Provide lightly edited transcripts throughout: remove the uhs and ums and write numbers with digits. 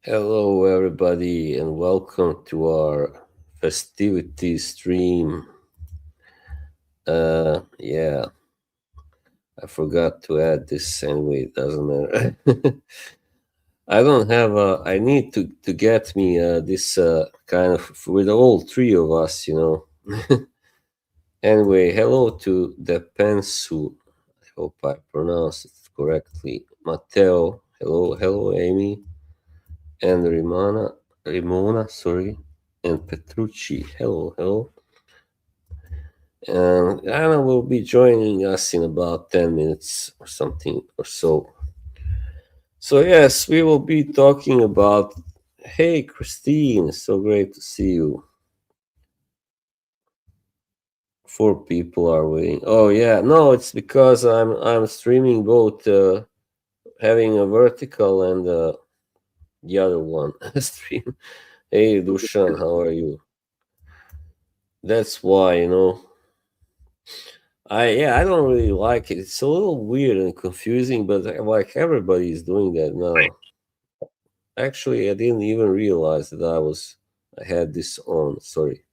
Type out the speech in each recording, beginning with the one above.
Hello, everybody, and welcome to our Festivities stream. Yeah, I forgot to add this anyway, it doesn't matter. I don't have I need to get me this kind of with all three of us. Anyway, hello to the Pensu. I hope I pronounced it correctly. Matteo, hello, Amy, and Rimona, sorry, and Petrucci. Hello. And Anna will be joining us in about 10 minutes or something or so. So, yes, we will be talking about. Hey, Christine, so great to see you. Four people are waiting. Oh, yeah, no, it's because I'm streaming both, having a vertical and the other one stream. Hey, Dushan, how are you? That's why. I don't really like it. It's a little weird and confusing, but like everybody is doing that now. Actually, I didn't even realize that I had this on. Sorry.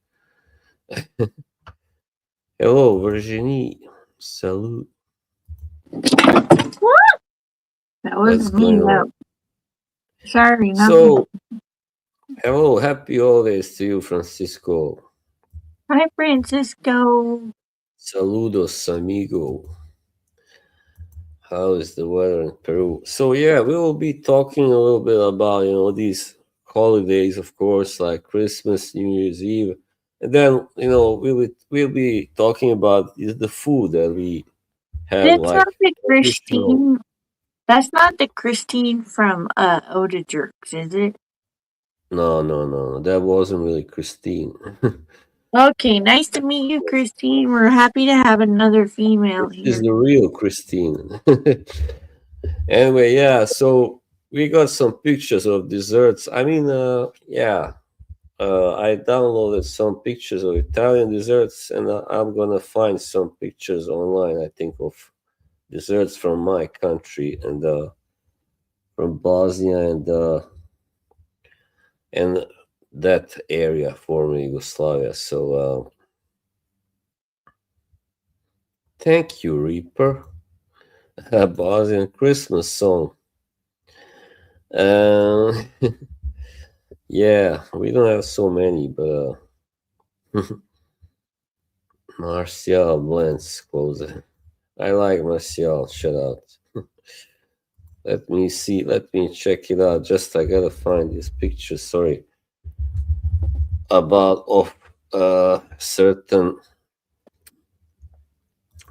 Hello, Virginie. Salut. What? That What's was me. going on? No, sorry, not me. So, hello, happy holidays to you, Francisco. Hi, Francisco. Saludos, amigo. How is the weather in Peru? So yeah, we will be talking a little bit about these holidays, of course, like Christmas, New Year's Eve, and then we'll be talking about the food that we have, That's not like the traditional. Christine. That's not the Christine from Oda Jerks, is it? No, that wasn't really Christine. Okay, nice to meet you, Christine. We're happy to have another female This is here. the real Christine. Anyway, yeah. So we got some pictures of desserts. I mean, yeah. I downloaded some pictures of Italian desserts, and I'm gonna find some pictures online. I think of desserts from my country and from Bosnia and that area, former Yugoslavia. So thank you, Reaper. A Bosnian Christmas song. Uh, yeah, we don't have so many, but Martial blends closer. I like Martial. Shout out. Let me see. Let me check it out. Just I gotta find this picture. Sorry, about of certain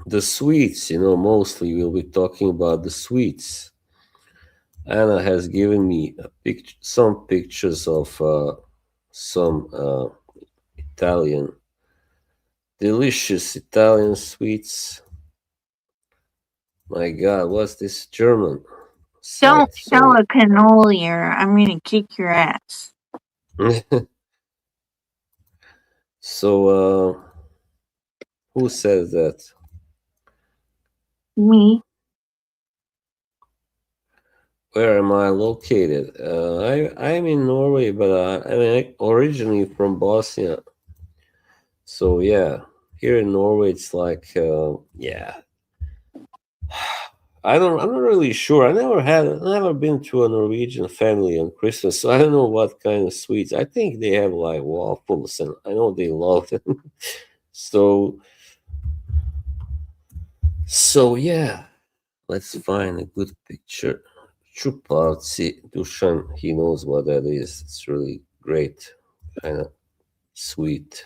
the sweets. Mostly we'll be talking about the sweets. Anna has given me some pictures of some Italian, delicious Italian sweets. My God, what's this German Don't site? spell Sorry. a cannoli or I'm gonna kick your ass. So, who says that? Me. Where am I located? I'm in Norway, but originally from Bosnia. So yeah, here in Norway, it's like yeah. I'm not really sure. I've never been to a Norwegian family on Christmas, so I don't know what kind of sweets. I think they have like waffles, and I know they love them. so so yeah, let's find a good picture. Chupalci Dushan, he knows what that is. It's really great, kind of sweet.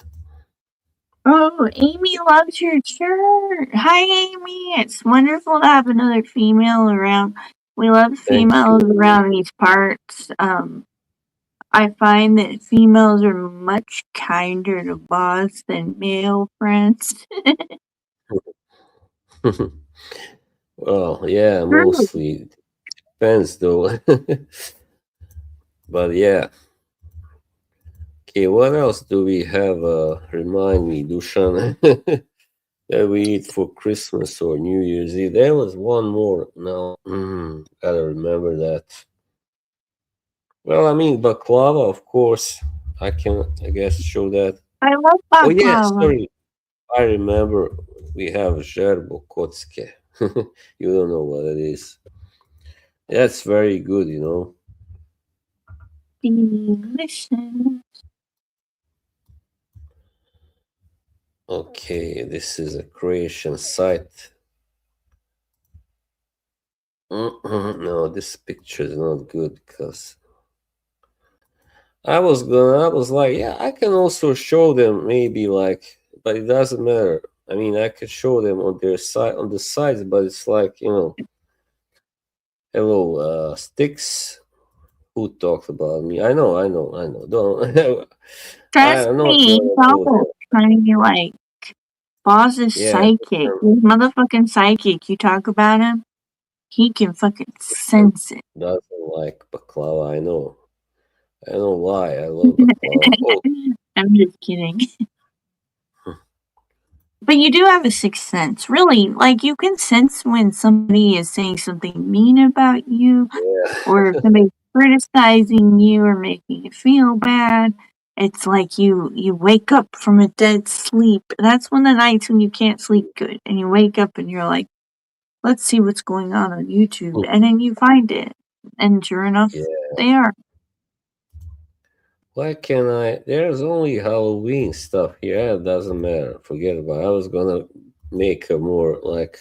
Oh, Amy loves your shirt. Hi, Amy. It's wonderful to have another female around. We love Thank females you. around these parts. I find that females are much kinder to boss than male friends. Well, yeah, True. mostly depends though. But yeah. Okay, what else do we have? Remind me, Dushan, that we eat for Christmas or New Year's Eve. There was one more. No, gotta remember that. Well, I mean, baklava, of course. I can, I guess, show that. I love Oh, yeah, baklava. sorry. I remember we have Zerbo Kotske. You don't know what it is. That's very good, you know. Delicious. Okay, this is a Croatian site. No, this picture is not good because I was like, yeah, I can also show them maybe like, but it doesn't matter. I mean, I could show them on their side, on the sides, but it's like, hello, sticks. Who talked about me? I know. Don't. Trust I'm not me, gonna do don't that. trying to like boss is Yeah, psychic. He's motherfucking psychic. You talk about him, he can fucking Peter sense it. doesn't like baklava. I know. I know why. I love baklava. Oh, I'm just kidding. But you do have a sixth sense. Really, like you can sense when somebody is saying something mean about you or if yeah. somebody's criticizing you or making you feel bad. It's like you wake up from a dead sleep. That's one of the nights when you can't sleep good and you wake up and you're like, let's see what's going on YouTube, and then you find it. And sure enough, Yeah. they are. Why can I? There's only Halloween stuff here. It doesn't matter. Forget about it. I was gonna make a more like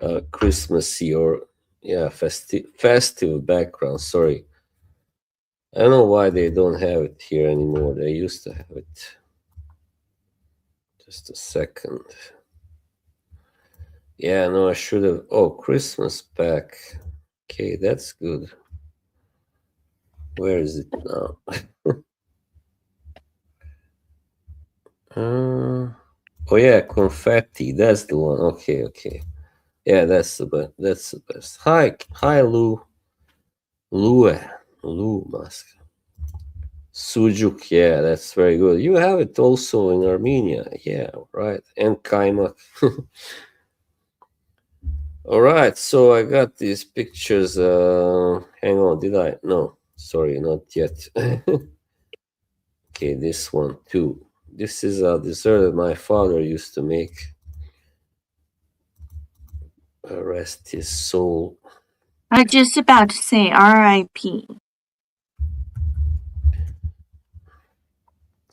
a Christmassy or yeah, festive background. Sorry. I don't know why they don't have it here anymore. They used to have it. Just a second. Yeah, no, I should have. Oh, Christmas pack. Okay, that's good. Where is it now? uh, oh yeah, confetti. That's the one. Okay, okay. Yeah, that's the best. That's the best. Hi, Lue, Lou Mask, Sujuk. Yeah, that's very good. You have it also in Armenia. Yeah, right. And Kaimak. All right. So I got these pictures. Hang on. Did I? No. Sorry, not yet. Okay, this one too. This is a dessert that my father used to make. Rest his soul. I was just about to say R.I.P.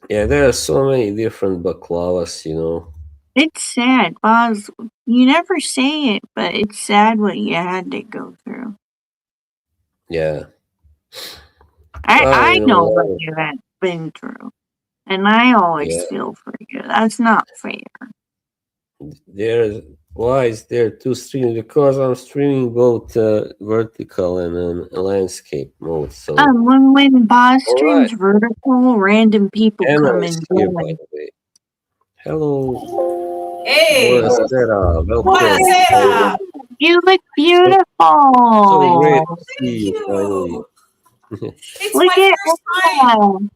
Yeah, there are so many different baklavas, you know. It's sad, Boz. You never say it, but it's sad what you had to go through. Yeah. I You know, know what you had been through, and I always yeah. feel for you. That's not fair. There. Why is there two streams? Because I'm streaming both vertical and landscape mode. So, When Boz all right. streams vertical, random people Anna come is and here, by join. the way. Hello, Hey, Buonasera. Welcome. buonasera. You look So, so great beautiful. to see Thank you finally. you. It's Look my at first time. Anna.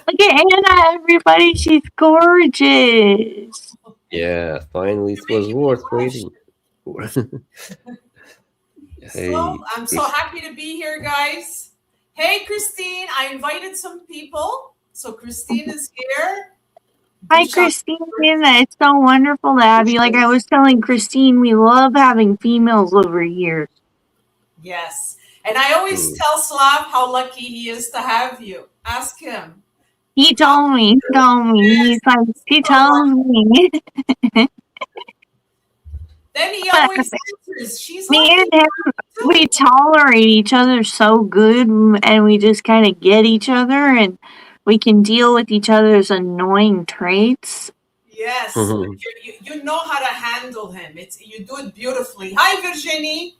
Look at Anna, everybody. She's gorgeous. Yeah, finally, You it make was me worth blush. waiting for. So Hey, I'm so if happy to be here, guys. Hey, Christine. I invited some people. So Christine is here. Hi, Dushan. Christine. It's so wonderful to have you. Like I was telling Christine, we love having females over here. Yes. And I always hmm, tell Slav how lucky he is to have you. Ask him. He How told me, he told me. He's yes, like, he so tells lucky. me. Then he But always answers. She's me lucky and to him, have you we too. tolerate each other so good and we just kind of get each other and we can deal with each other's annoying traits. Yes, but you know how to handle him. It's you do it beautifully. Hi, Virginie.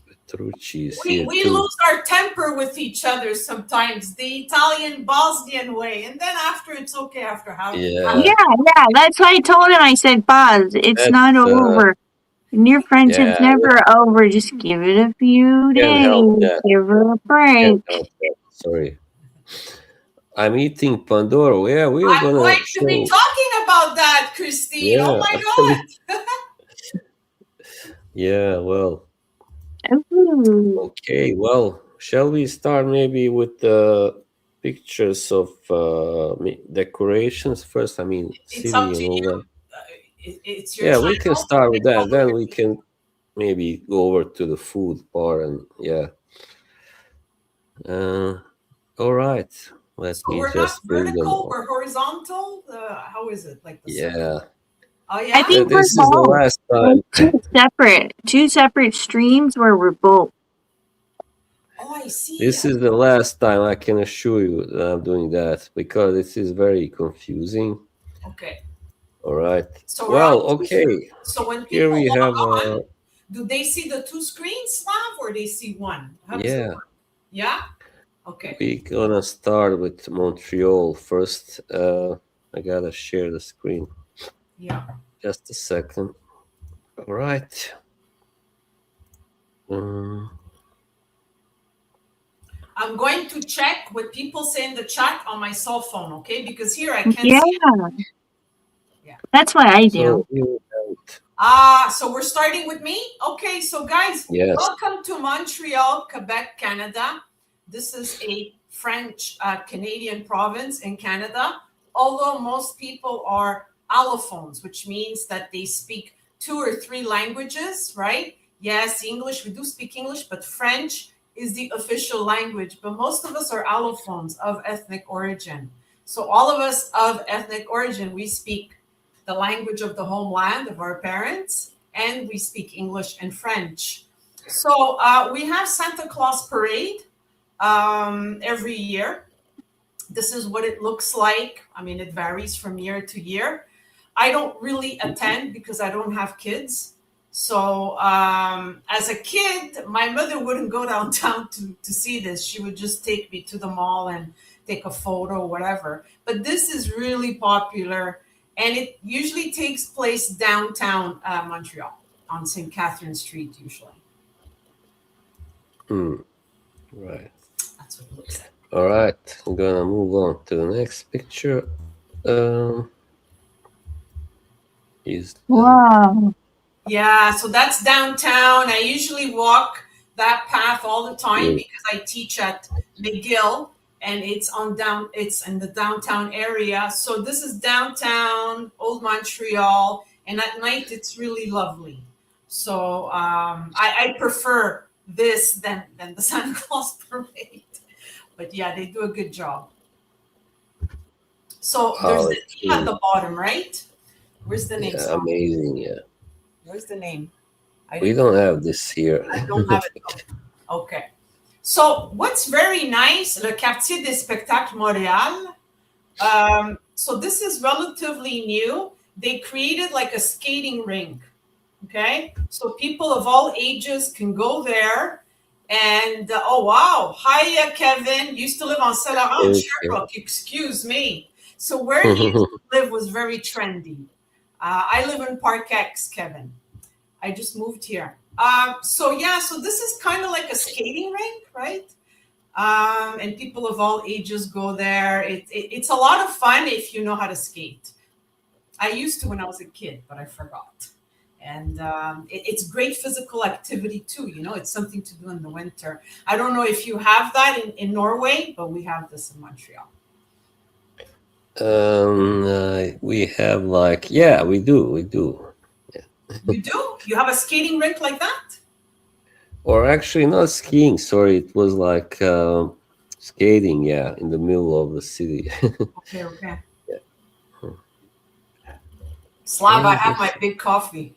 Petrucci is We here we too. lose our temper with each other sometimes, the Italian Bosnian way, and then after it's okay after half Yeah, Yeah, an hour. yeah, that's why I told him. I said, Boz, it's not that's over. And your friendship's yeah, never over. Just give it a few can't help days. that. Give her a Can't break. help that. Sorry, I'm eating Pandoro. Yeah, we are I'm gonna going to be show. talking about that, Christine. Oh Yeah, my God. yeah. Well, Ooh. okay. Well, shall we start maybe with the pictures of decorations first? I mean, It's up city to and all you. that. It's your Yeah, we can channel. start with Make all that. the Then we difference. can maybe go over to the food part and yeah. Uh, all right. Let So me we're not just bring them vertical, up. we're horizontal. How is it? Like the circle? Yeah. Oh I yeah? think we're This is the both. last Like time. two separate streams where we're both. Oh, I see. This is the last time I can assure you that I'm doing that because it is very confusing. Okay. All right. So we're on Well, two screens. okay. So when Here people we log have on, do they see the two screens, Slav, or they see one? How does it yeah, work? Yeah? Okay. we gonna start with Montreal first. I gotta share the screen. Yeah. Just a second. All right. Um, I'm going to check what people say in the chat on my cell phone, okay? Because here I can't Yeah, see it. Yeah. that's what I do. so here we have it. So we're starting with me? Okay, so guys, Yes. welcome to Montreal, Quebec, Canada. This is a French Canadian province in Canada, although most people are allophones, which means that they speak 2 or 3 languages, right? Yes, English, we do speak English, but French is the official language. But most of us are allophones of ethnic origin. So all of us of ethnic origin, we speak the language of the homeland of our parents, and we speak English and French. So we have Santa Claus Parade every year. This is what it looks like. I mean, it varies from year to year. I don't really attend because I don't have kids. So as a kid, my mother wouldn't go downtown to see this. She would just take me to the mall and take a photo, whatever. But this is really popular, and it usually takes place downtown Montreal on St. Catherine Street, usually. Right. That's what it looks like. All right. I'm gonna move on to the next picture. Is Wow. Yeah, so that's downtown. I usually walk that path all the time here. because I teach at McGill, and it's in the downtown area. So this is downtown, Old Montreal, and at night it's really lovely. So I prefer this than the Santa Claus Parade. But yeah, they do a good job. So there's Wow, the it's name at really the bottom, right? Where's the name? yeah, amazing. Yeah, Where's the name? I we didn't. don't have this here. I don't have it. Okay. So what's very nice, le quartier des spectacles Montréal. So this is relatively new. They created like a skating rink. Okay. So people of all ages can go there. And oh, wow. Hi, Kevin. You used to live on Saint Laurent, Okay. Sherbrooke. Excuse me. So where he used to live was very trendy. I live in Park X, Kevin. I just moved here. So yeah, so this is kind of like a skating rink, right? And people of all ages go there. It's a lot of fun if you know how to skate. I used to when I was a kid, but I forgot. And it's great physical activity too. You know, it's something to do in the winter. I don't know if you have that in Norway, but we have this in Montreal. We have like yeah, we do. Yeah. You do? You have a skating rink like that? Or actually, not skiing. Sorry, it was like skating. Yeah, in the middle of the city. Okay, okay. Yeah. Slav, I have my big coffee.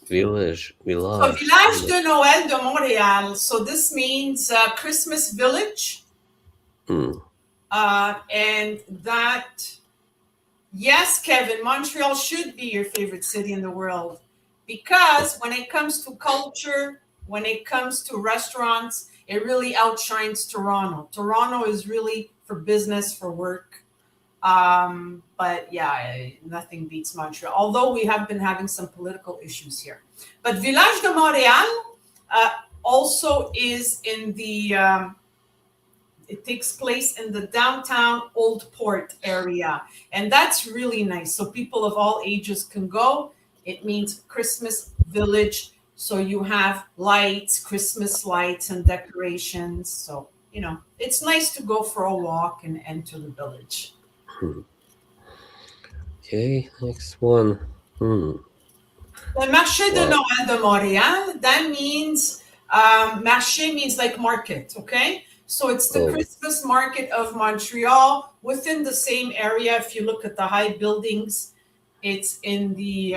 Village. So Village de Noël de Montréal. So this means Christmas village. And that, yes, Kevin, Montreal should be your favorite city in the world because when it comes to culture, when it comes to restaurants, it really outshines Toronto. Toronto is really for business, for work. But yeah, nothing beats Montreal, although we have been having some political issues here. But Village de Montréal also is in the, it takes place in the downtown Old Port area. And that's really nice. So people of all ages can go. It means Christmas village. So you have lights, Christmas lights, and decorations. So, it's nice to go for a walk and enter the village. Hmm. Okay, next one. Hmm. The Marché de Wow. Noël de Montréal, that means, marché means like market, okay? So it's the Oh. Christmas market of Montreal within the same area. If you look at the high buildings, it's in the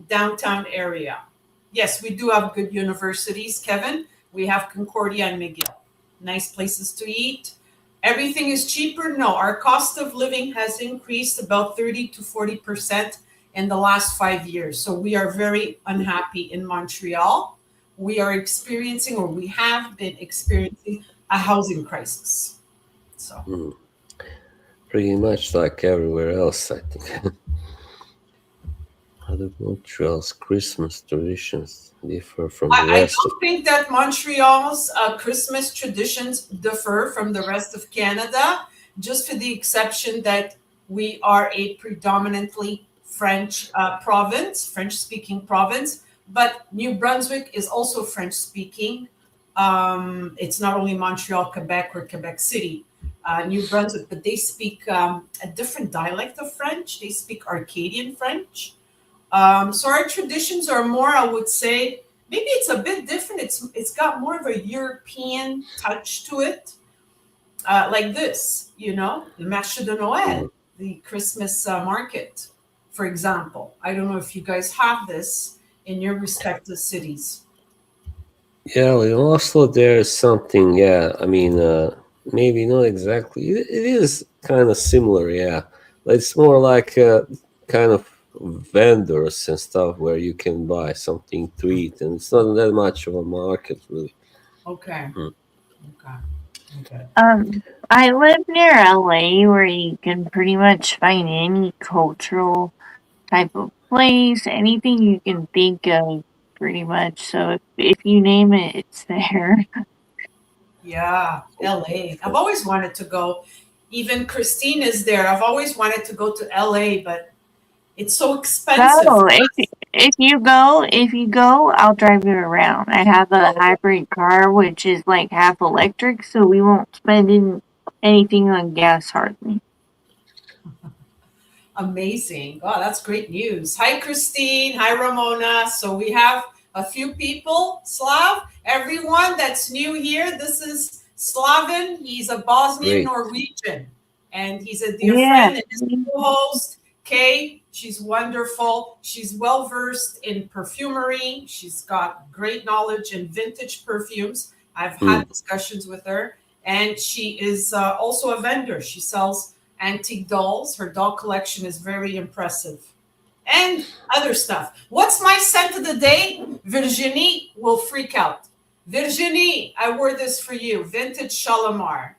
downtown area. Yes, we do have good universities, Kevin. We have Concordia and McGill. Nice places to eat. Everything is cheaper? No, our cost of living has increased about 30 to 40% in the last 5 years. So we are very unhappy in Montreal. We are experiencing, or we have been experiencing, a housing crisis. So, Hmm. Pretty much like everywhere else, I think. How do Montreal's Christmas traditions differ from the I rest of? don't think that Montreal's Christmas traditions differ from the rest of Canada, just for the exception that we are a predominantly French province, French speaking province, but New Brunswick is also French speaking. It's not only Montreal, Quebec, or Quebec City. New Brunswick, but they speak a different dialect of French. They speak Arcadian French. So our traditions are more, I would say, maybe it's a bit different. It's got more of a European touch to it, like this, the Marché de Hmm. Noël, the Christmas market, for example. I don't know if you guys have this in your respective cities. Yeah, well, in Oslo there is something. Yeah, I mean, maybe not exactly. It is kind of similar. Yeah, but it's more like kind of vendors and stuff where you can buy something to eat, and it's not that much of a market, really. Okay, Hmm. okay, okay. Um, I live near LA where you can pretty much find any cultural type of place, anything you can think of, pretty much. So if you name it, it's there. Yeah, LA. I've always wanted to go. Even Christine is there. I've always wanted to go to LA, but it's so expensive Go for us. if you go, I'll drive you around. I have a hybrid car which is like half electric, so we won't spend anything on gas hardly. Amazing. Oh, that's great news. Hi, Christine. Hi, Ramona. So we have a few people, Slav. Everyone that's new here, this is Slavin. He's a Bosnian Great. Norwegian, and he's a dear Yeah. friend. And his co-host, Kay, she's wonderful. She's well versed in perfumery. She's got great knowledge in vintage perfumes. I've Hmm. had discussions with her, and she is also a vendor. She sells antique dolls. Her doll collection is very impressive. And other stuff. What's my scent of the day? Virginie will freak out. Virginie, I wore this for you. Vintage Shalimar.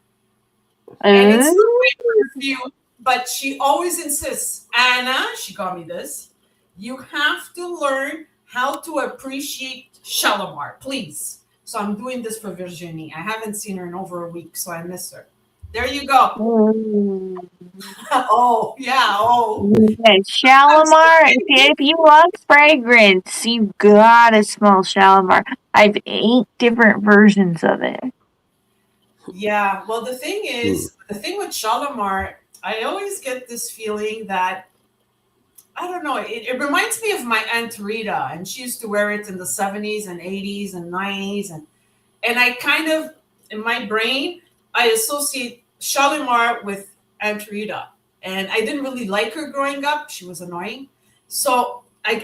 And it's not Oh, my perfume, but she always insists, Anna, she got me this. You have to learn how to appreciate Shalimar, please. So I'm doing this for Virginie. I haven't seen her in over a week, so I miss her. There you go. oh. Oh, yeah. Oh, Yes, I'm so Shalimar. If you love fragrance, you gotta smell Shalimar. I've 8 different versions of it. yeah. Well, Hmm. the thing with Shalimar, I always get this feeling that I don't know. It reminds me of my aunt Rita, and she used to wear it in the 70s and 80s and 90s, and I kind of in my brain I associate Shalimar with Aunt Rita, and I didn't really like her growing up. She was annoying, so I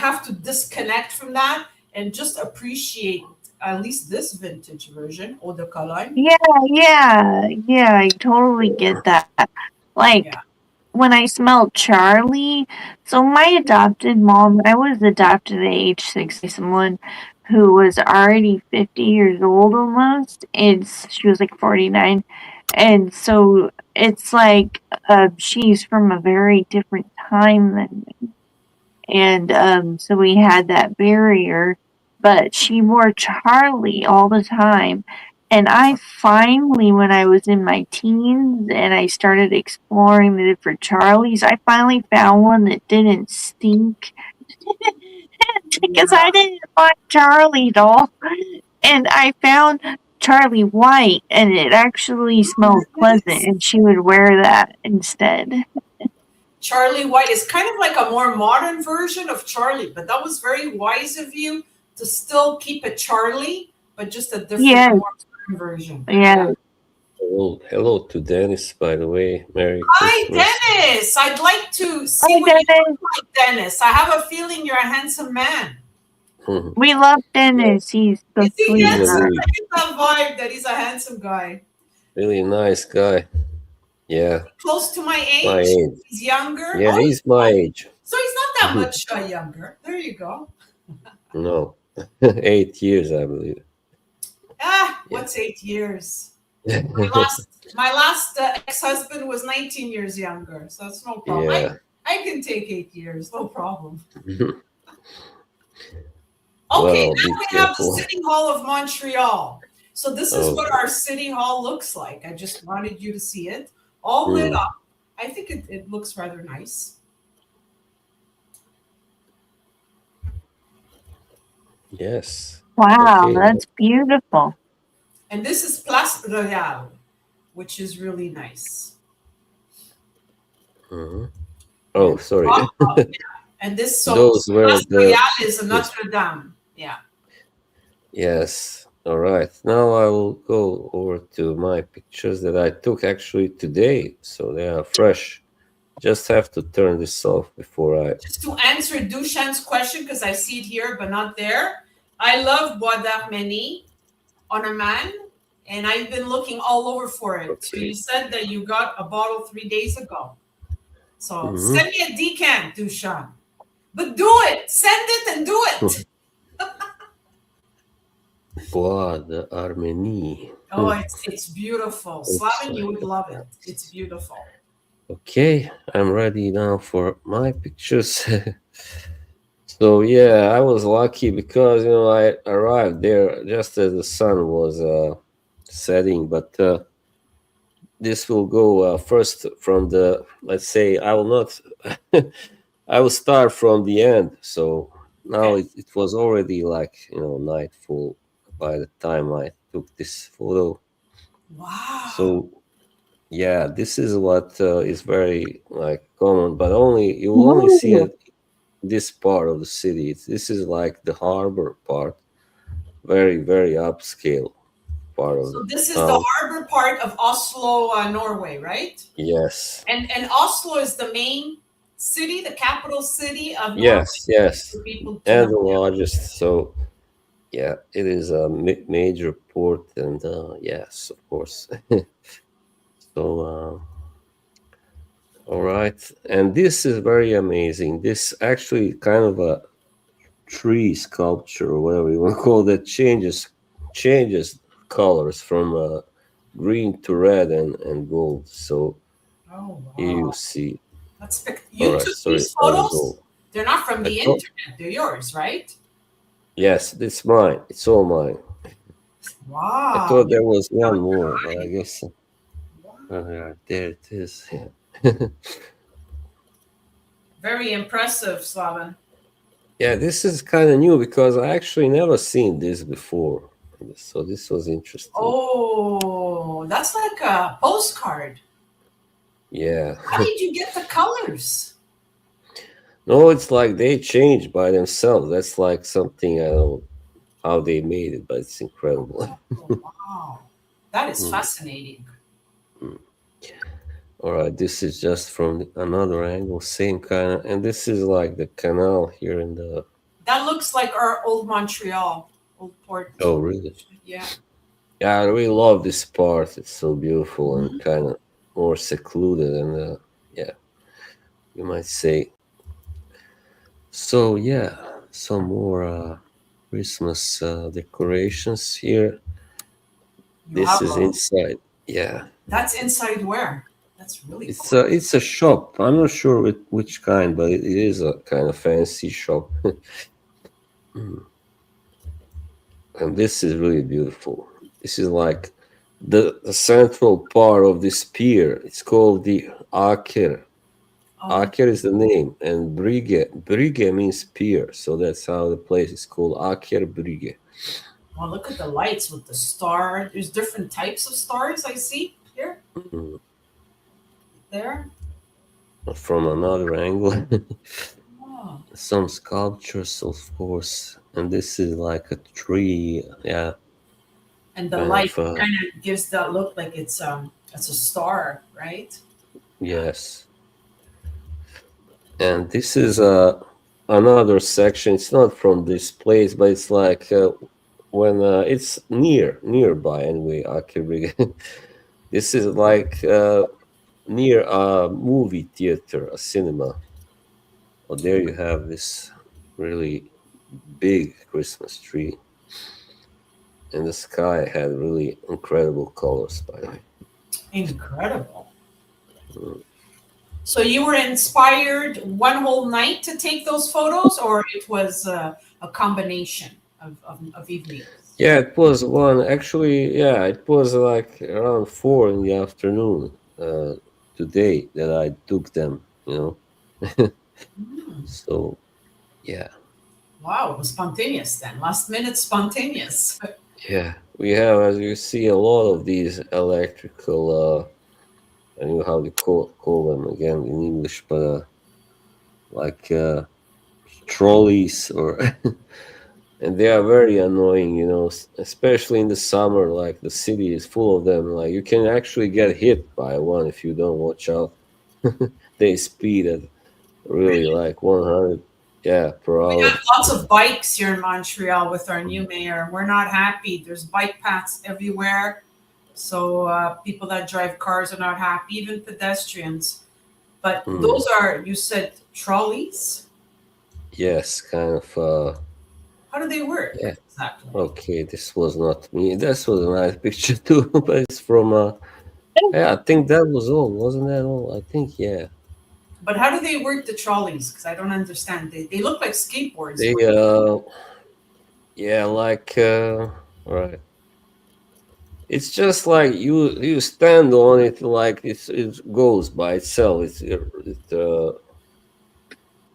have to disconnect from that and just appreciate at least this vintage version, Eau de Cologne. Yeah, yeah. I totally get that. Like Yeah. when I smelled Charlie. So my adopted mom, I was adopted at age 6 by someone who was already 50 years old almost, and she was like 49. And so it's like she's from a very different time than me. And so we had that barrier, but she wore Charlie all the time. And I finally, when I was in my teens and I started exploring the different Charlies, I finally found one that didn't stink. because I didn't find Charlie doll, and I found Charlie White, and it actually smelled pleasant, and she would wear that instead. Charlie White is kind of like a more modern version of Charlie, but that was very wise of you to still keep it Charlie, but just a different, Yes, more modern version. yes. Hello to Dennis, by the way. Merry Hi, Christmas. Dennis. I'd like to see Hi, what you Dennis. look like, Dennis. I have a feeling you're a handsome man. We love Dennis. He's so Is he sweet. He's a handsome? really, I get that vibe that he's a handsome guy. really nice guy. Yeah, Close to my my age. age. He's younger. Yeah, Oh, he's my age. so he's not that much younger. There you go. No, 8 years, I believe. Ah, Yeah. what's 8 years? My last ex-husband was 19 years younger, so it's no problem. Yeah. I can take 8 years, no problem. Well, Okay, now be we have the careful. City Hall of Montreal. So this is Oh, what our City Hall looks like. I just wanted you to see it. All lit up. I think it looks rather nice. yes. Wow, Okay. that's beautiful. And this is Place Royale, which is really nice. Oh, sorry. And this, so Those were Place the. Royale is Yes. Notre Dame. Yeah. Yes. All right. Now I will go over to my pictures that I took actually today, so they are fresh. Just have to turn this off before I. Just to answer Dushan's question, because I see it here but not there. I love Bois d'Armenie on a man, and I've been looking all over for it. So Okay. you said that you got a bottle 3 days ago. So Mhm. send me a decant, Dushan. But do it. Send it and do it. Bois d'Armenie. Oh, it's beautiful. Slaven, you would love it. It's beautiful. Okay, I'm ready now for my pictures. So yeah, I was lucky because I arrived there just as the sun was setting. But this will go first from the. Let's say I will not. I will start from the end. So now it was already like nightfall by the time I took this photo. Wow. So yeah, this is what is very like common, but you will only see it this part of the city. This is like the harbor part, very very upscale part of So the this is the town. harbor part of Oslo, Norway, right? Yes, And Oslo is the main city, the capital city of Norway. yes, For people to and the know. largest. So yeah, it is a major port, and yes, of course. So all right, and this is very amazing. This actually kind of a tree sculpture or whatever you want to call that changes colors from green to red and gold. So Oh, here you wow. see. That's All you right, took sorry, these that was photos? all. They're not from I the thought, internet. They're yours, right? yes, it's mine. It's all mine. I Wow. thought there was one more, but I guess yeah, there it is. Very impressive, Slaven. Yeah, this is kind of new because I actually never seen this before. So this was interesting. Oh, that's like a postcard. Yeah. How did you get the colors? No, it's like they changed by themselves. That's like something I don't know how they made it, but it's incredible. Oh, wow. That is fascinating. All right, this is just from another angle, same kind of, and this is like the canal here in the. That looks like our old Montreal, old port. Oh, really? Yeah. Yeah, I really love this part. It's so beautiful and kind of more secluded, and yeah, you might say. So yeah, some more Christmas decorations here. This is inside. Yeah, That's inside where? That's really it's cool. it's a shop. I'm not sure which kind, but it is a kind of fancy shop. And this is really beautiful. This is like the central part of this pier. It's called the Aker. Oh, Aker is the name, and Brygge means pier, so that's how the place is called, Aker Brygge. well, look at the lights with the star. There's different types of stars I see here, Mm. there. From another angle, Oh. some sculptures, of course, and this is like a tree. Yeah, And the kind light of. kind of gives that look like it's a star, right? Yes, and this is another section. It's not from this place, but it's like when it's nearby anyway. Akiri. This is like near a movie theater, a cinema. Well, there you have this really big Christmas tree, and the sky had really incredible colors, by the way. Incredible. Mm. So you were inspired one whole night to take those photos, or it was a combination of evenings? Yeah, it was one. Actually, yeah, it was like around 4 in the afternoon today that I took them. Hmm. So yeah, Wow, it was spontaneous then. Last minute spontaneous. yeah, we have, as you see, a lot of these electrical. I don't know how to call them again in English, but like trolleys or. And they are very annoying, especially in the summer. Like the city is full of them. Like you can actually get hit by one if you don't watch out. They speed at really Really? like 100, yeah, per We have hour. lots of bikes here in Montreal with our new mayor. We're not happy. There's bike paths everywhere. So people that drive cars are not happy, even pedestrians. But Mm, those are, you said, trolleys? yes, kind of. How do they work Yeah. exactly? Okay, this was not me. This was a nice picture too, but it's from. Yeah, I think that was all. Wasn't that all? I think yeah. But how do they work the trolleys? Because I don't understand. They look like skateboards. They yeah, like right. It's just like you stand on it, like it goes by itself.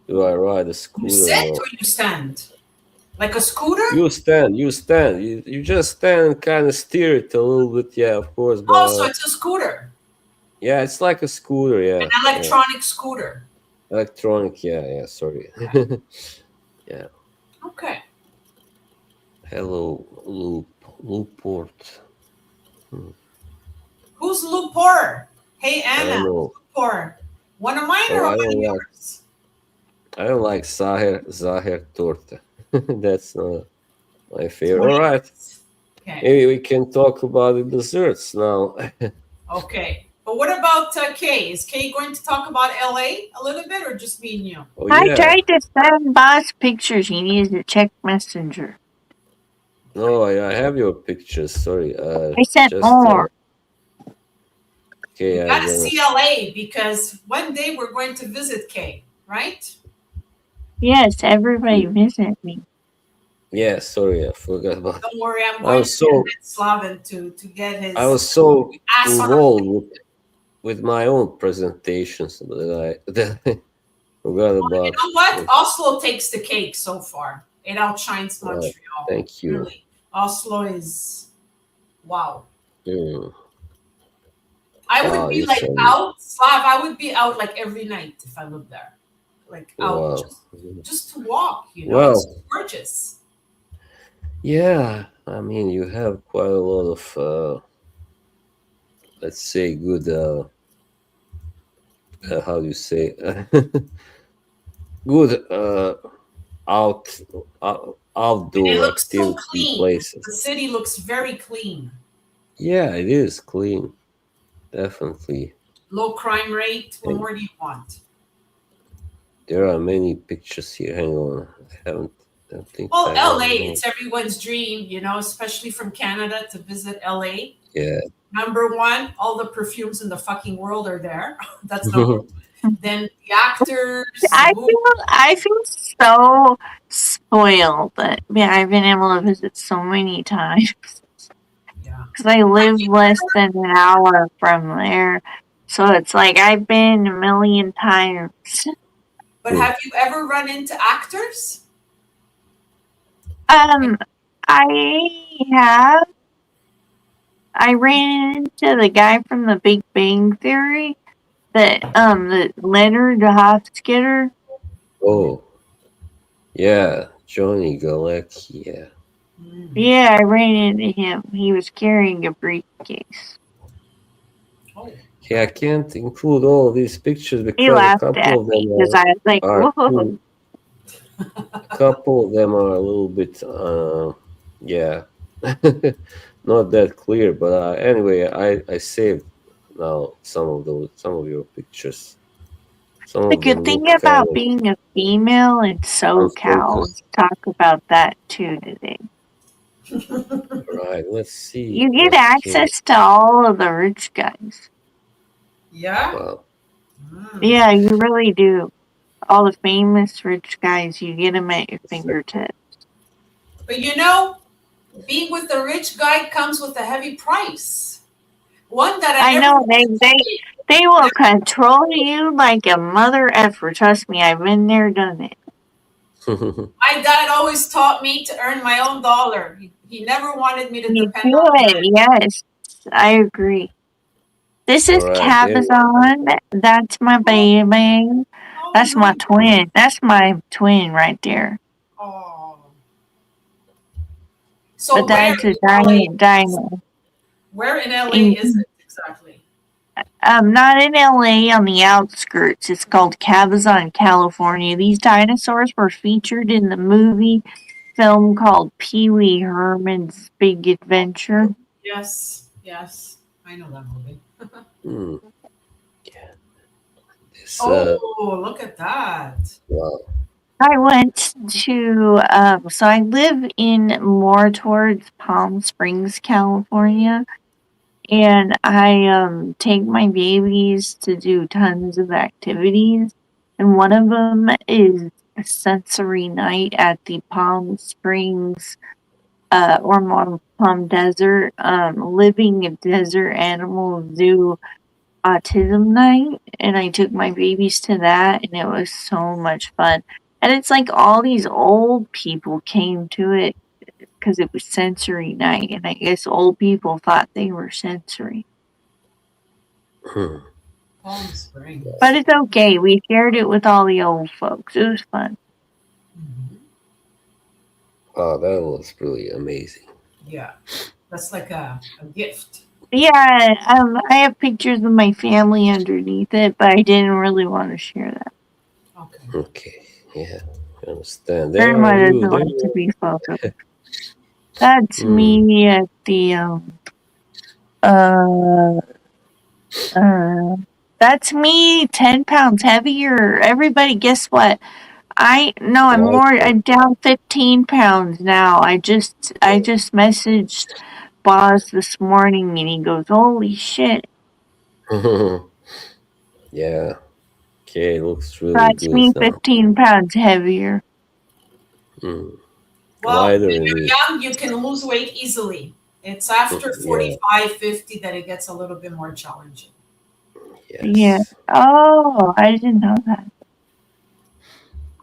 Do I ride a You scooter? sit or No, you stand? Like a scooter? you stand. You just stand and kind of steer it a little bit. Yeah, of course, but Oh, so it's a scooter, yeah, it's like a scooter. an Yeah, yeah, electronic scooter. electronic. Yeah, yeah. Sorry. Yeah. Okay. Hello, Looport. Hmm, Who's Lupor? Hey, I Anna, don't who's know. Lupor? One of mine or Oh, one of yours? I don't like Zahir torta. That's not my So favorite. what All do you? right. Okay. Maybe we can talk about the desserts now. Okay. But what about Kay? Is Kay going to talk about LA a little bit or just me and you? Oh I yeah. tried to send boss pictures. He needs to check Messenger. No, I have your pictures. Sorry. I sent Just more. We okay. got I'm to gonna. see LA because one day we're going to visit Kay, right? Yes, everybody visit me. Yeah. Sorry, I forgot about. Don't worry, I'm I going to was so convince Slavin to get I his was so ass on a involved plane. with my own presentations that I that I forgot You about know what? this. Oslo takes the cake so far. It outshines Right. Montreal. Thank you. Really. Oslo is wow. Mm. I would Wow. be You like said out, Slav, I would be out like every night if I lived there. Like out wow. just to walk, It's Well, gorgeous. yeah. I mean, you have quite a lot of let's say good how do you say good out And it outdoor looks so activity clean. The places. city looks very clean. Yeah, it is clean, definitely. Low crime rate. What And more do you want? there are many pictures here. Hang on, I don't think Well, I have LA, them all. it's everyone's dream, especially from Canada to visit LA. Yeah. Number one, all the perfumes in the fucking world are there. That's number one. Then the actors, the movie. I feel so spoiled that I've been able to visit so many times Yeah. because I live less than an hour from there. So it's like I've been a million times. But have you ever run into actors? I have. I ran into the guy from The Big Bang Theory, the Leonard Hofstadter. Oh, yeah, Johnny Galecki. Yeah. Yeah, I ran into him. He was carrying a briefcase. Oh. Okay, I can't include all these pictures He because a laughed couple at of me them because I was like, are whoa. a couple of them are a little bit, yeah, not that clear. But anyway, I saved now some of your pictures. Some The of good them thing look kind about of being a female in SoCal, unfocused. let's talk about that too today. Right, let's see. You get Okay, access to all of the rich guys. Yeah? wow. Yeah, you really do. All the famous rich guys, you get them at your fingertips. But being with the rich guy comes with a heavy price. One that I I never know wanted to pay. they will control you like a mother effer. Trust me, I've been there, done it. My dad always taught me to earn my own dollar. He never wanted me to You depend do on a it, man. yes. I agree. This All is right, there. Cabazon. That's my baby. Oh, That's my no. twin. That's my twin right there. Oh. But So where that's a in LA? dino. Where in LA In, is it exactly? not in LA, on the outskirts. It's called Cabazon, California. These dinosaurs were featured in the movie film called Pee Wee Herman's Big Adventure. Yes, yes. I know that movie. Hmm, yeah, this. Oh, look at that. Wow. I went to, so I live in more towards Palm Springs, California, and I take my babies to do tons of activities, and one of them is a sensory night at the Palm Springs, or more Palm Desert, Living Desert Animal Zoo autism night, and I took my babies to that, and it was so much fun. And it's like all these old people came to it because it was sensory night, and I guess old people thought they were sensory. Hmm. Palm Springs. But it's okay. We shared it with all the old folks. It was fun. Mhm. Oh, that was really amazing. Yeah, that's like a gift. Yeah, I have pictures of my family underneath it, but I didn't really want to share that. Okay. Okay, yeah, I understand. There Grandma are doesn't you. There like to you be photoed. That's are. me at the uh that's me 10 pounds heavier. Everybody, guess what? Lighter. I'm down 15 pounds now. I just messaged Boz this morning and he goes, holy shit. Yeah. Okay, looks really That's good me now. 15 pounds heavier. Mm. Well, Lighter when indeed. you're young, you can lose weight easily. It's after Yeah. 45, 50 that it gets a little bit more challenging. Yeah. Yes. Oh, I didn't know that.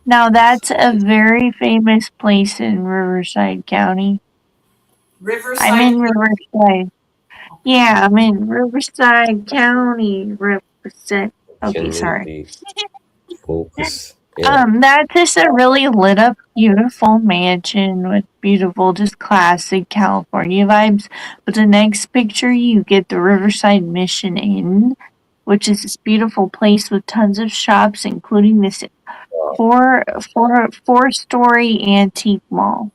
Now that's a very famous place in Riverside County. I'm Riverside. in Riverside. Okay. Yeah, I'm in Riverside County. Represent. Okay, Can sorry. maybe focus. Yeah. That's just a really lit up, beautiful mansion with beautiful, just classic California vibes. But the next picture, you get the Riverside Mission Inn, which is this beautiful place with tons of shops, including this Wow. four-story antique mall.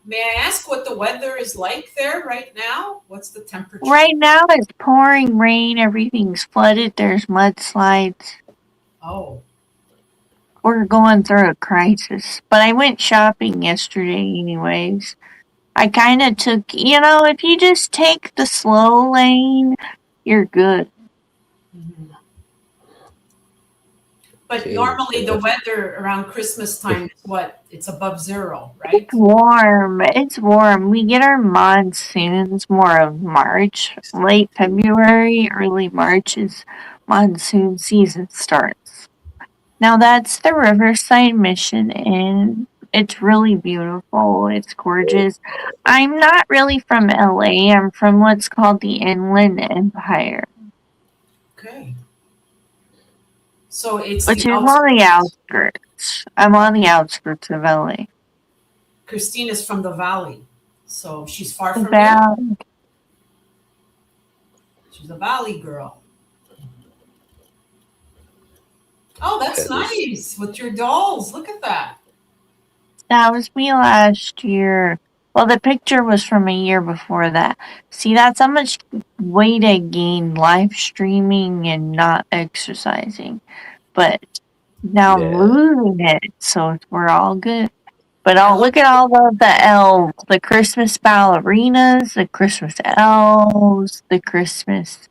May I ask what the weather is like there right now? What's the temperature? Right now, it's pouring rain. Everything's flooded. There's mudslides. Oh, We're going through a crisis. But I went shopping yesterday, anyways. I kind of took, if you just take the slow lane, you're good. mhm. But Okay, normally the weather around Christmas time is what? It's above zero, It's right? warm. It's warm. We get our monsoons more of March. Late February, early March is monsoon season starts. Now that's the Riverside Mission Inn. It's really beautiful. It's gorgeous. I'm not really from LA. I'm from what's called the Inland Empire, Okay. So it's which the is on the outskirts. outskirts. I'm on the outskirts of LA. Christine is from the valley. So she's far from you. About She's a valley girl. Oh, that's that is nice with your dolls. Look at that. That was me last year. Well, the picture was from a year before that. See, that's how much weight I gained live streaming and not exercising. But now I'm yeah. losing it, so we're all good. But I love look at all the elves, the Christmas ballerinas, the Christmas elves, the Christmas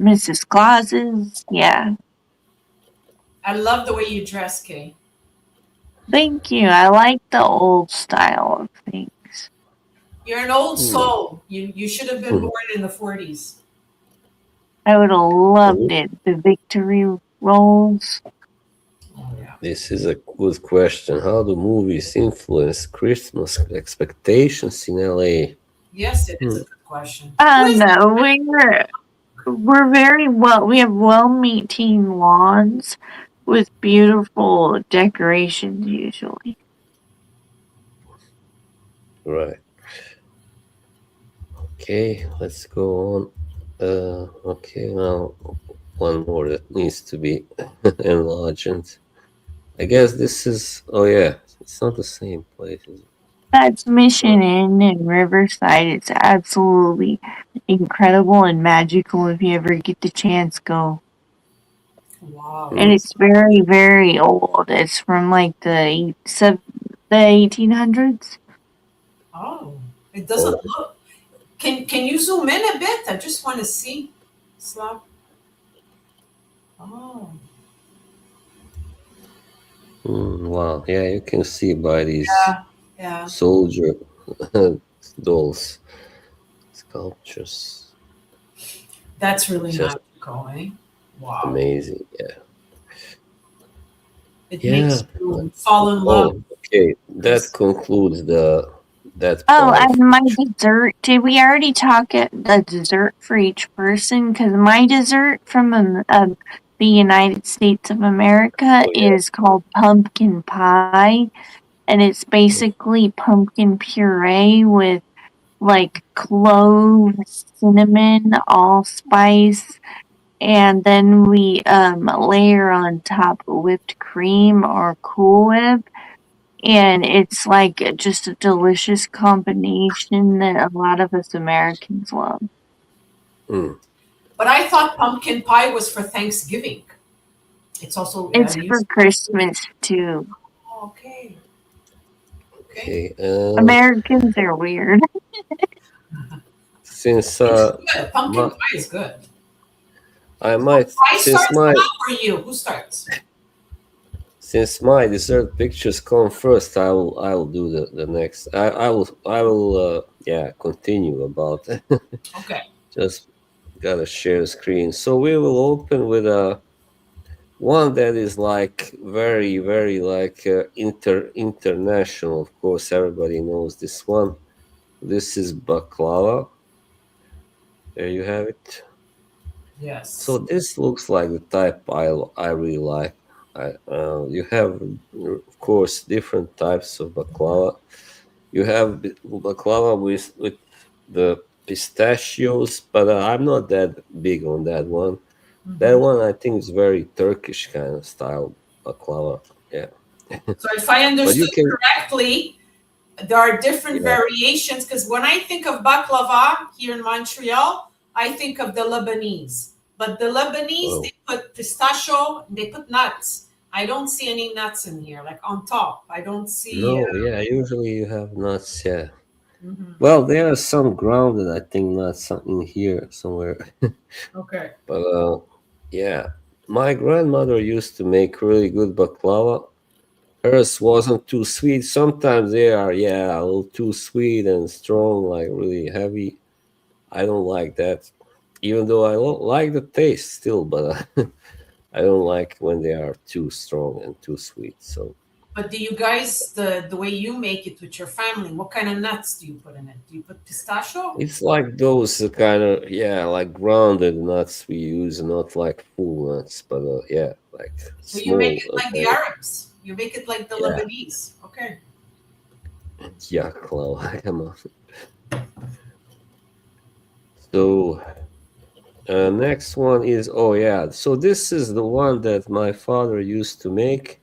Mrs. Clauses. Yeah, I love the way you dress, Kay. thank you. I like the old style of things. You're an old Hmm. soul. You should have been Hmm. born in the 40s. I would have loved Oh, it. The victory rolls. Oh yeah. this is a good question. How do movies influence Christmas expectations in LA? Yes, it is Hmm. a good question. Who is No, we're very well. We have well maintained lawns with beautiful decorations. Usually, Right. Okay, let's go on. Okay, now one more that needs to be enlarged. I guess this is. Oh yeah, it's not the same place. Is it? that's Mission No. Inn in Riverside. It's absolutely incredible and magical. If you ever get the chance, go. wow, And Hmm. it's very, very old. It's from like the 1800s. oh, it doesn't Oh, look. Can you zoom in a bit? I just want to see. Slav. Oh, wow. Yeah, you can see by these yeah, yeah. soldier dolls sculptures. That's really Just magical, eh? Wow. amazing. Yeah. It Yeah. makes you fall in love Oh, okay. with That Christmas. concludes the that Oh, part of and my which. dessert. Did we already talk at the dessert for each person? Because my dessert from the United States of America Oh yeah. is called pumpkin pie, and it's basically pumpkin puree with like cloves, cinnamon, allspice, and then we layer on top whipped cream or Cool Whip, and it's like just a delicious combination that a lot of us Americans love. Mm. But I thought pumpkin pie was for Thanksgiving. It's also It's for used. Christmas too. Oh, okay. Okay. Okay. Americans are weird. Since It's good. Pumpkin my, pie is good. I might I starts now for you. Who starts? since my dessert pictures come first, I will do the next. I will yeah, continue about. Okay. Just gotta share screen. So we will open with a one that is like very like international. Of course, everybody knows this one. This is baklava. There you have it. So Yes. this looks like the type I really like. You have, of course, different types of baklava. You have baklava with the pistachios, but I'm not that big on that one. That Hmm. one I think is very Turkish kind of style baklava. Yeah, So if I but you understood can. correctly, there are different Yeah. variations because when I think of baklava here in Montreal, I think of the Lebanese. But the Lebanese, Oh they put pistachio, they put nuts. I don't see any nuts in here, like on top. I don't see. no, yeah. Usually you have nuts. Yeah. Mhm. Well, there are some grounded, I think, nuts in here somewhere. Okay. But yeah. My grandmother used to make really good baklava. Hers wasn't too sweet. Sometimes they are, yeah, a little too sweet and strong, like really heavy. I don't like that. Even though I like the taste still, but I don't like when they are too strong and too sweet. So But do you guys, the way you make it with your family, what kind of nuts do you put in it? Do you put pistachio? it's like those kind of, yeah, like grounded nuts we use, not like full nuts, but yeah, like So you make small, it like the very, Arabs. You make it like the yeah, Lebanese. Okay. yeah, clown. Come on. So next one is, oh yeah, so this is the one that my father used to make.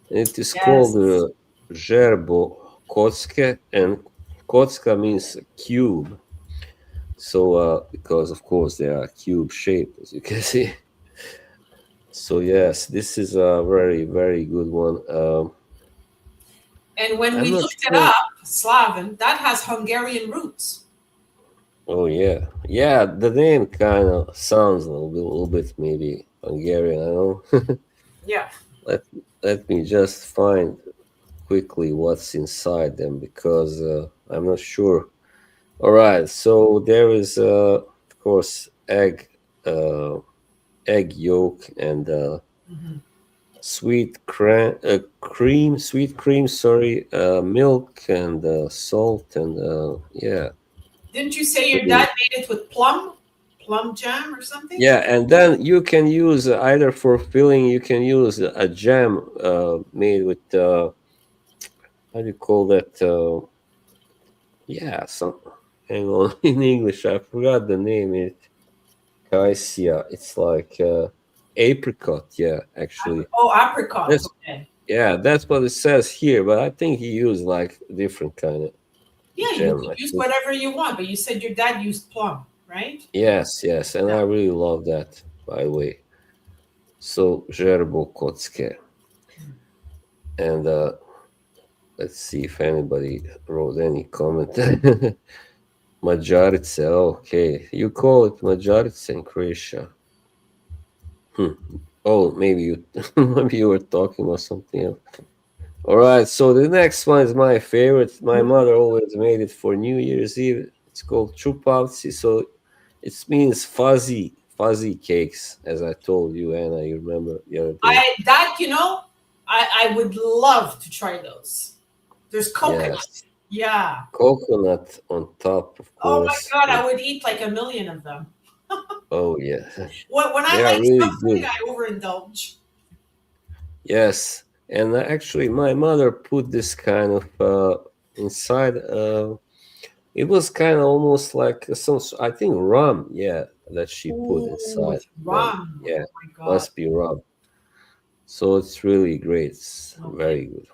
It is called Yes. gerbo kocke, and kocka means cube. So because of course they are cube shaped, as you can see. So yes, this is a very very good one. And when I'm we not looked it sure. up, Slaven, that has Hungarian roots. Oh yeah, yeah. The name kind of sounds little bit maybe Hungarian. I don't know. Yeah. let Let me just find quickly what's inside them because I'm not sure. All right, so there is of course uh, egg yolk and Mhm. sweet cream. Sorry, milk and salt and yeah, Didn't you it's say your really dad made it with plum? Plum jam or something? yeah. And then you can use either for filling, you can use a jam made with how do you call that? Yeah, some hang on in English. I forgot the name. It Caisia. It's like apricot. Yeah, actually, Oh, apricot. that's Okay. yeah, that's what it says here. But I think he used like different kind of Yeah, you jam. could I use think whatever you want, but you said your dad used plum, right? yes, yes, and I Yeah. really love that. By the way, so Gerbo Kocke, and let's see if anybody wrote any comment. Majarice. Okay, you call it Majarice in Croatia. Hmm. Oh, maybe you maybe you were talking about something else. All right, so the next one is my favorite. My mother always made it for New Year's Eve. It's called chupavci. So it means fuzzy cakes, as I told you, Anna. You remember the other day? I that I would love to try those. There's coconut. Yes, Yeah. coconut on top, of Oh my course. god, I would eat like a million of them. Oh yeah, When I they are like really something, good. I overindulge. Yes, and actually, my mother put this kind of inside. It was kind of almost like some, I think, rum. Yeah, that she put Ooh, inside with them. rum. Yeah, Oh my god. must be rum. So it's really great. It's Okay. very good.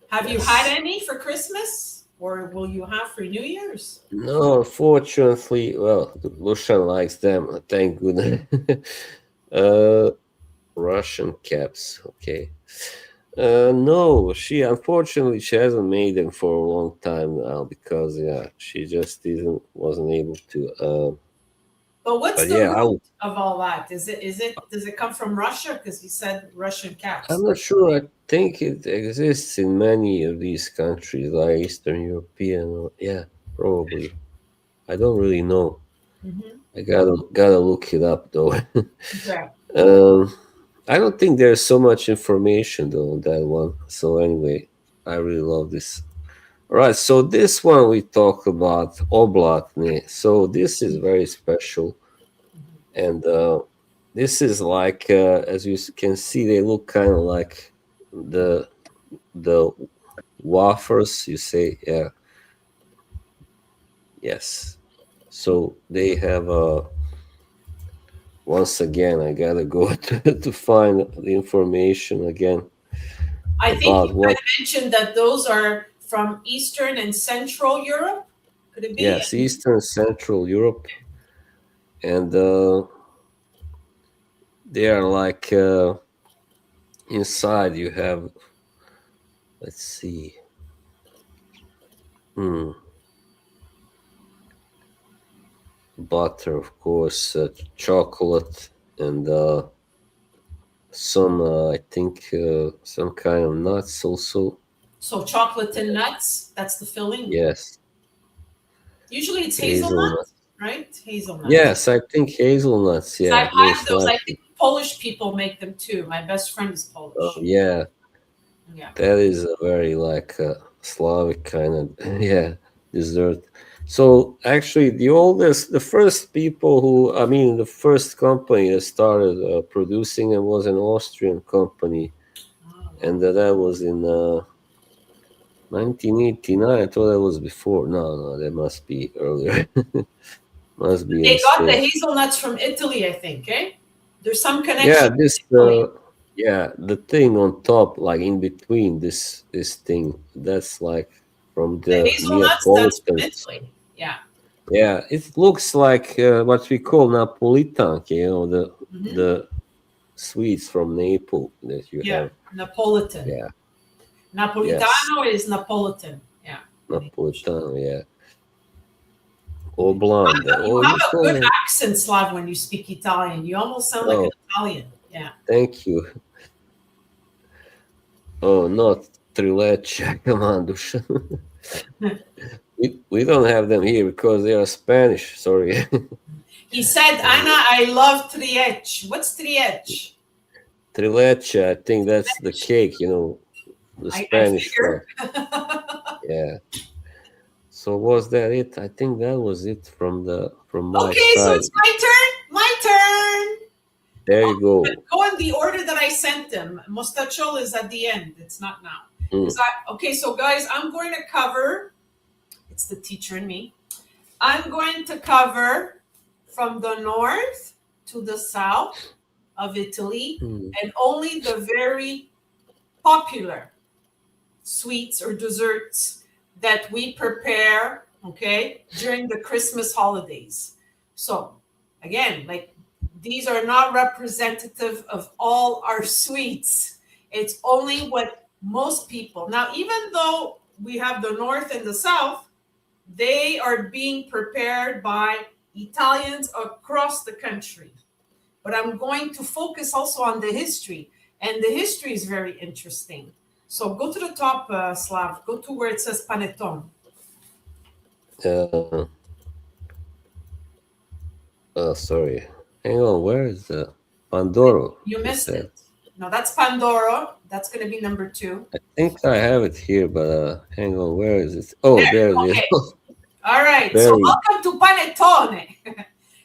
Have you had Yes. any for Christmas? Or will you have for New Year's? No, unfortunately, well, Lushan likes them. Thank goodness. uh, Russian caps. Okay. No, she hasn't made them for a long time now because yeah, she just didn't wasn't able to. But what's But the yeah, root of all that? Does it come from Russia? Because you said Russian I'm caps. not sure. I think it exists in many of these countries, like Eastern European. Or, yeah, probably. I don't really know. Hmm. I gotta look it up though. Okay. um, I don't think there's so much information though on that one. So anyway, I really love this. All right, so this one we talk about oblatne. So this is very special, and this is like as you can see, they look kind of like the the wafers. You say, yeah, yes. So they have once again, I gotta go to find the information again I think you about what. kind of mentioned that those are from Eastern and Central Europe. Could it be? Yes, Eastern Central Europe, and they are like inside. You have, let's see, hmm, butter, of course, chocolate, and some I think some kind of nuts also. So chocolate and nuts, that's the filling. Yes, Usually it's hazelnut, hazelnut. right? Hazelnut. Yes, I think hazelnuts. So Yeah, I've had most those. I likely. think Polish people make them too. My best friend is Oh Polish. yeah, Yeah. that is a very like Slavic kind of yeah dessert. So actually, the first people who, I mean, the first company that started producing it was an Austrian company, Oh, wow. and that was in 1989. I thought that was before. No, no, that must be earlier. Must be a They got the mistake. hazelnuts from Italy, I think, eh? There's some Yeah, connection this with Italy. yeah, the thing on top, like in between this thing, that's like from The the hazelnuts, that's from Neapolitans. Italy. Yeah. Yeah, it looks like what we call Napolitan, the Hmm. the sweets from Naples that you Yeah. have. Napolitan. Yeah, yes, Napolitano is Napolitan. Yeah. In English. Napolitano. Yeah, or blonde. You Oh, have you a call good them? accent, Slav, when you speak Italian. You almost sound like an Oh, Italian. Yeah. thank you. Oh, not trileche. Come on, Dushan. We don't have them here because they are Spanish. Sorry. He said, Anna, I love triech. What's triech? Trileche, I think that's the cake, the I Spanish one. figure. Yeah. So was that it? I think that was it from my Okay, so side. it's my turn. My turn. There Oh, you but go. go in the order that I sent them. Mostacciol is at the end. It's not now. Mm. Okay, so guys, I'm going to cover. It's the teacher and me. I'm going to cover from the north to the south of Italy, Mm. and only the very popular sweets or desserts that we prepare, okay, during the Christmas holidays. So, again, like these are not representative of all our sweets. It's only what most people. Now, even though we have the north and the south, they are being prepared by Italians across the country. But I'm going to focus also on the history, and the history is very interesting. So go to the top, Slav. Go to where it says panettone. Uh, sorry. Hang on. Where is the Pandoro? You You missed said. it. No, that's Pandoro. That's going to be number 2. I think I have it here, but hang on. Where is it? There. Oh, there it is. Okay. All right. So Buried. welcome to panettone.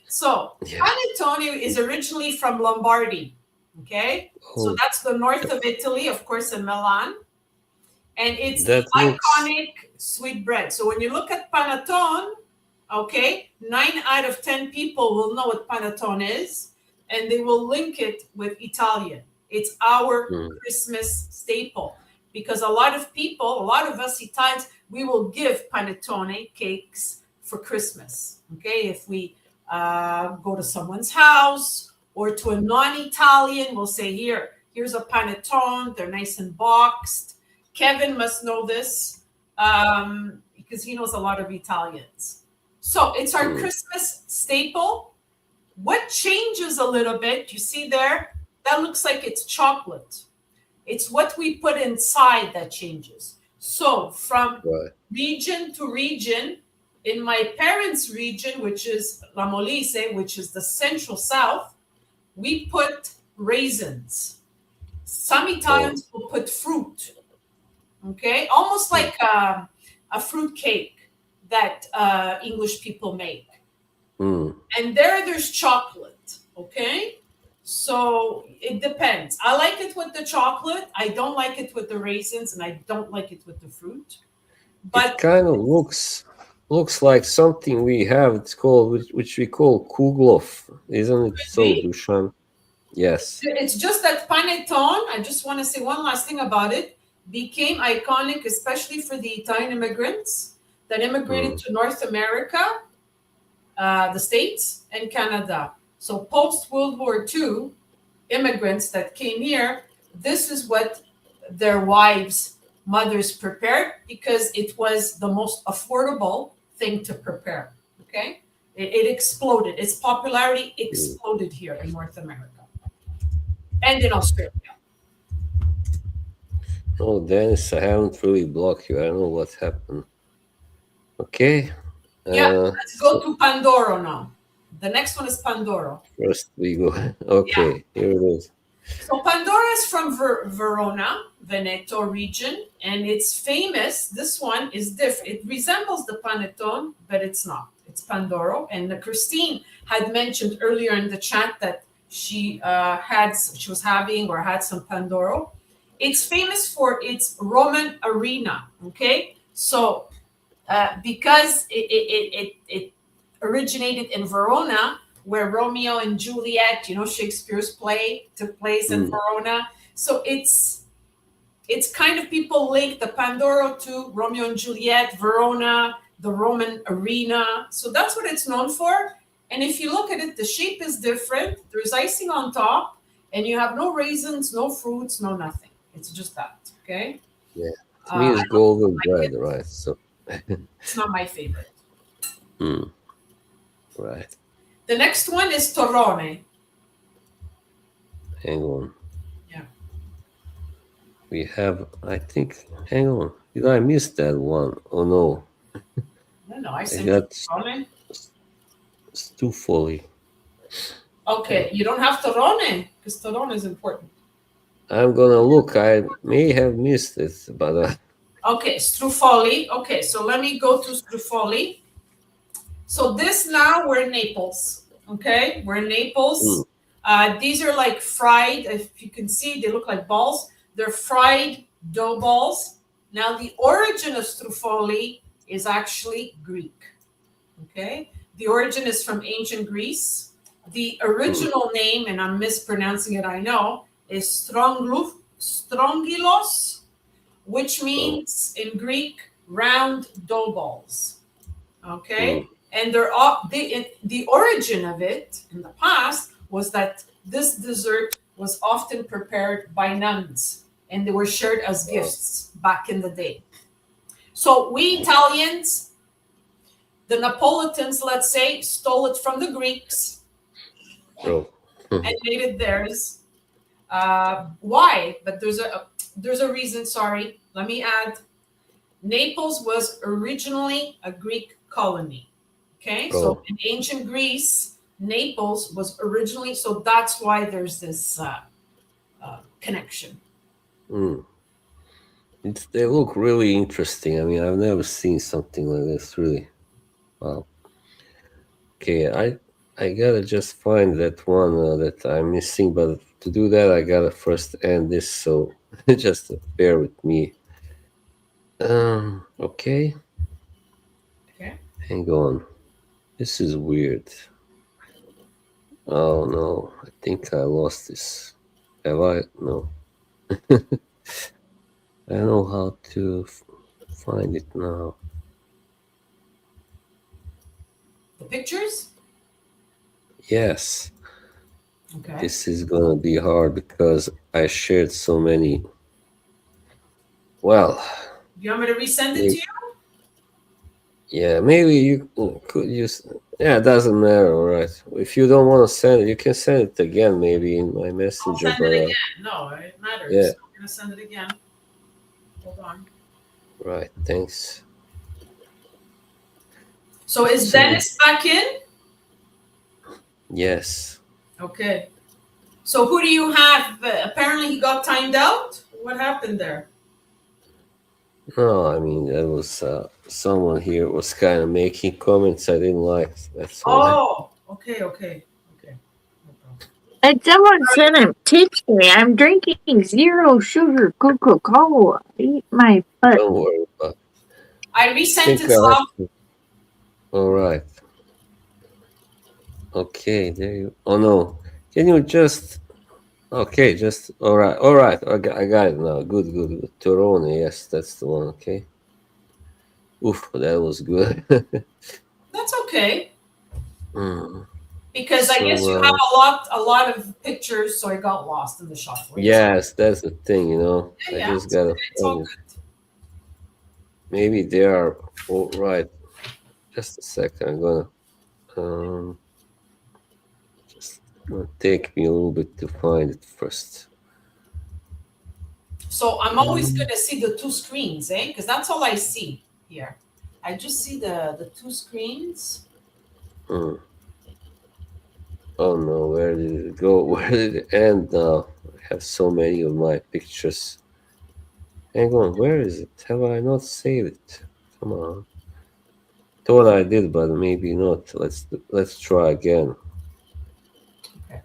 So Yeah. panettone is originally from Lombardy. Okay. So Oh, that's the north of Italy, of course, in Milan. And it's the that looks. iconic sweet bread. So when you look at panettone, okay, 9 out of 10 people will know what panettone is, and they will link it with Italian. It's our Mm. Christmas staple because a lot of people, a lot of us Italians, we will give panettone cakes for Christmas. Okay, if we go to someone's house or to a non-Italian, we'll say, here's a panettone. They're nice and boxed. Kevin must know this because he knows a lot of Italians. So it's our Mm. Christmas staple. What changes a little bit, you see there, that looks like it's chocolate. It's what we put inside that changes. So from Right. region to region, in my parents' region, which is La Molise, which is the central south, we put raisins. Some Oh. Italians will put fruit. Okay, almost Mm. like a fruit cake that English people make. Mm. And there's chocolate. Okay, so it depends. I like it with the chocolate. I don't like it with the raisins, and I don't like it with the fruit. It But kind of looks like something we have. It's called which we call Kuglov, isn't it? could So, be. Dushan. Yes. It's just that panettone. I just want to say one last thing about it. Became iconic, especially for the Italian immigrants that immigrated Mm. to North America, the States, and Canada. So post World War II, immigrants that came here, this is what their wives, mothers prepared because it was the most affordable thing to prepare. Okay, It exploded. Its popularity exploded here in North America and in Australia. Oh, Dennis, I haven't really blocked you. I don't know what happened. Okay. Yeah, let's go So to Pandoro now. The next one is Pandoro. first we go. Yeah. Okay, here it is. So Pandora is from Verona, Veneto region, and it's famous. This one is different. It resembles the panettone, but it's not. It's Pandoro. And Christine had mentioned earlier in the chat that she was having or had some Pandoro. It's famous for its Roman arena. Okay, so because it originated in Verona, where Romeo and Juliet, Shakespeare's play took place in Verona. So it's kind of people link the Pandoro to Romeo and Juliet, Verona, the Roman arena. So that's what it's known for. And if you look at it, the shape is different. There's icing on top, and you have no raisins, no fruits, no nothing. It's just that. Okay. Yeah, to me it's golden bread, right? So it's not my favorite. Right. The next one is Torrone. Hang on. Yeah. We have, I think, hang on. Did I miss that one? Oh no. No, I sent you Torrone. Stufoli. Okay, you don't have Torrone, because Torrone is important. I'm gonna look. I may have missed it, but okay, Strufoli. Okay, so let me go to Strufoli. So this now we're in Naples. Okay, we're in Naples. These are like fried. If you can see, they look like balls. They're fried dough balls. Now the origin of Strufoli is actually Greek. Okay, the origin is from ancient Greece. The original name, and I'm mispronouncing it, I know, is strongylos, which means in Greek round dough balls. Okay, and the origin of it in the past was that this dessert was often prepared by nuns, and they were shared as gifts back in the day. So we Italians, the Napolitans, let's say, stole it from the Greeks and made it theirs. Why? But there's a reason. Sorry, let me add. Naples was originally a Greek colony. Okay, so in ancient Greece, Naples was originally, so that's why there's this connection. They look really interesting. I mean, I've never seen something like this. Really, wow. Okay, I gotta just find that one that I'm missing, but to do that, I gotta first end this. So just bear with me. Okay. Okay. Hang on. This is weird. Oh no, I think I lost this. Have I? No. I don't know how to find it now. The pictures? Yes. Okay. This is gonna be hard because I shared so many. Well. Do you want me to resend it to you? Yeah, maybe you could use. Yeah, it doesn't matter, all right. If you don't want to send it, you can send it again, maybe in my messenger. I'll send it again. No, it matters. Yeah. I'm gonna send it again. Hold on. Right. Thanks. So is Dennis back in? Yes. Okay. So who do you have? Apparently he got timed out. What happened there? No, I mean that was someone here was kind of making comments I didn't like. That's all. Oh, okay. No problem. And someone said I'm tipsy. I'm drinking 0 sugar Coca-Cola. Eat my butt. Don't worry about it. I resent it off. All right. Okay, there you. Oh no, can you just? Okay, just all right. I got it now. Good. Torone, yes, that's the one. Okay. Oof, that was good. That's okay. Because I guess you have a lot of pictures, so I got lost in the shuffle. Yes, that's the thing, Yeah, I just gotta find it. Maybe they are all right. Just a second. I'm gonna Just gonna take me a little bit to find it first. So I'm always going to see the two screens, eh? Because that's all I see here. I just see the two screens. Mm. Oh no, where did it go? Where did it end now? I have so many of my pictures. Hang on, where is it? Have I not saved it? Come on. Thought I did, but maybe not. Let's try again. Okay.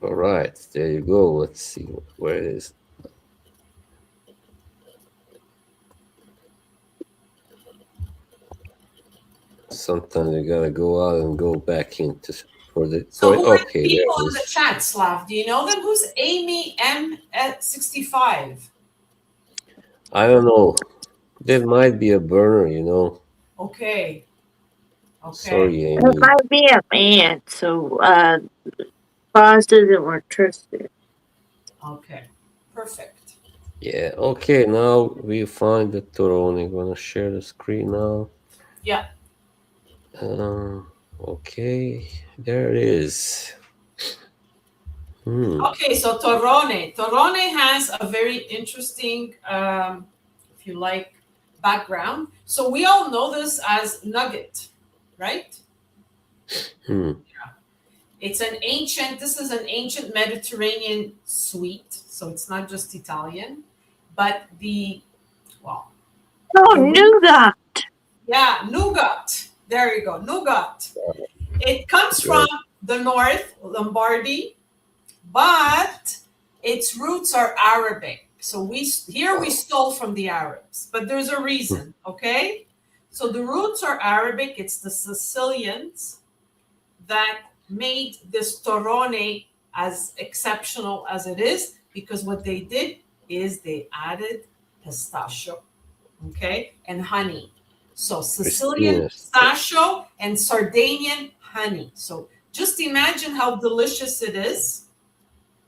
All right, there you go. Let's see where it is. Sometimes you gotta go out and go back into for the. So who are the Okay, there people it in the is. chat, Slav? Do you know them? Who's Amy M at 65? I don't know. That might be a burner, you know. Okay. Okay. Sorry, It Amy. might be a man, so Boz doesn't want Tristan. Okay. Perfect. Yeah. Okay. Now we find the Torone. Gonna share the screen now. Yeah. Okay. There it is. Okay, so Torone. Torone has a very interesting, if you like, background. So we all know this as nugget, right? Hmm. It's an ancient, this is an ancient Mediterranean sweet. So it's not just Italian, but well. Oh, nougat! Yeah, nougat. There you go, nougat. It comes from the north, Lombardy, but its roots are Arabic. So we stole from the Arabs, but there's a reason, okay? So the roots are Arabic. It's the Sicilians that made this torrone as exceptional as it is, because what they did is they added pistachio, okay, and honey. So Sicilian pistachio and Sardinian honey. So just imagine how delicious it is.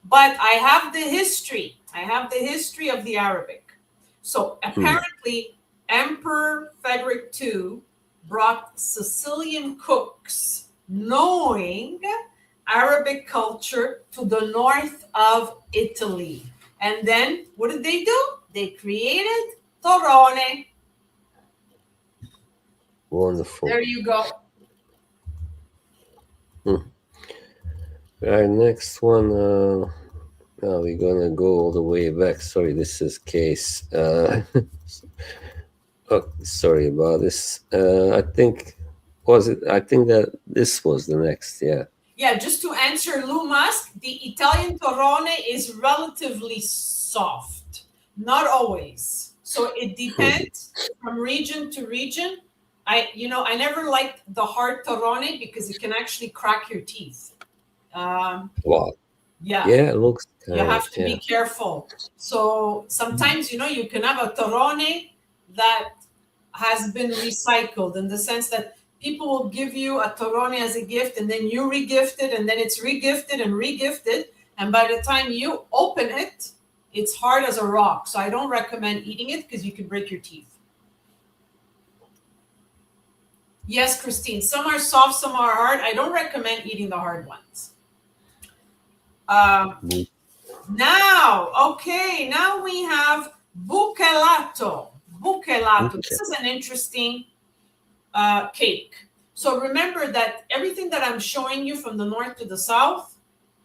But I have the history. I have the history of the Arabic. So apparently, Emperor Frederick II brought Sicilian cooks, knowing Arabic culture, to the north of Italy. And then what did they do? They created torrone. Wonderful. There you go. Right, next one. Now we're gonna go all the way back. Sorry, this is case. Oh, sorry about this. I think I think that this was the next. Yeah. Yeah, just to answer Lou Musk, the Italian torrone is relatively soft, not always. So it depends from region to region. I never liked the hard torrone because it can actually crack your teeth. Wow. Yeah, Yeah, it looks. you have to be careful. So sometimes, you can have a torrone that has been recycled, in the sense that people will give you a torrone as a gift, and then you regift it, and then it's regifted and regifted. And by the time you open it, it's hard as a rock. So I don't recommend eating it because you can break your teeth. Yes, Christine, some are soft, some are hard. I don't recommend eating the hard ones. Now we have bucelato. This is an interesting cake. So remember that everything that I'm showing you from the north to the south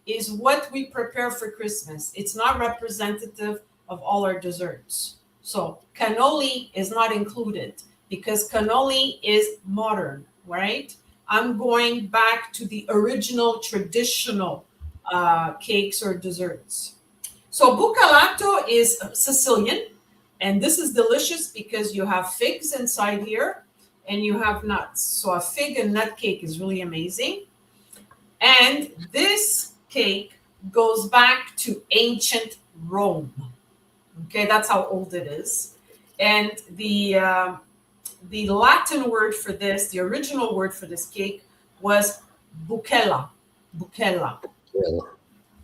is what we prepare for Christmas. It's not representative of all our desserts. So cannoli is not included because cannoli is modern, right? I'm going back to the original traditional cakes or desserts. So bucalato is Sicilian, and this is delicious because you have figs inside here and you have nuts. So a fig and nut cake is really amazing. And this cake goes back to ancient Rome. Okay, that's how old it is. And the Latin word for this, the original word for this cake, was bucella,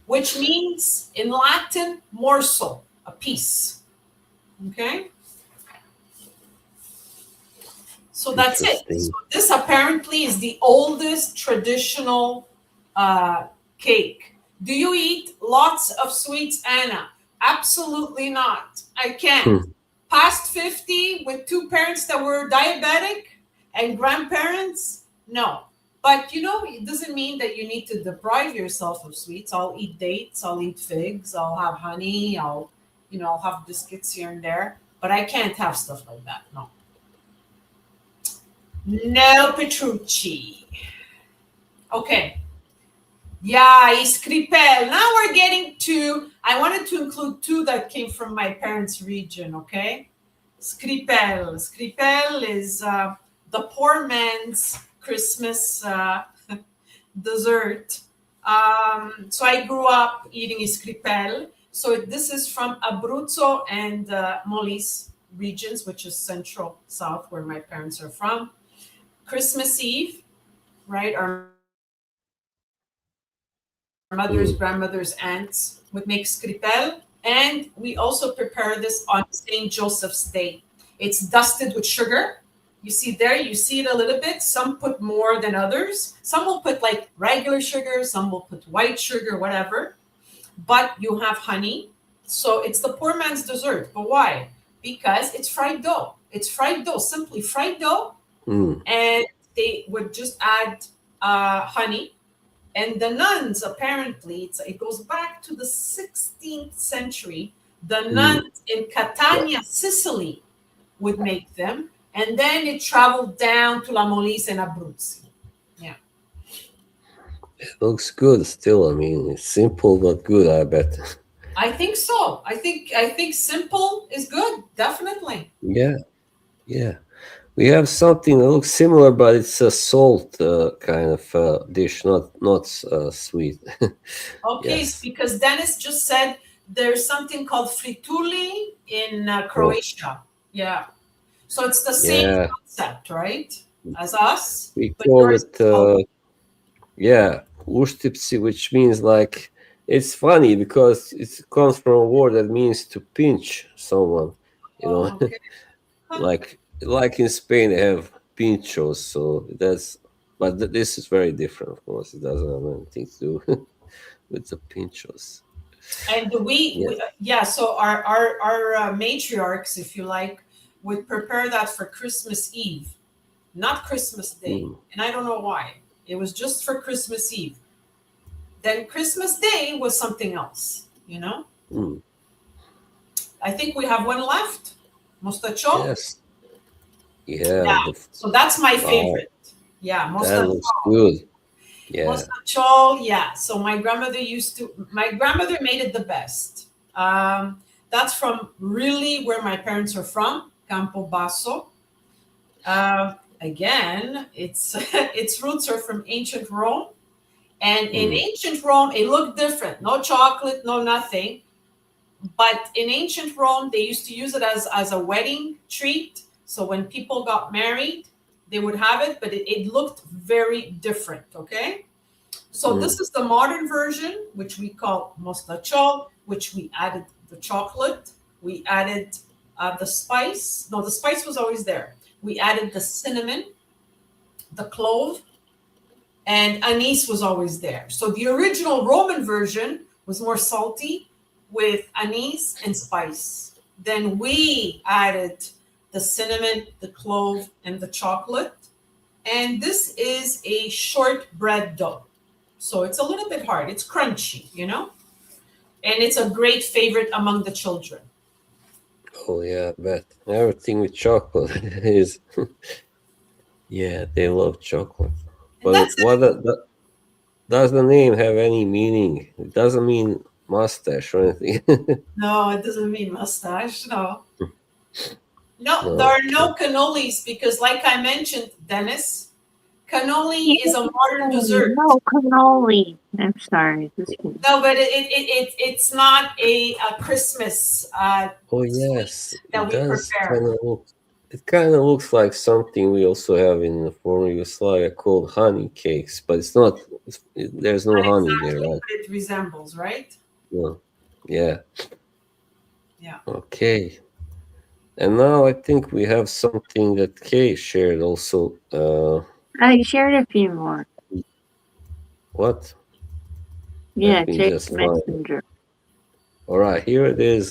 which means in Latin morsel, a piece. Okay. So that's it. So Interesting. this apparently is the oldest traditional uh, cake. Do you eat lots of sweets, Anna? Absolutely not. I can't. Hmm. Past 50 with two parents that were diabetic and grandparents? No. But it doesn't mean that you need to deprive yourself of sweets. I'll eat dates, I'll eat figs, I'll have honey, I'll have biscuits here and there. But I can't have stuff like that. No. No Petrucci. Okay. Yeah, Iscripel. Now we're getting to, I wanted to include two that came from my parents' region, okay? Skripel. Skripel is the poor man's Christmas dessert. So I grew up eating Iscripel. So this is from Abruzzo and Molise regions, which is central south where my parents are from. Christmas Eve, right? Our mothers, grandmothers, aunts would make skripel, and we also prepare this on St. Joseph's Day. It's dusted with sugar. You see there, you see it a little bit. Some put more than others. Some will put like regular sugar, some will put white sugar, whatever. But you have honey. So it's the poor man's dessert. But why? Because it's fried dough. It's fried dough, simply fried dough, Hmm. and they would just add honey. And the nuns, apparently, it goes back to the 16th century. The Hmm. nuns in Yeah. Catania, Sicily, would make them, and then it traveled down to La Molise and Abruzzi. Yeah, It looks good still. I mean, it's simple but good, I bet. I think so. I think simple is good, definitely. Yeah. Yeah. We have something that looks similar, but it's a salt kind of dish, not sweet. Okay, Yes. because Dennis just said there's something called frituli in Oh, Croatia. Yeah, so it's the same yeah. concept, right, as us, We but call yours it, is called. yeah, uštipsi, which means like, it's funny because it comes from a word that means to pinch someone, you know, Oh, okay. Huh. like in Spain they have pinchos, so that's, but this is very different, of course. It doesn't have anything to do with the pinchos. And Yes. yeah, so our matriarchs, if you like, would prepare that for Christmas Eve, not Christmas Day. Mm, And I don't know why. It was just for Christmas Eve. Then Christmas Day was something else. mm. I think we have one left. Mostacho. Yes. Yeah. Yeah. So that's my Wow. favorite. Yeah, That mostacho. looks good. Yeah. Mostacciol, yeah. So my grandmother made it the best. That's from really where my parents are from, Campo Basso. Again, its its roots are from ancient Rome, and in Mm, ancient Rome, it looked different. No chocolate, no nothing. But in ancient Rome, they used to use it as a wedding treat. So when people got married, they would have it, but it looked very different. Okay. So mm, this is the modern version, which we call mostacciol, which we added the chocolate, we added the spice. No, the spice was always there. We added the cinnamon, the clove, and anise was always there. So the original Roman version was more salty with anise and spice. Then we added the cinnamon, the clove, and the chocolate. And this is a shortbread dough. So it's a little bit hard. It's crunchy. And it's a great favorite among the children. oh yeah, I bet everything with chocolate is, yeah, they love chocolate. And But that's it. does the name have any meaning? It doesn't mean mustache or anything. No, it doesn't mean mustache. No. No, there No, are no okay. cannolis because, like I mentioned, Dennis, cannoli is a modern Yay! dessert. No cannoli. I'm sorry. Just kidding. No, but it's not a Christmas Oh sweet yes, that it we does prepare. kind of look. It kind of looks like something we also have in the former Yugoslavia called honey cakes, but it's not. There's no Not honey there, exactly, right? but it resembles, right? No. Yeah. Yeah. Okay. And now I think we have something that Kay shared also. I shared a few more. What? Yeah, Let me check just find it. Messenger. All right, here it is.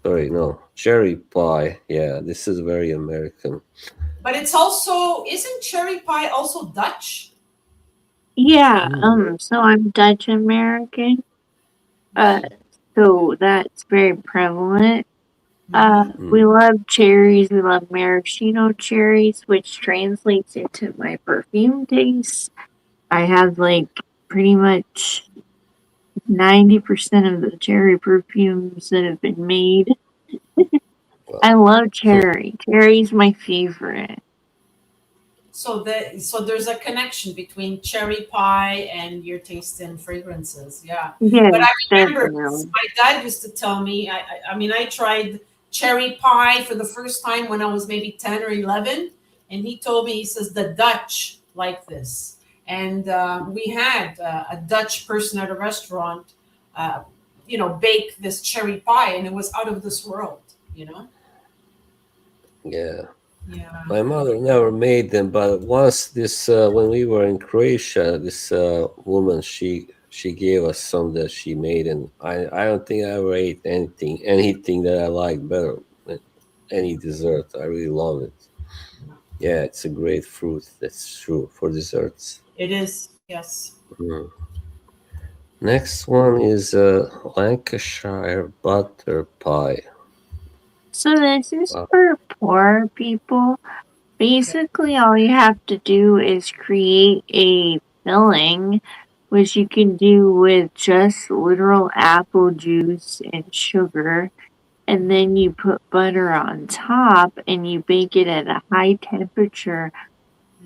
Sorry, no, cherry pie. Yeah, this is very American. But it's also, isn't cherry pie also Dutch? Yeah, Mm, so I'm Dutch American. Uh, so that's very prevalent. Mm-hmm. We mm. love cherries. We love maraschino cherries, which translates into my perfume taste. I have like pretty much 90% of the cherry perfumes that have been made. Well, I love cherry. Cherry's my favorite. So there's a connection between cherry pie and your taste in fragrances. Yeah. But Yes, I remember definitely. my dad used to tell me, I mean, I tried cherry pie for the first time when I was maybe 10 or 11. And he told me, he says, the Dutch like this. And we had a Dutch person at a restaurant, uh, bake this cherry pie, and it was out of this world, you know? yeah. Yeah. My mother never made them, but once this when we were in Croatia, this woman she gave us some that she made, and I don't think I ever ate anything that I like better than any dessert. I really love it. Yeah, it's a great fruit. That's true for desserts. It is, yes. Mm. Next one is Lancashire butter pie. So this is Wow. for poor people. Okay. Basically, all you have to do is create a filling, which you can do with just literal apple juice and sugar. And then you put butter on top and you bake it at a high temperature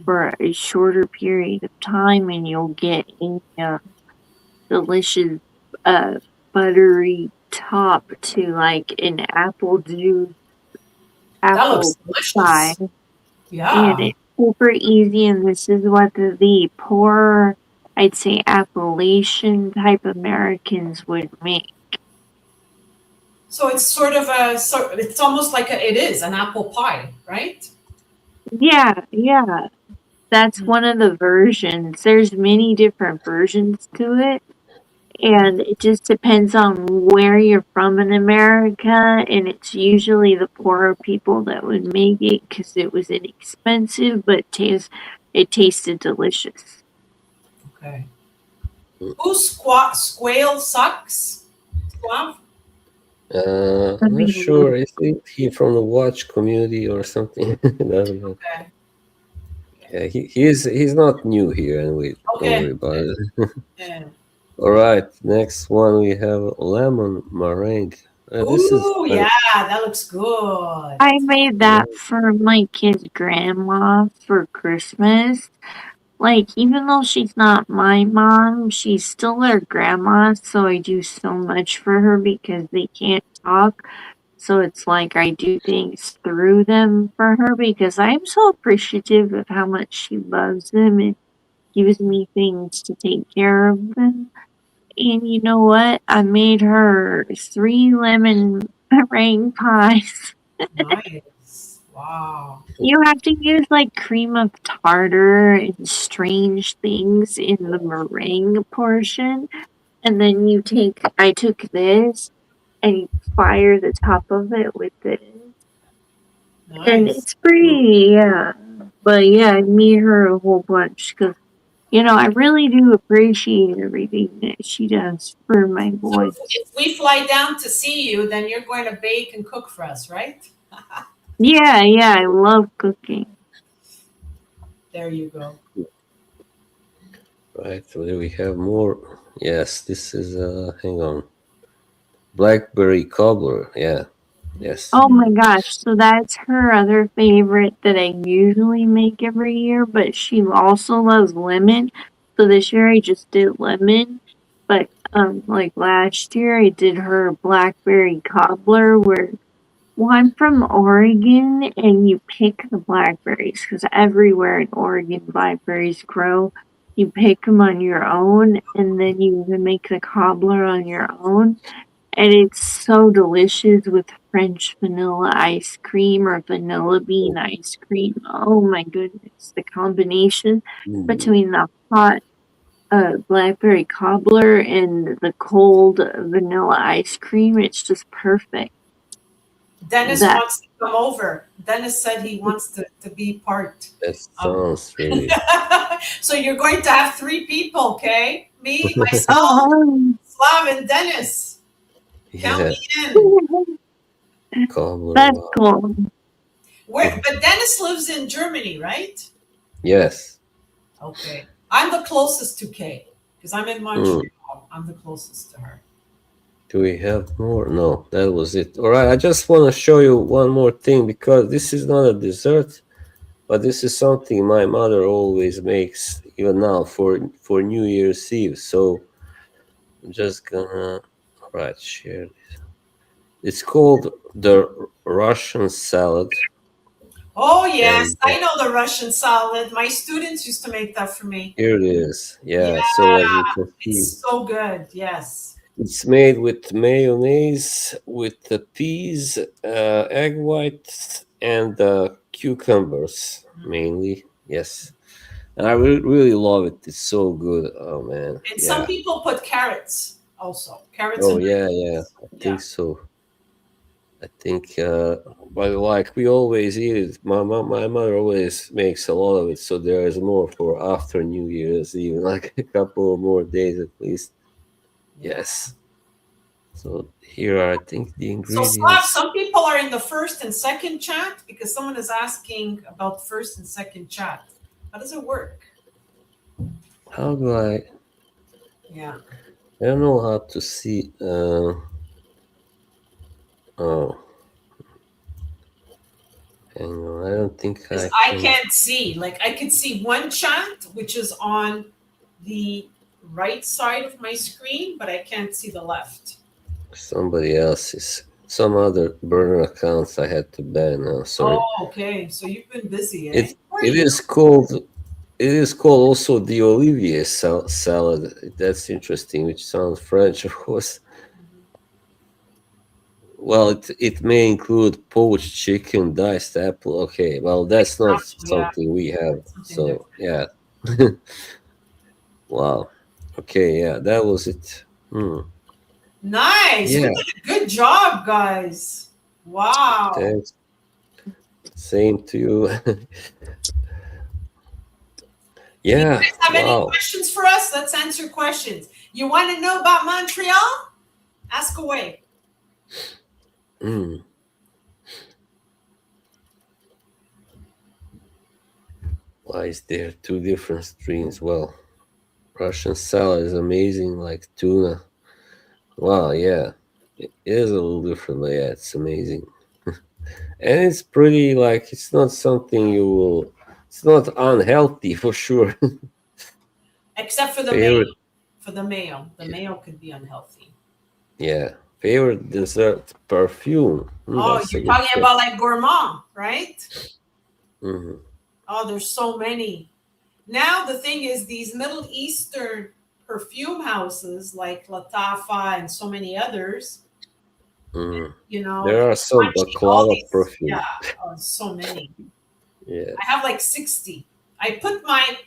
for a shorter period of time, and you'll get a delicious, uh, buttery top to like an apple juice, That apple looks pie. delicious. And Yeah. it's super easy, and this is what the poor, I'd say, Appalachian type Americans would make. So it's sort of it's almost like it is an apple pie, right? Yeah, yeah. That's one of the versions. There's many different versions to it, and it just depends on where you're from in America, and it's usually the poorer people that would make it because it was inexpensive, but it tasted delicious. Okay. Mm. Who squale sucks? Squaw? I I'm not mean, sure. Is he from the watch community or something? I don't know. Okay. Yeah, he's not new here, and we don't Okay. worry about it. Yeah. All right, next one we have lemon meringue. This is Ooh, very yeah, that looks good. I made yeah. that for my kid's grandma for Christmas. Like, even though she's not my mom, she's still their grandma, so I do so much for her because they can't talk. So it's like I do things through them for her because I'm so appreciative of how much she loves them and gives me things to take care of them. And you know what? I made her 3 lemon meringue pies. Nice. Wow. You have to use like cream of tartar and strange things in the meringue portion. And then I took this and you fire the top of it with this. And Nice. it's pretty, yeah. But yeah, I made her a whole bunch because, I really do appreciate everything that she does for my So boys. if we fly down to see you, then you're going to bake and cook for us, right? Yeah, yeah, I love cooking. There you go. Right. So there we have more. Yes, this is hang on. Blackberry cobbler. Yeah. Yes. Oh my gosh, so that's her other favorite that I usually make every year, but she also loves lemon. So this year I just did lemon, but like last year I did her blackberry cobbler where, well, I'm from Oregon and you pick the blackberries because everywhere in Oregon blackberries grow. You pick them on your own and then you even make the cobbler on your own, and it's so delicious with French vanilla ice cream or vanilla bean ice cream. Oh my goodness. The combination between the hot blackberry cobbler and the cold vanilla ice cream, it's just perfect. Dennis That wants to come over. Dennis said he wants to be part. That sounds really. So you're going to have 3 people, okay? Me, myself, oh, Slav, and Dennis. Count Yeah, me in. cobbler. that's Wow. cool. But Dennis lives in Germany, right? Yes. Okay. I'm the closest to Kay because I'm in Montreal. I'm the closest to her. Do we have more? No, that was it. All right, I just want to show you one more thing because this is not a dessert, but this is something my mother always makes even now for New Year's Eve. So I'm just gonna share this. It's called the Russian salad, Oh, yes. and I know the Russian salad. My students used to make that for me. here it is. Yeah, Yeah. So as you can see, it's so good. Yes. it's made with mayonnaise, with the peas, egg whites, and cucumbers mainly. Yes, and I really love it. It's so good. Oh man, And some yeah. people put carrots also. Carrots Oh and yeah, yeah. onions. I Yeah. think so. I think, but like we always eat it. My mother always makes a lot of it, so there is more for after New Year's Eve, like a couple more days at least. Yeah. Yes. So here are, I think, the So, Slav, ingredients. some people are in the first and second chat because someone is asking about first and second chat. How does it work? How do I? Yeah. I don't know how to see. Oh, hang on. I don't think Because I I can. can't see. Like, I could see one chat, which is on the right side of my screen, but I can't see the left. Somebody else's. Some other burner accounts I had to ban now. Sorry. Oh, okay. So you've been busy, eh? It Where are it you? is called. It is called also the Olivier salad. That's interesting, which sounds French, of course. Well, it may include poached chicken, diced apple. Okay, well, that's not Yeah, something we have. something So, different. yeah. Wow. Okay, yeah, that was it. Hmm. Nice. We Yeah, did a good job, guys. Wow. thanks. Same to you. Do you Yeah, guys have any wow. questions for us? Let's answer questions. You want to know about Montreal? Ask away. Hmm. Why is there two different streams? Well, Russian salad is amazing, like tuna. Wow, yeah. It is a little different, but yeah, it's amazing. And it's pretty, like, it's not something you will, it's not unhealthy for sure. Except for the mayo. Favorite, For the mayo. The mayo could be unhealthy. yeah. Favorite dessert perfume. Oh, That's a you're good talking question. about like gourmand, right? Hmm. Oh, there's so many. Now the thing is, these Middle Eastern perfume houses like Latafa and so many others, Hmm. you know, There are some launching all baklava these, yeah, perfume. oh, so many. Yeah. I have like 60. I put my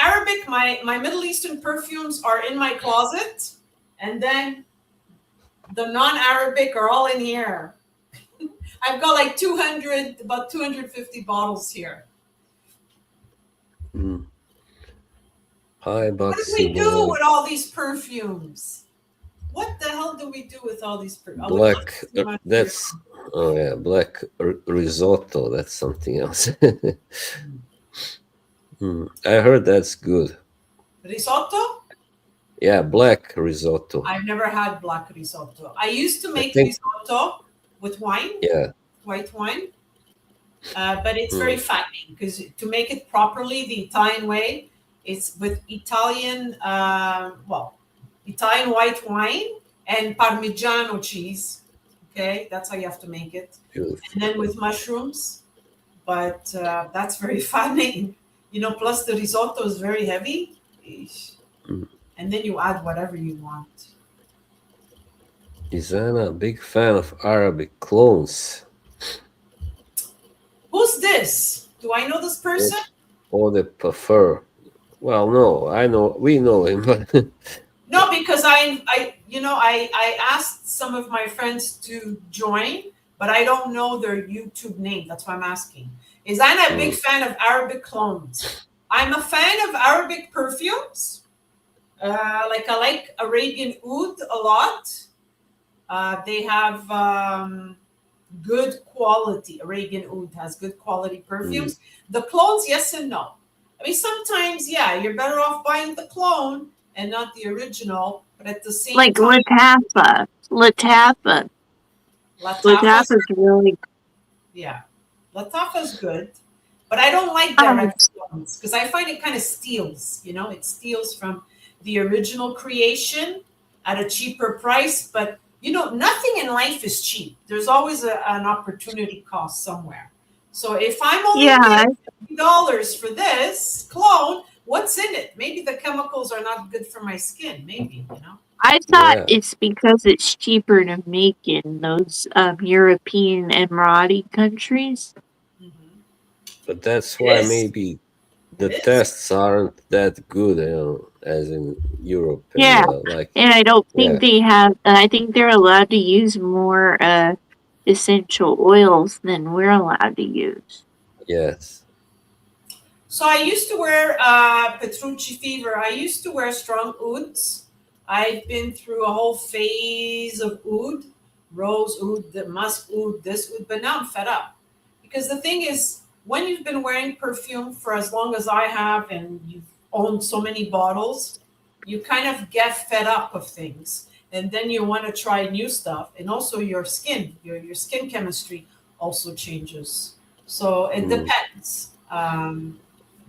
Arabic, my Middle Eastern perfumes are in my closet, and then the non-Arabic are all in here. I've got like 200, about 250 bottles here. Mm. Hi, What do Boxy we do Boy. with all these perfumes? What the hell do we do with all these perfumes? I would love Black, to see Montreal. that's, oh yeah, black risotto. That's something else. I heard that's good. Risotto? Yeah, black risotto. I've never had black risotto. I used to I make think, risotto with wine, yeah. white wine, but it's very Mm, fattening because to make it properly the Italian way, it's with Italian, Italian white wine and Parmigiano cheese. Okay, that's how you have to make it. And then beautiful. with mushrooms, but that's very fattening. Plus the risotto is very heavy. Eesh. Mm, And then you add whatever you want. Is Anna a big fan of Arabic clones? Who's this? Do I know this Or, person? or they prefer? Well, no, I know, we know him, but No, because I asked some of my friends to join, but I don't know their YouTube name. That's why I'm asking. Is Anna a big mm, fan of Arabic clones? I'm a fan of Arabic perfumes. Like I like Arabian oud a lot. They have good quality. Arabian oud has good quality mm, perfumes. The clones, yes and no. I mean, sometimes, yeah, you're better off buying the clone and not the original. But at the same Like time, Lataffa. Lataffa. Latafa's, Lataffa's really yeah, Latafa's good. But I don't like um, direct clones because I find it kind of steals. It steals from the original creation at a cheaper price. But nothing in life is cheap. There's always an opportunity cost somewhere. So if I'm only yeah. paying $50 for this clone, what's in it? Maybe the chemicals are not good for my skin. Maybe. I thought yeah, it's because it's cheaper to make in those European Emirati countries. Hmm. but that's It why is. maybe It the is. tests aren't that good, as in Europe and Yeah, like, and I don't yeah, think they have. I think they're allowed to use more essential oils than we're allowed to use. yes, So I used to wear Petrucci fever. I used to wear strong ouds. I've been through a whole phase of oud, rose oud, the musk oud, this oud, but now I'm fed up. Because the thing is, when you've been wearing perfume for as long as I have and you've owned so many bottles, you kind of get fed up of things. And then you want to try new stuff. And also your skin, your skin chemistry also changes. So it mm, depends.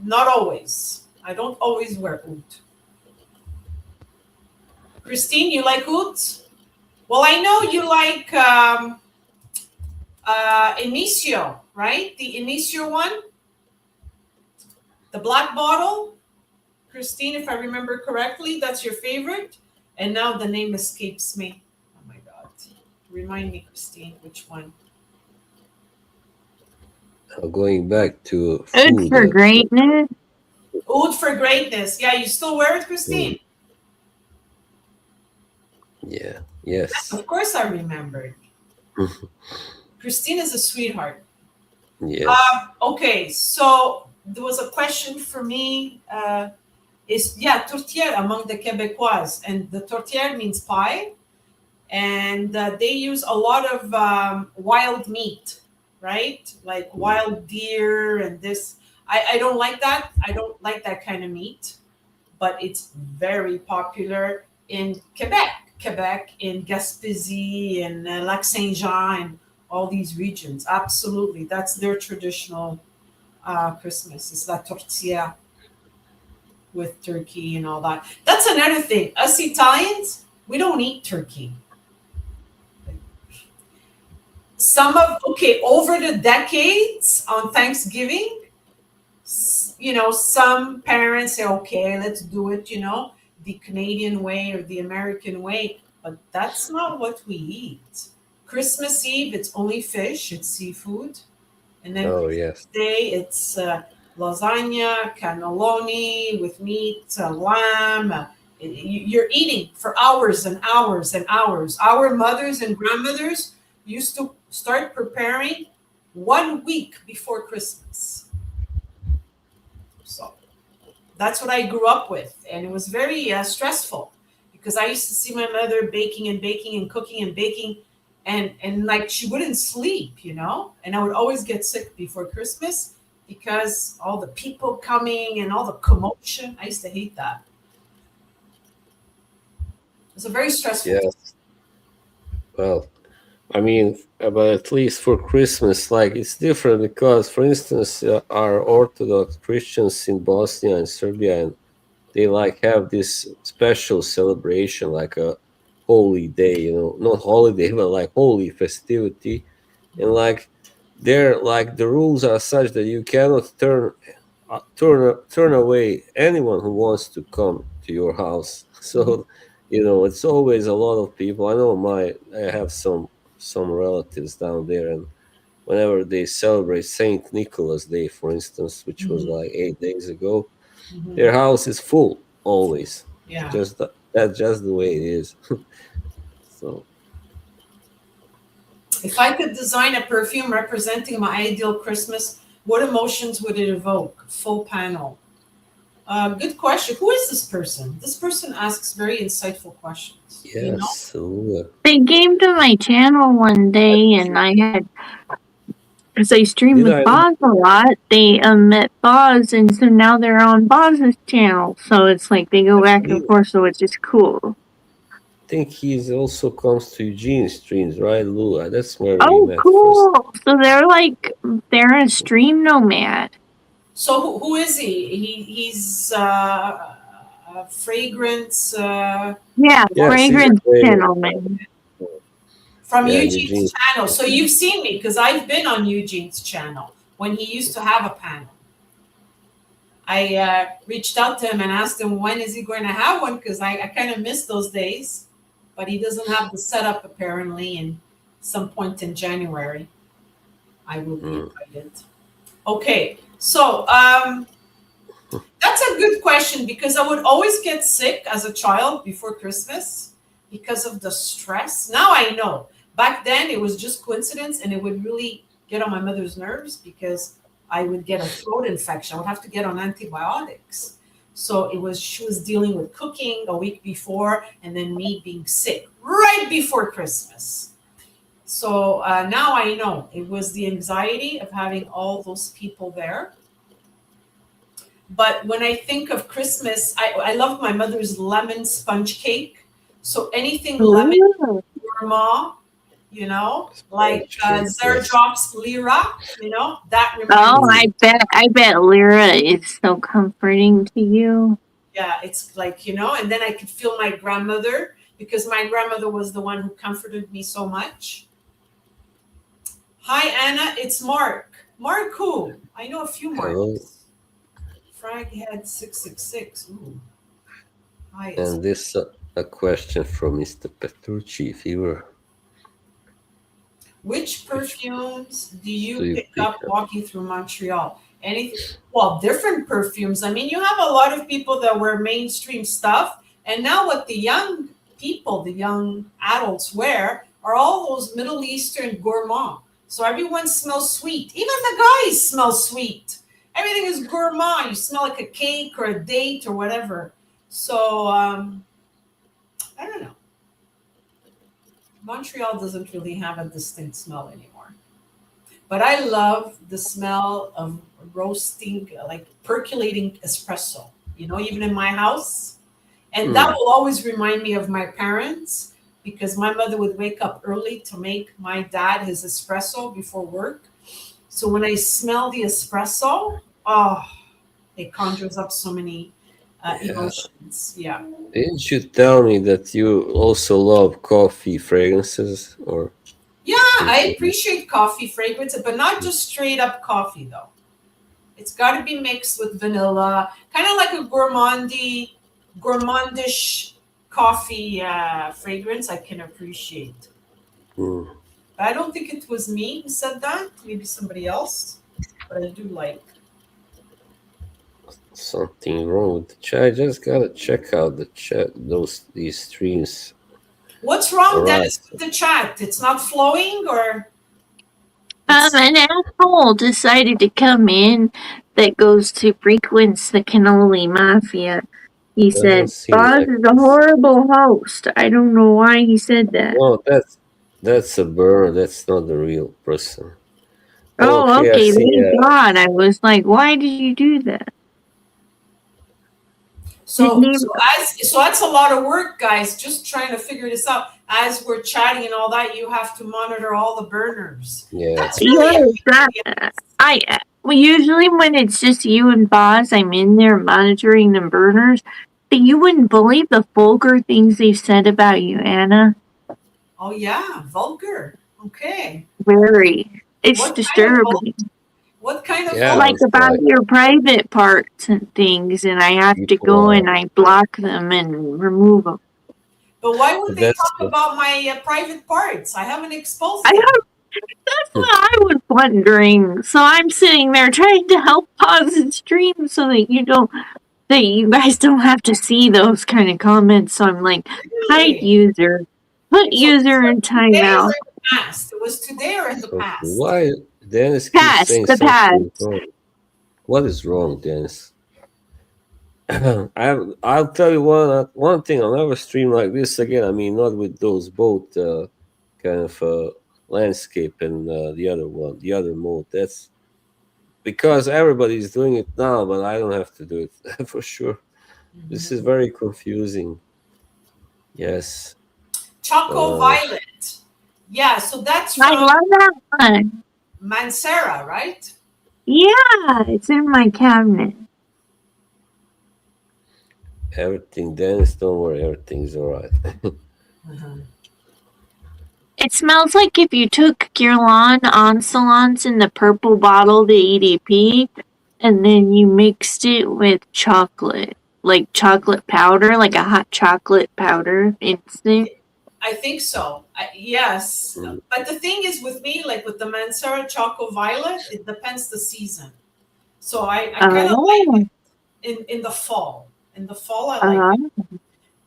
Not always. I don't always wear oud. Christine, you like oud? Well, I know you like Inicio, right? The Inicio one, the black bottle. Christine, if I remember correctly, that's your favorite. And now the name escapes me. Oh my God. Remind me, Christine, which one? going back to Good food. for greatness. Oud for greatness. Yeah, you still wear it, Mm, Christine? yeah, Yes, yes, of course I remembered. Christine is a sweetheart. yes. Okay, so there was a question for me. Is yeah, tourtière among the Quebecois, and the tourtière means pie, and they use a lot of wild meat, right? Like Mm, wild deer and this. I don't like that. I don't like that kind of meat, but it's very popular in Quebec, in Gaspésie, and Lac Saint Jean, and all these regions. Absolutely, that's their traditional Christmas. It's la tortilla with turkey and all that. That's another thing. Us Italians, we don't eat turkey. Over the decades on Thanksgiving, some parents say, okay, let's do it, the Canadian way or the American way, but that's not what we eat. Christmas Eve, it's only fish, it's seafood. And then oh, Christmas yes. Day, it's lasagna, cannelloni with meat, lamb. You're eating for hours and hours and hours. Our mothers and grandmothers used to start preparing 1 week before Christmas. So that's what I grew up with. And it was very stressful because I used to see my mother baking and baking and cooking and baking. And like she wouldn't sleep. And I would always get sick before Christmas because all the people coming and all the commotion. I used to hate that. It was a very stressful time. Yes. Well, I mean, but at least for Christmas, like it's different because, for instance, our Orthodox Christians in Bosnia and Serbia, and they like have this special celebration, like a holy day, not holiday, but like holy festivity, and like there, like the rules are such that you cannot turn away anyone who wants to come to your house. So it's always a lot of people. I know I have some relatives down there, and whenever they celebrate Saint Nicholas Day, for instance, which was Mhm, like 8 days ago, mhm. their house is full always. Yeah. That's just the way it is. So If I could design a perfume representing my ideal Christmas, what emotions would it evoke? Full panel. Good question. Who is this person? This person asks very insightful questions. Do you know? yes, so, They came to my channel one day, and I had, because I stream did with I Boz a lot, they met Boz, and so now they're on Boz's channel. So it's like they go back and believe? forth, so it's just cool. Think he's also comes to Eugene's streams, right, Lula? That's where we Oh, met first. cool. So they're a stream nomad. So who is he? He's a fragrance Yeah, Yes, he's a fragrance favorite. gentleman. from Yeah, Eugene's Eugene. channel. So you've seen me because I've been on Eugene's channel when he used to have a panel. I reached out to him and asked him when is he going to have one because I kind of missed those days, but he doesn't have the setup apparently. In some point in January, I will be Mm. invited. Okay, so that's a good question because I would always get sick as a child before Christmas because of the stress. Now I know. Back then it was just coincidence and it would really get on my mother's nerves because I would get a throat infection. I would have to get on antibiotics. So she was dealing with cooking a week before and then me being sick right before Christmas. So now I know it was the anxiety of having all those people there. But when I think of Christmas, I love my mother's lemon sponge cake. So anything lemon, Ooh. gourmand, like Sponge cake, yes. Zerdrops Lira, that reminds Oh, me. Mm. I bet Lyra is so comforting to you. Yeah, it's like, and then I could feel my grandmother because my grandmother was the one who comforted me so much. Hi, Anna, it's Mark. Mark who? I know a few Hello. Marks. Fraghead 666. Ooh. Hi, it's And this a question from Mr. Petrucci. If you were, Which which perfumes do do you you pick pick up up? walking through Montreal? Anything? Well, different perfumes. I mean, you have a lot of people that wear mainstream stuff, and now what the young people, the young adults wear are all those Middle Eastern gourmand. So everyone smells sweet. Even the guys smell sweet. Everything is gourmand. You smell like a cake or a date or whatever. So I don't know. Montreal doesn't really have a distinct smell anymore. But I love the smell of roasting, like percolating espresso, even in my house. And that Mm. will always remind me of my parents because my mother would wake up early to make my dad his espresso before work. So when I smell the espresso, oh, it conjures up so many Yeah. emotions. Yeah. Didn't you tell me that you also love coffee fragrances, or Yeah, did I you? appreciate coffee fragrance, but not just straight up coffee though. It's got to be mixed with vanilla, kind of like a gourmandish coffee fragrance. I can appreciate, Mm. but I don't think it was me who said that. Maybe somebody else. But I do like. Something wrong with the chat. I just gotta check out the chat. These streams. What's wrong, All right. Dennis, with the chat? It's not flowing, or it's An asshole decided to come in that goes to frequents the cannoli mafia. He Doesn't said, seem Boz like is a this. horrible host. I don't know why he said that. No, that's a bird. That's not the real person. Oh, Okay, I okay, see. thank God. I was like, why did you do that? His so name, so so that's a lot of work, guys. Just trying to figure this out. As we're chatting and all that, you have to monitor all the burners. Yeah. That's really yes, well, usually when it's just you and Boz, I'm in there monitoring the burners. But you wouldn't believe the vulgar things they've said about you, Anna. oh yeah, vulgar. Okay. Very. It's What kind of disturbing. what kind of Yeah. vulgar? Like It's about like your private parts and things, and I have to people go are. and I block them and remove them. But why would they That's talk about my private parts? I haven't exposed I them. have, that's what I was wondering. So I'm sitting there trying to help pause the stream so that you guys don't have to see those kind of comments. So I'm like, hide Really? user, put So this user was in today or timeout. in the past? It was today or in the so past? why Dennis keeps Past saying the something is past. wrong? What is wrong, Dennis? I'll tell you one thing. I'll never stream like this again. I mean, not with those both kind of landscape and the other one, the other mode. That's because everybody's doing it now, but I don't have to do it for sure. This is Mhm. very confusing. Yes. Choco Uh, Violet. Yeah, so that's I from love that one. Mansera, right? Yeah, it's in my cabinet. everything, Dennis. Don't worry, everything's all right. Mhm. It smells like if you took Guerlain Ensilence in the purple bottle, the EDP, and then you mixed it with chocolate, like chocolate powder, like a hot chocolate powder instant. I think so. Yes. Mm. But the thing is with me, like with the Mansera Choco Violet, it depends the season. So I kind of like Oh, it in the fall. In the fall, I like it. uh-huh.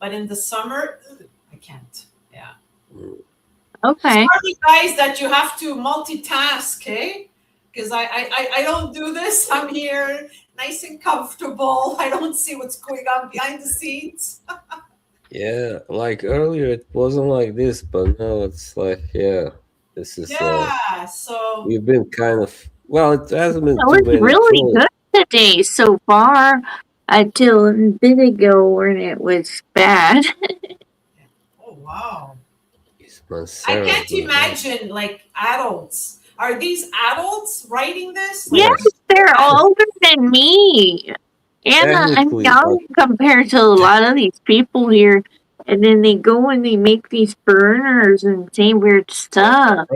But in the summer, ugh, I can't. Yeah. Mm. Okay. Sorry, guys, that you have to multitask, eh? Because I don't do this. I'm here nice and comfortable. I don't see what's going on behind the scenes. Yeah, like earlier it wasn't like this, but now it's like, yeah, this is Yeah. So we've been kind of well, it hasn't been That too was many really trolls. good today so far, until a bit ago when it was bad. oh wow. Is I Mansera can't good? Yeah. imagine like adults. Are these adults writing this? Like Yes, Yes, they're older than me. And I'm technically, but young compared to a lot of these people here. And then they go and they make these burners and say weird stuff.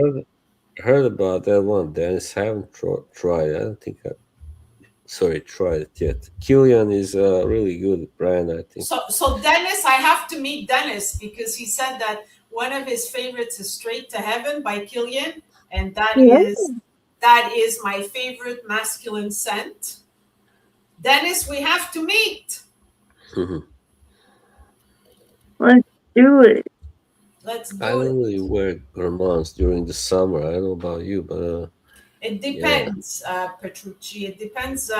heard about that one. Dennis, haven't tried. I don't think tried it yet. Killian is a really good brand, I think. so Dennis, I have to meet Dennis because he said that one of his favorites is Straight to Heaven by Killian, and Yeah, that is my favorite masculine scent. Dennis, we have to meet. let's do it. Let's I do don't it. really wear garments during the summer. I don't know about you, but It yeah. depends, Petrucci. It depends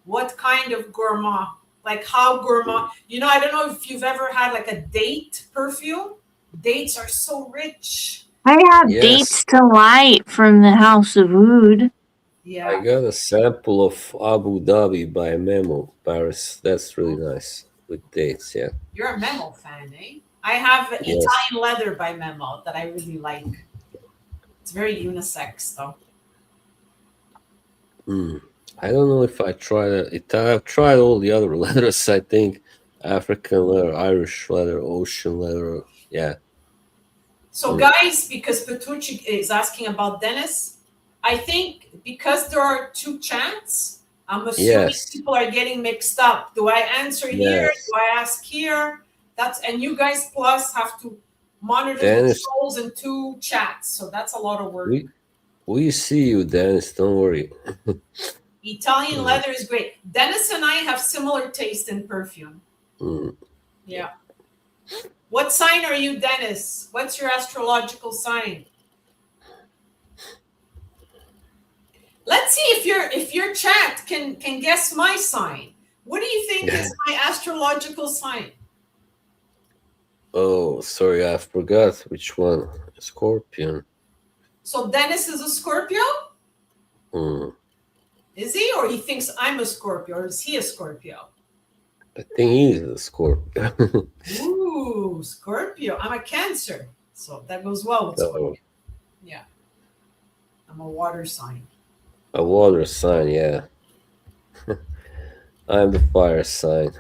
what kind of gourmand, like how gourmand. I don't know if you've ever had like a date perfume. Dates are so rich. I have Yes, dates to light from the House of Oud. I Yeah. got a sample of Abu Dhabi by Memo Paris. That's really nice with dates. Yeah. You're a Memo fan, eh? I have Yes. Italian leather by Memo that I really like. It's very unisex though. Mm. I don't know if I tried it. I've tried all the other leathers. I think African leather, Irish leather, ocean leather. Yeah. So, Mm. guys, because Petrucci is asking about Dennis, I think because there are two chats, I'm assuming Yes. people are getting mixed up. Do I answer here? Do Yes. I ask here? And you guys plus have to monitor the Dennis, trolls in two chats, so that's a lot of work. we see you, Dennis. Don't worry. Italian Mm. leather is great. Dennis and I have similar taste in perfume. Mm. Yeah. What sign are you, Dennis? What's your astrological sign? Let's see if your chat can guess my sign. What do you think is my astrological sign? Oh, sorry, I forgot which one. Scorpion. So Dennis is a Scorpio? Mm. Is he? Or he thinks I'm a Scorpio? Or is he a Scorpio? I think he is a Scorpion. Ooh, Scorpio. I'm a Cancer. So that goes well with So, Scorpio. Yeah. I'm a water sign. a water sign, yeah. I'm the fire sign.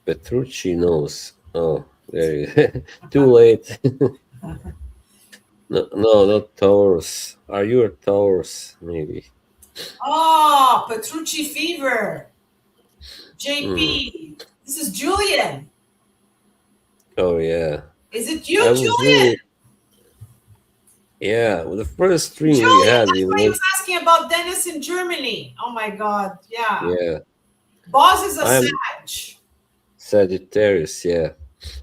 Petrucci knows. Oh, there you Too late. No, no, not Taurus. Are you a Taurus? Maybe. Oh, Petrucci fever. Mm. JP. This is Julian. Oh yeah. Is it you, I was Julian? really yeah. Well, the first stream we Julian, had, that's we why he went was asking about Dennis in Germany. Oh my God. Yeah. yeah. Boss is a I'm Sag. Sagittarius, yeah.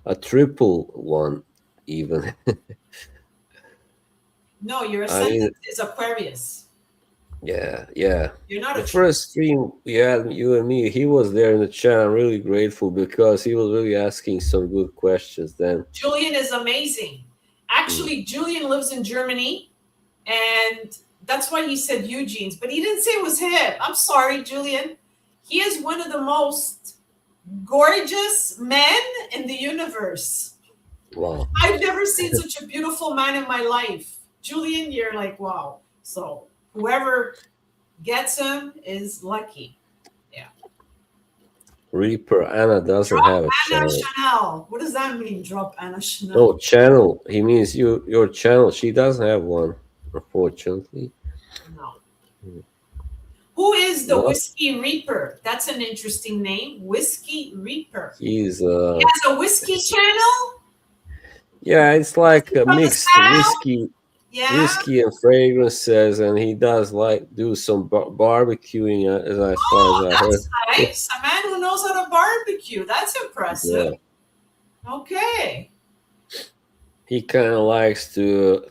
A triple one even. No, your I mean, ascendant is Aquarius. yeah, yeah. You're not The a triple. first stream we had, you and me, he was there in the chat. I'm really grateful because he was really asking some good questions then. Julian is amazing. Mm. Actually, Julian lives in Germany, and that's why he said Eugene's, but he didn't say it was him. I'm sorry, Julian. He is one of the most gorgeous men in the universe. Wow. I've never seen such a beautiful man in my life. Julian, you're like, wow. So whoever gets him is lucky. Yeah. Reaper Anna doesn't Drop have a Anna channel. Chanel. What does that mean? Drop Anna Chanel. No channel. He means your channel. She doesn't have one, unfortunately. No. Mm. Who is the No, Whiskey Reaper? That's an interesting name. Whiskey Reaper. he's He has a whiskey channel? yeah, it's like a From the mixed South? Yeah. whiskey and fragrances, and he does like do some barbecuing, as far as Oh, I heard. that's nice. A man who knows how to barbecue. That's impressive. Yeah, Okay. he kind of likes to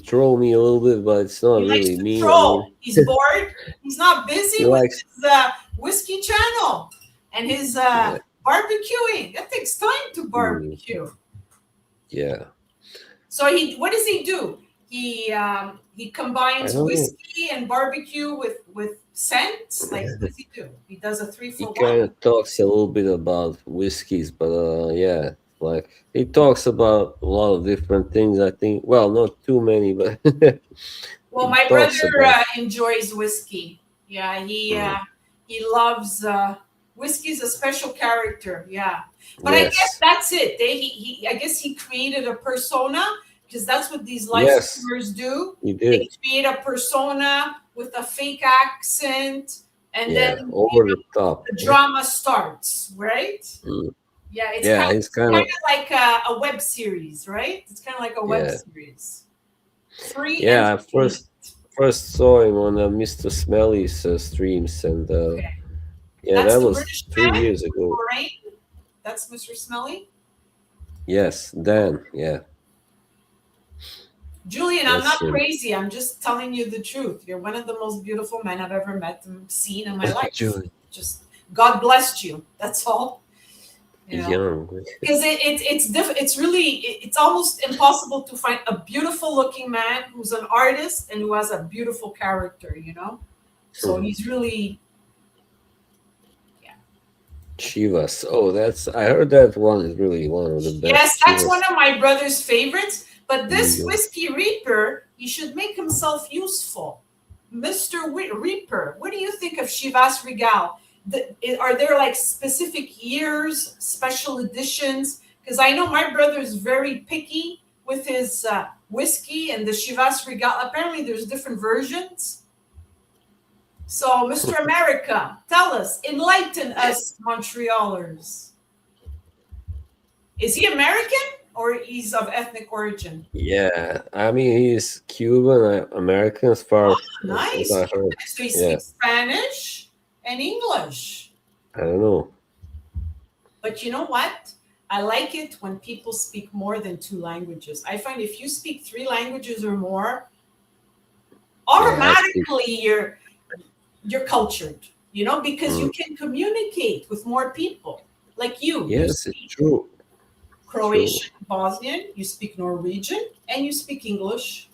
troll me a little bit, but it's not He likes really to mean. I troll. mean, He's bored. He's not busy he with likes, his whiskey channel and his yeah, barbecuing. That takes time to mm, barbecue. yeah. So what does he do? He combines I don't know. whiskey and barbecue with scents. Like what does he do? He does a three He for kind one. of talks a little bit about whiskeys, but yeah, like he talks about a lot of different things. I think, well, not too many, but Well, he my talks brother about. enjoys whiskey. Yeah, Mm, he loves whiskey's a special character. Yeah, but I guess yes, that's it. I guess he created a persona because that's what these live yes, streamers do. he They did. create a persona with a fake accent, and then Yeah, over the top. the drama starts. Right? Mm, Yeah, it's yeah, he's kind of like a web series, right? It's kind of like a web yeah, series. Free yeah. I entertainment. first saw him on Mr. Smelly's streams, and Okay. yeah, That's that the was British three man, years ago. Lorraine. That's Mr. Smelly. Yes, Dan. Yeah, Julian, I'm that's not him. crazy. I'm just telling you the truth. You're one of the most beautiful men I've ever met and seen in my life. Julie, Just God blessed you. That's all. You know, young. because it's really it's almost impossible to find a beautiful looking man who's an artist and who has a beautiful character. You know, so he's really Chivas. Oh, that's I heard that one is really one of the best. Yes, that's Chivas. one of my brother's favorites. But this New York. Whiskey Reaper, he should make himself useful. Mr. Reaper, what do you think of Chivas Regal? Are there like specific years, special editions? Because I know my brother is very picky with his whiskey and the Chivas Regal. Apparently, there's different versions. So, Mr. America, tell us, enlighten us, Montrealers. Is he American or he's of ethnic origin? Yeah, I mean he's Cuban American as far as Nice. I heard. So he Yeah, speaks Spanish and English. I don't know. But you know what? I like it when people speak more than two languages. I find if you speak three languages or more, automatically you're cultured, because you can communicate with more people. Like you Yes, it's speak true. Croatian, Bosnian, you speak Norwegian, and you speak English.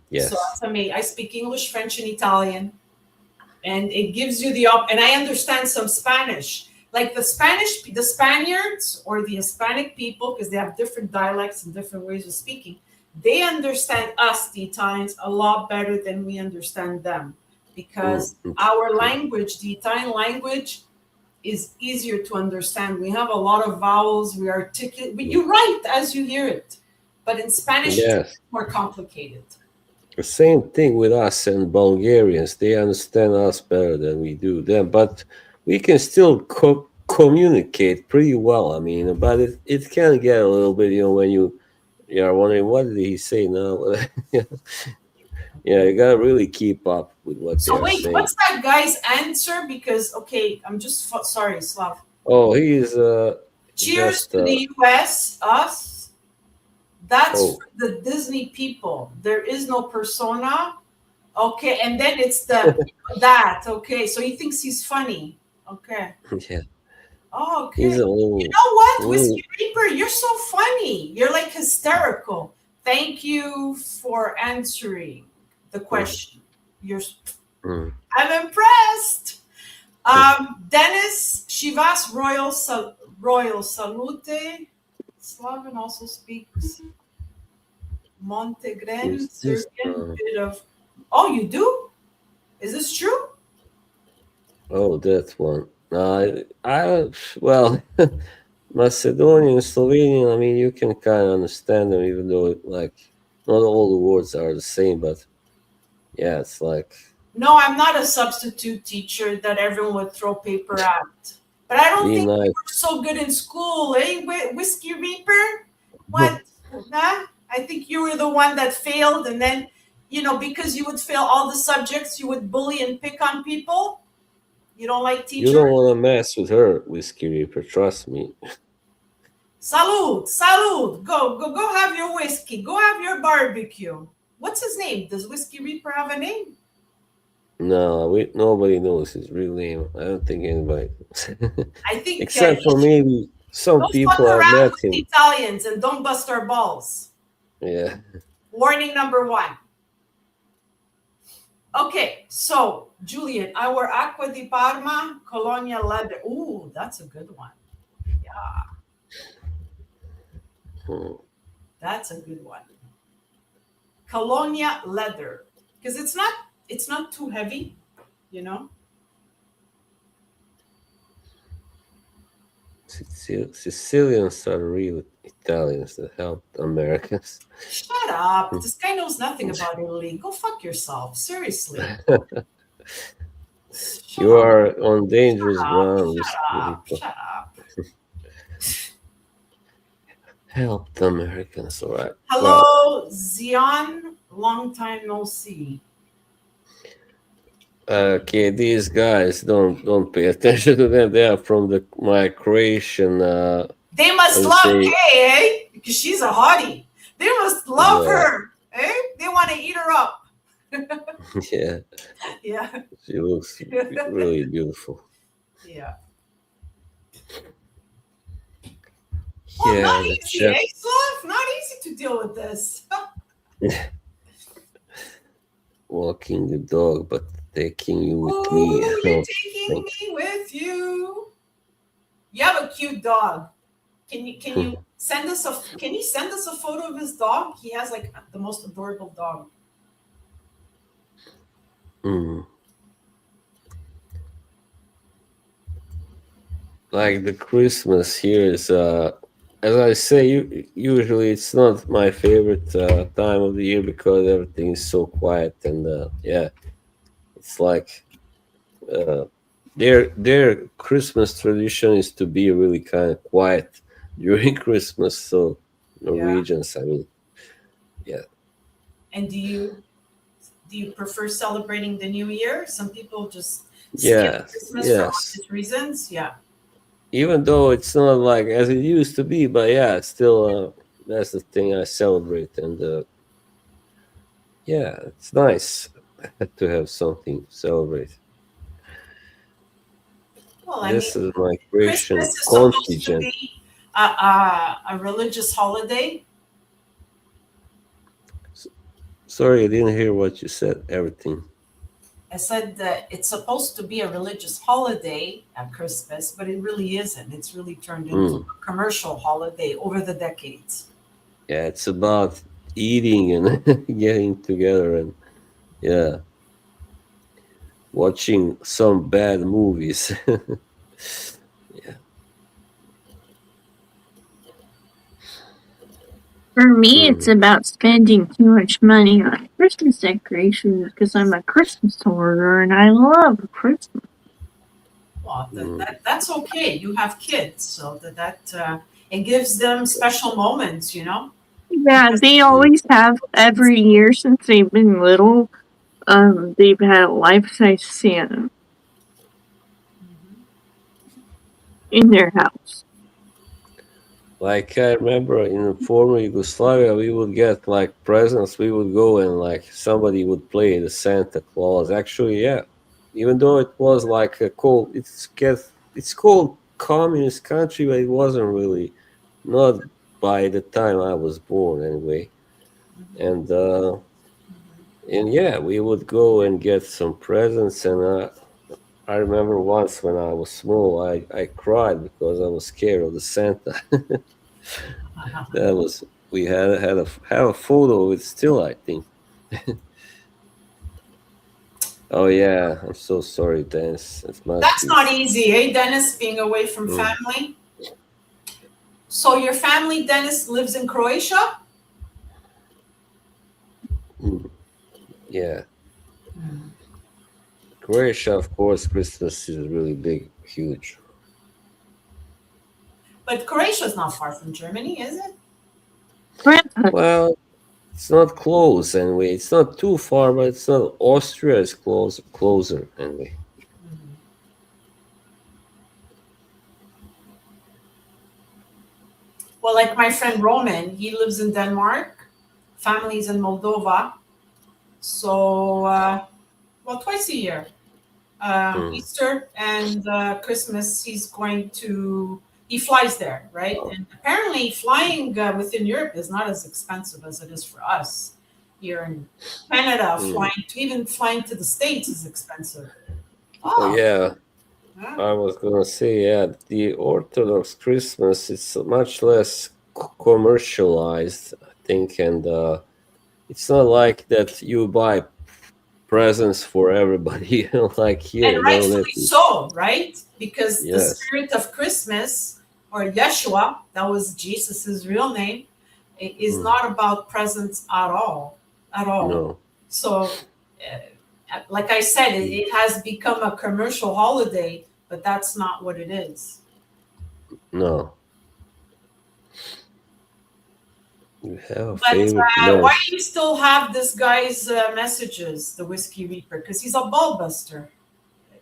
Yes. So that's amazing. I speak English, French, and Italian, and it gives you and I understand some Spanish. Like the Spaniards or the Hispanic people, because they have different dialects and different ways of speaking, they understand us, the Italians, a lot better than we understand them, because our language, the Italian language, is easier to understand. We have a lot of vowels. We articulate. You write as you hear it, but in Spanish, it's more complicated. The same thing with us and Bulgarians. They understand us better than we do them, but we can still communicate pretty well. I mean, but it can get a little bit, when you are wondering what did he say now. Yeah, you gotta really keep up with what they So are wait, saying. what's that guy's answer? Because okay, I'm just sorry, Slav. Oh, he is Cheers just to the U.S. Us. That's oh for the Disney people. There is no persona. Okay, and then it's the that. Okay, so he thinks he's funny. Okay. yeah, Oh, he's okay. a You little know what, little. Whiskey Reaper? You're so funny. You're like hysterical. Thank you for answering the Mm, question. You're. mm, I'm impressed. mm. Dennis Shivas Royal Salute. Slaven also speaks Montenegrin, Who's this? Serbian, bit of. Oh, you do? Is this true? Oh, that one. Well, Macedonian, Slovenian. I mean, you can kind of understand them, even though like not all the words are the same. But yeah, it's like No, I'm not a substitute teacher that everyone would throw paper at. But I don't be think you nice. were so good in school, eh, Whiskey Reaper? What? Huh? I think you were the one that failed, and then, because you would fail all the subjects, you would bully and pick on people. You don't like You don't teachers? want to mess with her, Whiskey Reaper. Trust me. Salud, salud. Go have your whiskey. Go have your barbecue. What's his name? Does Whiskey Reaper have a name? No, nobody knows his real name. I don't think anybody knows. I think Except for maybe some don't fuck people have around met with the him. Italians and don't bust our balls. Yeah. Warning number one. Okay, so Julian, our Acqua di Parma, Colonia Leather. Ooh, that's a good one. Yeah, Hmm. that's a good one. Colonia Leather, because it's not too heavy, you know. Sicilians are real Italians that helped Americans. Shut up. This guy knows nothing about Italy. Go fuck yourself. Seriously. Shut You up. are on dangerous Shut up. ground, Shut Whiskey up. Reaper. Shut up. Help the Americans, all right. Well, Hello, Zion. Long time no see. okay, these guys don't pay attention to them. They are from my Croatian. They I must would love say, Kay, eh? Because she's a hottie. They must love yeah, her, eh? They want to eat her up. yeah. Yeah. She looks really beautiful. Yeah. Well, not Yeah, the easy, chat. eh, Slav? Not easy to deal with this. Walking the dog, but taking you with me. Oh, you're Oh, taking thank me with you. You have a cute dog. Can you you. send us a photo of his dog? He has like the most adorable dog. Mm. Like the Christmas here is, as I say, usually it's not my favorite time of the year because everything is so quiet and yeah, it's like uh, their Christmas tradition is to be really kind of quiet during Christmas. So Yeah. Norwegians, I mean, yeah, And do you prefer celebrating the new year? Some people just skip yes, Christmas for yes. obvious reasons. Yeah. Even though it's not like as it used to be, but yeah, it's still that's the thing I celebrate, and yeah, it's nice to have something to celebrate. Well, I mean, This is my Christmas Croatian is supposed to contingent. be a religious holiday. Sorry, I didn't hear what you said. Everything. I said that it's supposed to be a religious holiday at Christmas, but it really isn't. It's really turned into Mm. a commercial holiday over the decades. Yeah, it's about eating and getting together and yeah, watching some bad movies. Yeah. For me, it's Mm. about spending too much money on Christmas decorations because I'm a Christmas hoarder and I love Christmas. Well, Mm. that's okay. You have kids, so it gives them special moments, Yeah, because they Mm. always have every year since they've been little. They've had a life-size Santa in their house. Like I remember in former Yugoslavia, we would get like presents. We would go and like somebody would play the Santa Claus. Actually, yeah, even though it was like a cold, it's called communist country, but it wasn't really, not by the time I was born anyway. And yeah, we would go and get some presents. And I remember once when I was small, I cried because I was scared of the Santa. That was we had a photo of it still, I think. Oh yeah, I'm so sorry, Dennis. It must that's be. not easy, eh, Dennis, being away from Mm, family. So your family, Dennis, lives in Croatia? mm, yeah, Croatia, of course. Christmas is really big, huge. But Croatia's not far from Germany, is it? Grandpa, Well, it's not close anyway. It's not too far, but it's not. Austria is closer anyway. Well, like my friend Roman, he lives in Denmark, family's in Moldova. So, well, twice a year, Mm. Easter and Christmas, he flies there, right? Oh, And apparently, flying within Europe is not as expensive as it is for us here in Canada. mm. Even flying to the States is expensive. Oh Oh, yeah, yeah. I was gonna say, yeah, the Orthodox Christmas is much less commercialized, I think, and it's not like that you buy presents for everybody, like And here. No, rightfully so, right? Because the yes, spirit of Christmas, or Yeshua, that was Jesus's real name, is mm, not about presents at all, at all. no, So, like I said, mm, it has become a commercial holiday, but that's not what it is. no. You have a But favorite why man? do you still have this guy's messages, the Whiskey Reaper? Because he's a ball buster.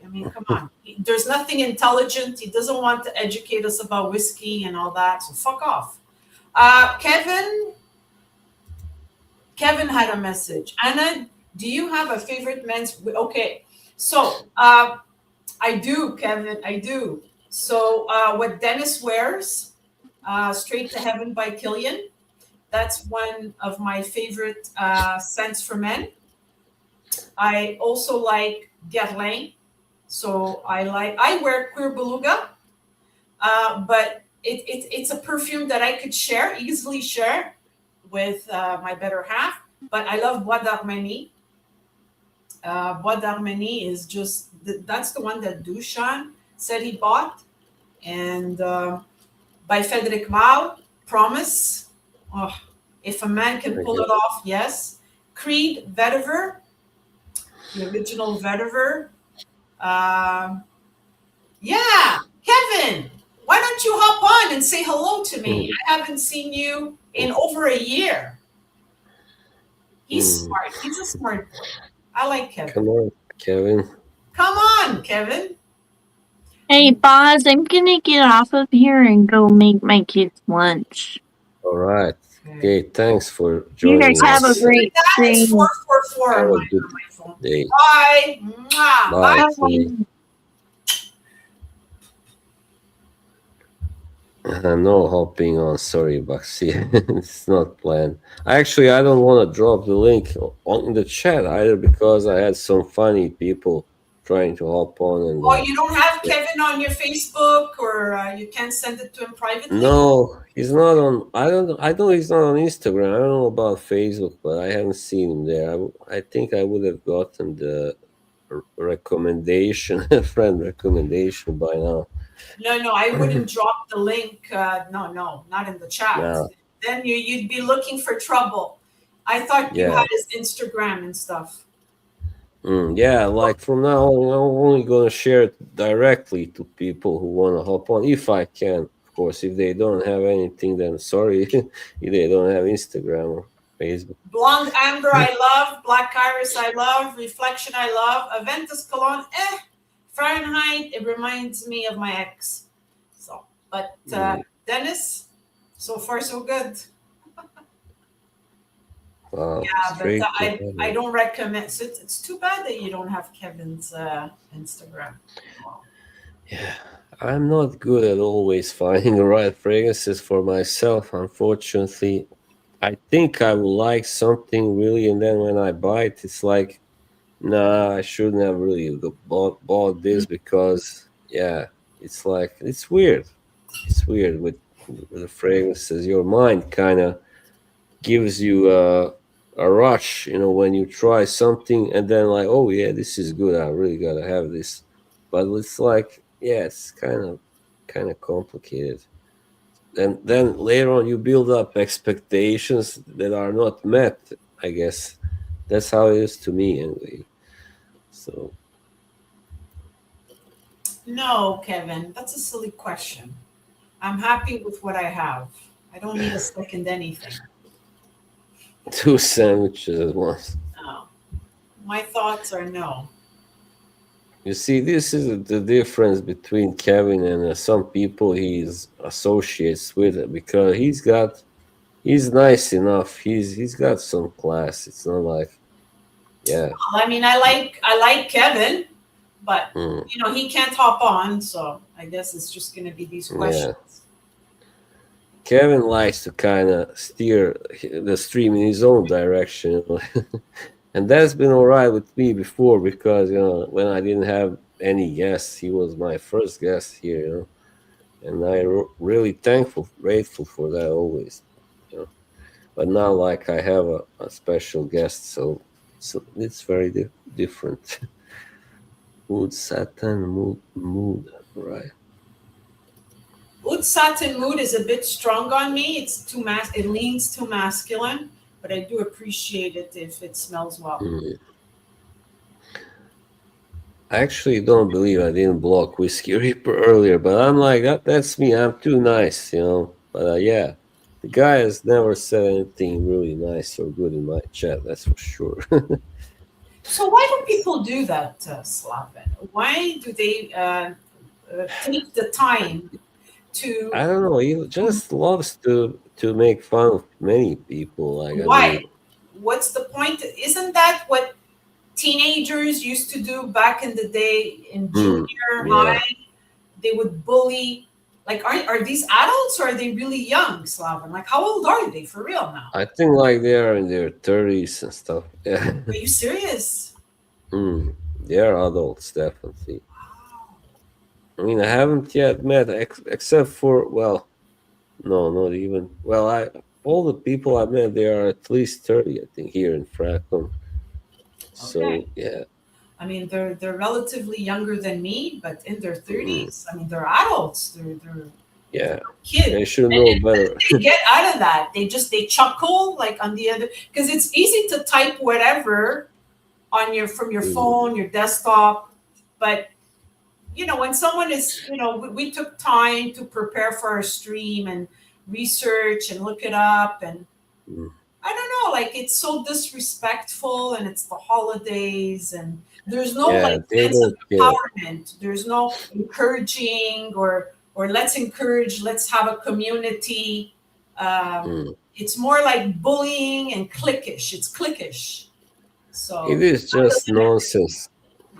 I mean, come on. There's nothing intelligent. He doesn't want to educate us about whiskey and all that. So fuck off. Kevin had a message. Anna, do you have a favorite men's? Okay, so I do, Kevin. I do. So what Dennis wears, "Straight to Heaven" by Killian. That's one of my favorite scents for men. I also like Guerlain. So I wear Queer Beluga, but it's a perfume that I could easily share with my better half. But I love Bois d'Armenie. Bois d'Armenie is that's the one that Dushan said he bought, and by Frederic Malle, Promise. Oh, if a man can pull Okay. it off, yes. Creed Vetiver, the original Vetiver. Um, Yeah, Kevin, why don't you hop on and say hello to me? Mm, I haven't seen you in over a year. He's mm. smart. He's a smart boy. I like Kevin. Come on, Kevin. Come on, Kevin. hey, boss, I'm gonna get off of here and go make my kids lunch. All right. Okay. Okay. Thanks for You guys joining have a us. great That is stream. 444 Have on a my good phone. day. Bye. Mwah. Bye. Bye. See. Bye. No hopping on. Sorry, Baxi. It's not planned. Actually, I don't want to drop the link on the chat either because I had some funny people trying to hop on and Oh, you don't have yeah. Kevin on your Facebook, or you can't send it to him privately? No, he's not on. I don't. I know he's not on Instagram. I don't know about Facebook, but I haven't seen him there. I think I would have gotten the recommendation, friend recommendation by now. No, I wouldn't drop the link. No, not in the chat. No, Then you'd be looking for trouble. I thought you yeah. had his Instagram and stuff. Yeah, like from now on, I'm only gonna share it directly to people who wanna hop on, if I can. Of course, if they don't have anything, then sorry, if they don't have Instagram or Facebook. Blonde Amber, I love. Black Iris, I love. Reflection, I love. Aventus Cologne, Fahrenheit, it reminds me of my ex. So, but Mm, Dennis, so far so good. wow, But straight to I heaven. don't recommend. So it's too bad that you don't have Kevin's Instagram. Wow. Yeah, I'm not good at always finding the right fragrances for myself. Unfortunately, I think I will like something really, and then when I buy it, it's like, nah, I shouldn't have really bought this because, yeah, it's like it's weird. It's weird with the fragrances. Your mind kind of gives you a rush, when you try something and then like, oh yeah, this is good. I really gotta have this. But it's like, yeah, it's kind of complicated. And then later on, you build up expectations that are not met. I guess that's how it is to me anyway. So No, Kevin, that's a silly question. I'm happy with what I have. I don't need a second anything. two sandwiches at once. No. My thoughts are no. You see, this is the difference between Kevin and some people he's associates with, because he's nice enough. He's got some class. It's not like, yeah, I mean, I like Kevin, but mm, he can't hop on, so I guess it's just gonna be these yeah. questions. Kevin likes to kind of steer the stream in his own direction, and that's been all right with me before, because when I didn't have any guests, he was my first guest here, and I really thankful, grateful for that always. You know. But now, like, I have a special guest, so it's very different. Mood, Saturn, mood, right? Oud satin mood is a bit strong on me. It's too it leans too masculine, but I do appreciate it if it smells well. Mm. I actually don't believe I didn't block Whiskey Reaper earlier, but I'm like, that's me. I'm too nice. But yeah, the guy has never said anything really nice or good in my chat. That's for sure. So why do people do that, Slaven? Why do they take the time to? I don't know. He just loves to make fun of many people. Like, I Why? mean, What's the point? Isn't that what teenagers used to do back in the day in hmm, junior yeah. high? They would bully. Like, are these adults or are they really young, Slaven? Like, how old are they for real now? I think like they are in their 30s and stuff. Yeah. Are you serious? Mm, they are adults, definitely. I mean, I haven't yet met, except for, well, no, not even. Well, all the people I met, they are at least 30, I think, here in Fracon. Okay. So yeah, I mean, they're relatively younger than me, but in their mm, 30s. I mean, they're adults. They're yeah, kids. they should And know what better. do they get out of that? They chuckle like on the other because it's easy to type whatever on your from your Mm, phone, your desktop, but when someone is we took time to prepare for our stream and research and look it up and mm. I don't know, like it's so disrespectful and it's the holidays and there's no Yeah, like they sense of don't care. empowerment. There's no encouraging or let's encourage, let's have a community. Mm. It's more like bullying and cliquish. It's cliquish. It So is that just doesn't agree. nonsense.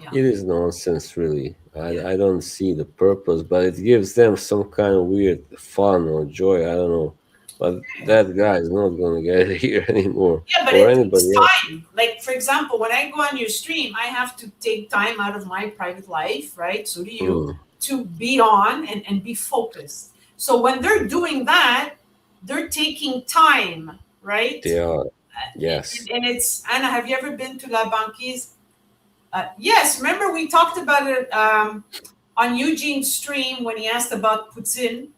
Yeah. It is nonsense, really. Yeah. I don't see the purpose, but it gives them some kind of weird fun or joy. I don't know. But that guy is not going to get it here anymore, Yeah, but or it takes anybody else. time. Like, for example, when I go on your stream, I have to take time out of my private life, right? So do you, Mm, to be on and be focused. So when they're doing that, they're taking time, right? they are. And, Yes. and it's, Anna, have you ever been to La Banquise? Yes, remember we talked about it on Eugene's stream when he asked about poutine.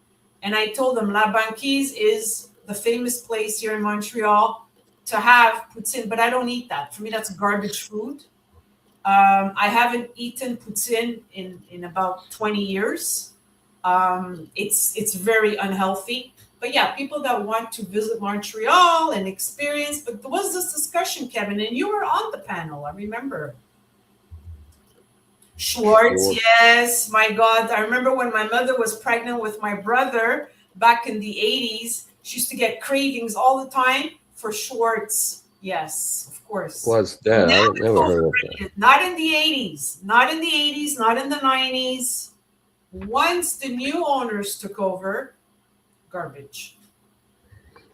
And I told him La Banquise is the famous place here in Montreal to have poutine, but I don't eat that. For me, that's garbage food. I haven't eaten poutine in about 20 years. It's very unhealthy. But yeah, people that want to visit Montreal and experience. But there was this discussion, Kevin, and you were on the panel. I remember. Schwartz, Sure. yes, my God. I remember when my mother was pregnant with my brother back in the 80s, she used to get cravings all the time for Schwartz. Yes, of course. What's that? Now I it's never heard of that. overrated. Not in the 80s. Not in the 80s, not in the 90s. Once the new owners took over, garbage.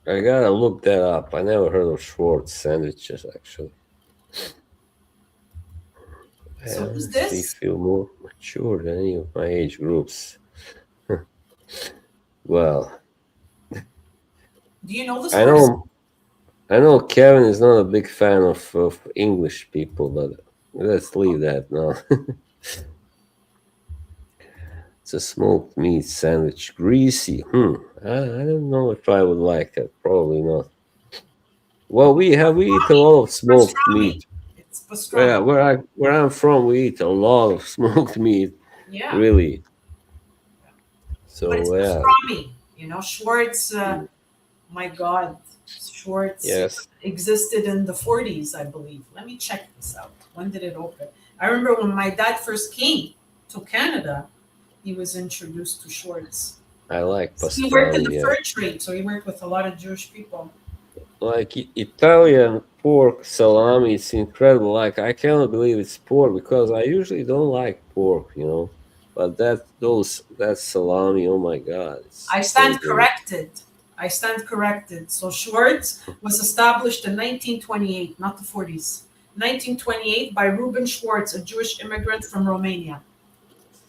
I gotta look that up. I never heard of Schwartz sandwiches actually. So who's Makes me this? feel more mature than any of my age groups. Well, Do you know this I person? know I know Kevin is not a big fan of English people, but let's leave that now. It's a smoked meat sandwich, greasy. I don't know if I would like that. Probably not. Well, we eat a Pastrami. lot of It's smoked pastrami. meat. It's Yeah, pastrami. where I'm from, we eat a lot of smoked meat. Yeah. Really. But it's So yeah. pastrami. Schwartz, Mm, my God, Schwartz yes, existed in the 40s, I believe. Let me check this out. When did it open? I remember when my dad first came to Canada, he was introduced to Schwartz. I like He worked in the pastrami. Yeah. fur trade, so he worked with a lot of Jewish people. Like Italian pork salami, it's incredible. Like I cannot believe it's pork because I usually don't like pork. But that salami, oh my god, it's I so stand great. corrected. I stand corrected. So Schwartz was established in 1928, not the 40s. 1928 by Reuben Schwartz, a Jewish immigrant from Romania.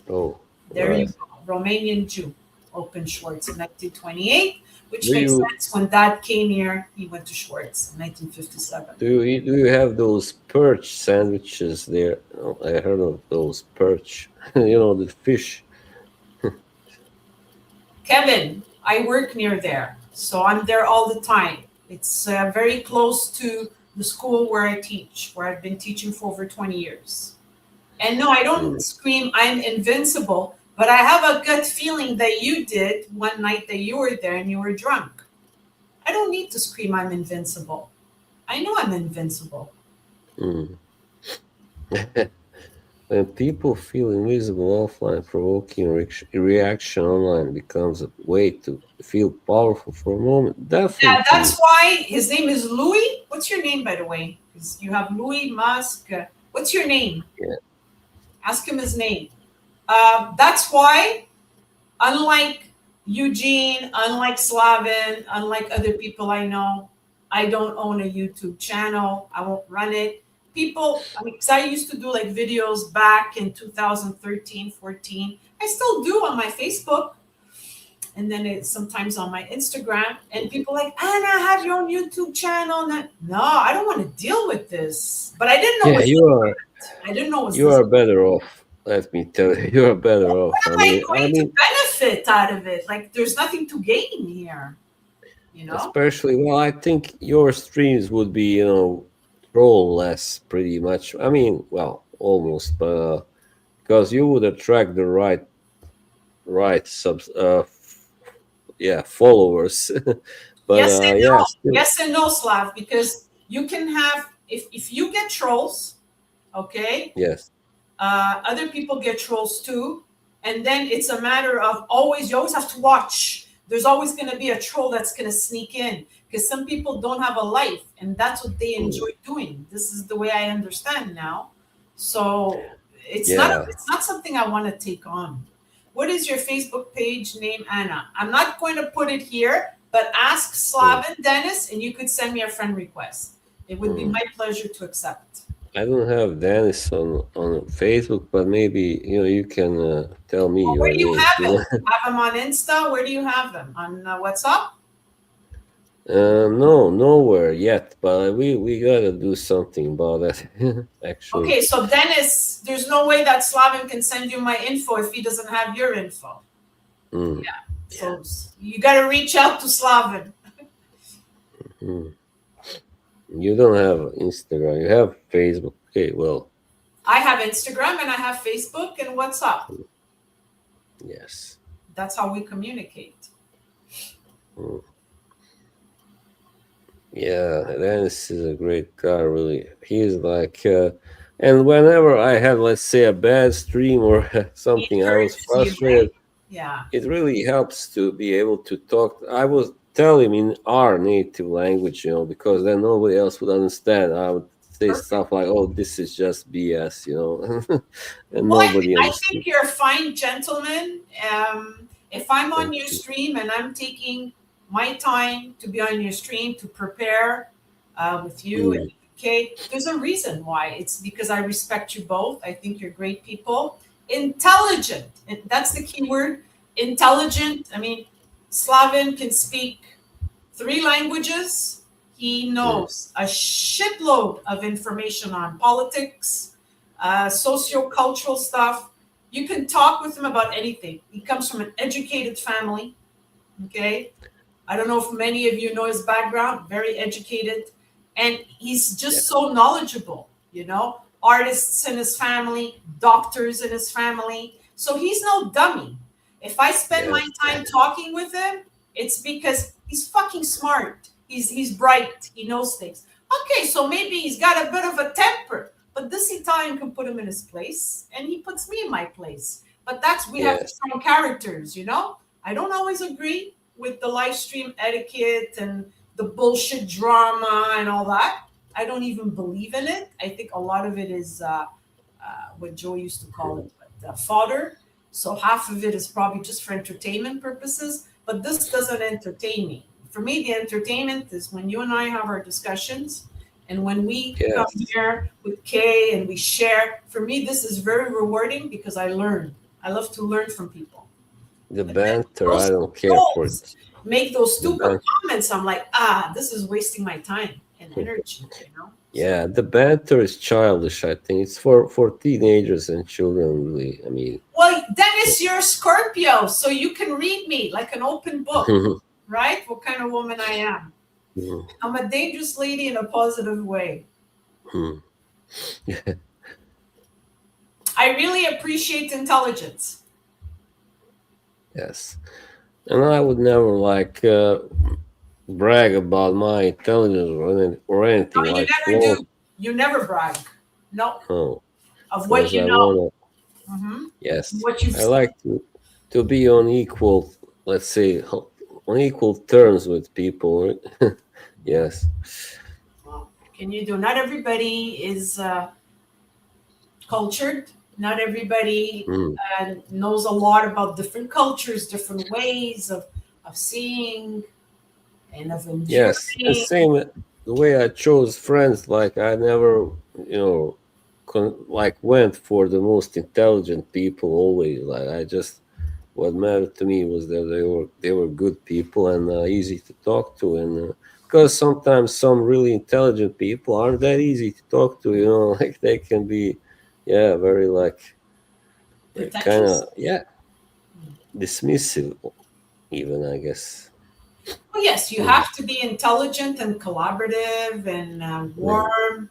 Oh, There you right. go. Romanian Jew opened Schwartz in 1928, which Do makes you sense. When Dad came here, he went to Schwartz in 1957. do you have those perch sandwiches there? Oh, I heard of those perch. The fish. Kevin, I work near there, so I'm there all the time. It's very close to the school where I teach, where I've been teaching for over 20 years. And no, I don't Mm, scream, I'm invincible, but I have a gut feeling that you did one night that you were there and you were drunk. I don't need to scream, I'm invincible. I know I'm invincible. mm. When people feel invisible offline, provoking reaction online becomes a way to feel powerful for a moment. Yeah, that's Definitely. why his name is Louis. What's your name, by the way? Because you have Louis Musk. What's your name? Yeah. Ask him his name. That's why, unlike Eugene, unlike Slavin, unlike other people I know, I don't own a YouTube channel. I won't run it. People, I mean, because I used to do like videos back in 2013, 14. I still do on my Facebook, and then it's sometimes on my Instagram. And people like, Anna, have your own YouTube channel. No, I don't want to deal with this. But I didn't know it Yeah, was. you are I didn't know it was you this. are better off. Let me tell you, you are better What off. am I I mean, I going to mean, benefit out of it? Like, there's nothing to gain here. You know? especially, well, I think your streams would be, troll less, pretty much. I mean, well, almost, but because you would attract the right yeah, followers. But Yes and yeah, no. still, Yes and no, Slav, because you can have if you get trolls, okay, yes. other people get trolls too, and then it's a matter of always you always have to watch. There's always going to be a troll that's going to sneak in because some people don't have a life, and that's what they Mm, enjoy doing. This is the way I understand now. So yeah. it's not something I want to take on. What is your Facebook page name, Anna? I'm not going to put it here, but ask Mm, Slav and Dennis, and you could send me a friend request. It would be mm. my pleasure to accept. I don't have Dennis on Facebook, but maybe you can tell me Well, where your do you name. have him? You have him on Insta? Where do you have him? On WhatsApp? No, nowhere yet, but we gotta do something about that. Actually, Okay, so Dennis, there's no way that Slavin can send you my info if he doesn't have your info. mm, yeah. So you got to reach out to Slavin. Mm. You don't have Instagram. You have Facebook. Okay, well, I have Instagram and I have Facebook and WhatsApp. Yes. That's how we communicate. Mm. Yeah, Dennis is a great guy, really. He's like, and whenever I had, let's say, a bad stream or He something, I was encourages you, right? frustrated. Yeah. It really helps to be able to talk. I was tell him in our native language, because then nobody else would understand. I would say Perfect. stuff like, "Oh, this is just BS," and Well, nobody I understood. think you're a fine gentleman. If I'm on Thank your you. stream and I'm taking my time to be on your stream to prepare with you and Mm, okay, there's a reason why. It's because I respect you both. I think you're great people. Intelligent, and that's the key word. Intelligent. I mean, Slavin can speak 3 languages. He mm, knows a shitload of information on politics, socio-cultural stuff. You can talk with him about anything. He comes from an educated family. Okay, I don't know if many of you know his background. Very educated, and he's yeah. just so knowledgeable. Artists in his family, doctors in his family. So he's no dummy. If I spend my Yes. time talking with him, it's because he's fucking smart. He's bright. He knows things. Okay, so maybe he's got a bit of a temper, but this Italian can put him in his place, and he puts me in my place. But we have Yes. strong characters. I don't always agree with the live stream etiquette and the bullshit drama and all that. I don't even believe in it. I think a lot of it is what Joe used to call it, fodder. So half of it is probably just for entertainment purposes, but this doesn't entertain me. For me, the entertainment is when you and I have our discussions and when we come Yes. here with Kay and we share. For me, this is very rewarding because I learn. I love to learn from people. The But then banter, I those don't care for trolls it. make those The stupid ban- comments. I'm like, this is wasting my time and energy. So, yeah, the banter is childish. I think it's for teenagers and children. Really, I mean. well, Dennis, you're Scorpio, so you can read me like an open book, right? What kind of woman I am. I'm a dangerous lady in a positive way. I really appreciate intelligence. Yes, and I would never like brag about my intelligence or anything No, you like never flow. do. You never brag. No, No, of what because you I know. wanna. Hmm. Yes, What you've I seen. like to be on equal, let's say, on equal terms with people. Right? Yeah. Yes. Well, can you do? Not everybody is cultured. Not everybody Mm. knows a lot about different cultures, different ways of seeing and of Yes, and enduring. same the way I chose friends. Like I never, like went for the most intelligent people. Always, like I just what mattered to me was that they were good people and easy to talk to, and because sometimes some really intelligent people aren't that easy to talk to. Like they can be, yeah, very like kind Pretentious. of dismissive, even I guess. Well, yes, you Mm. have to be intelligent and collaborative and Mm. warm.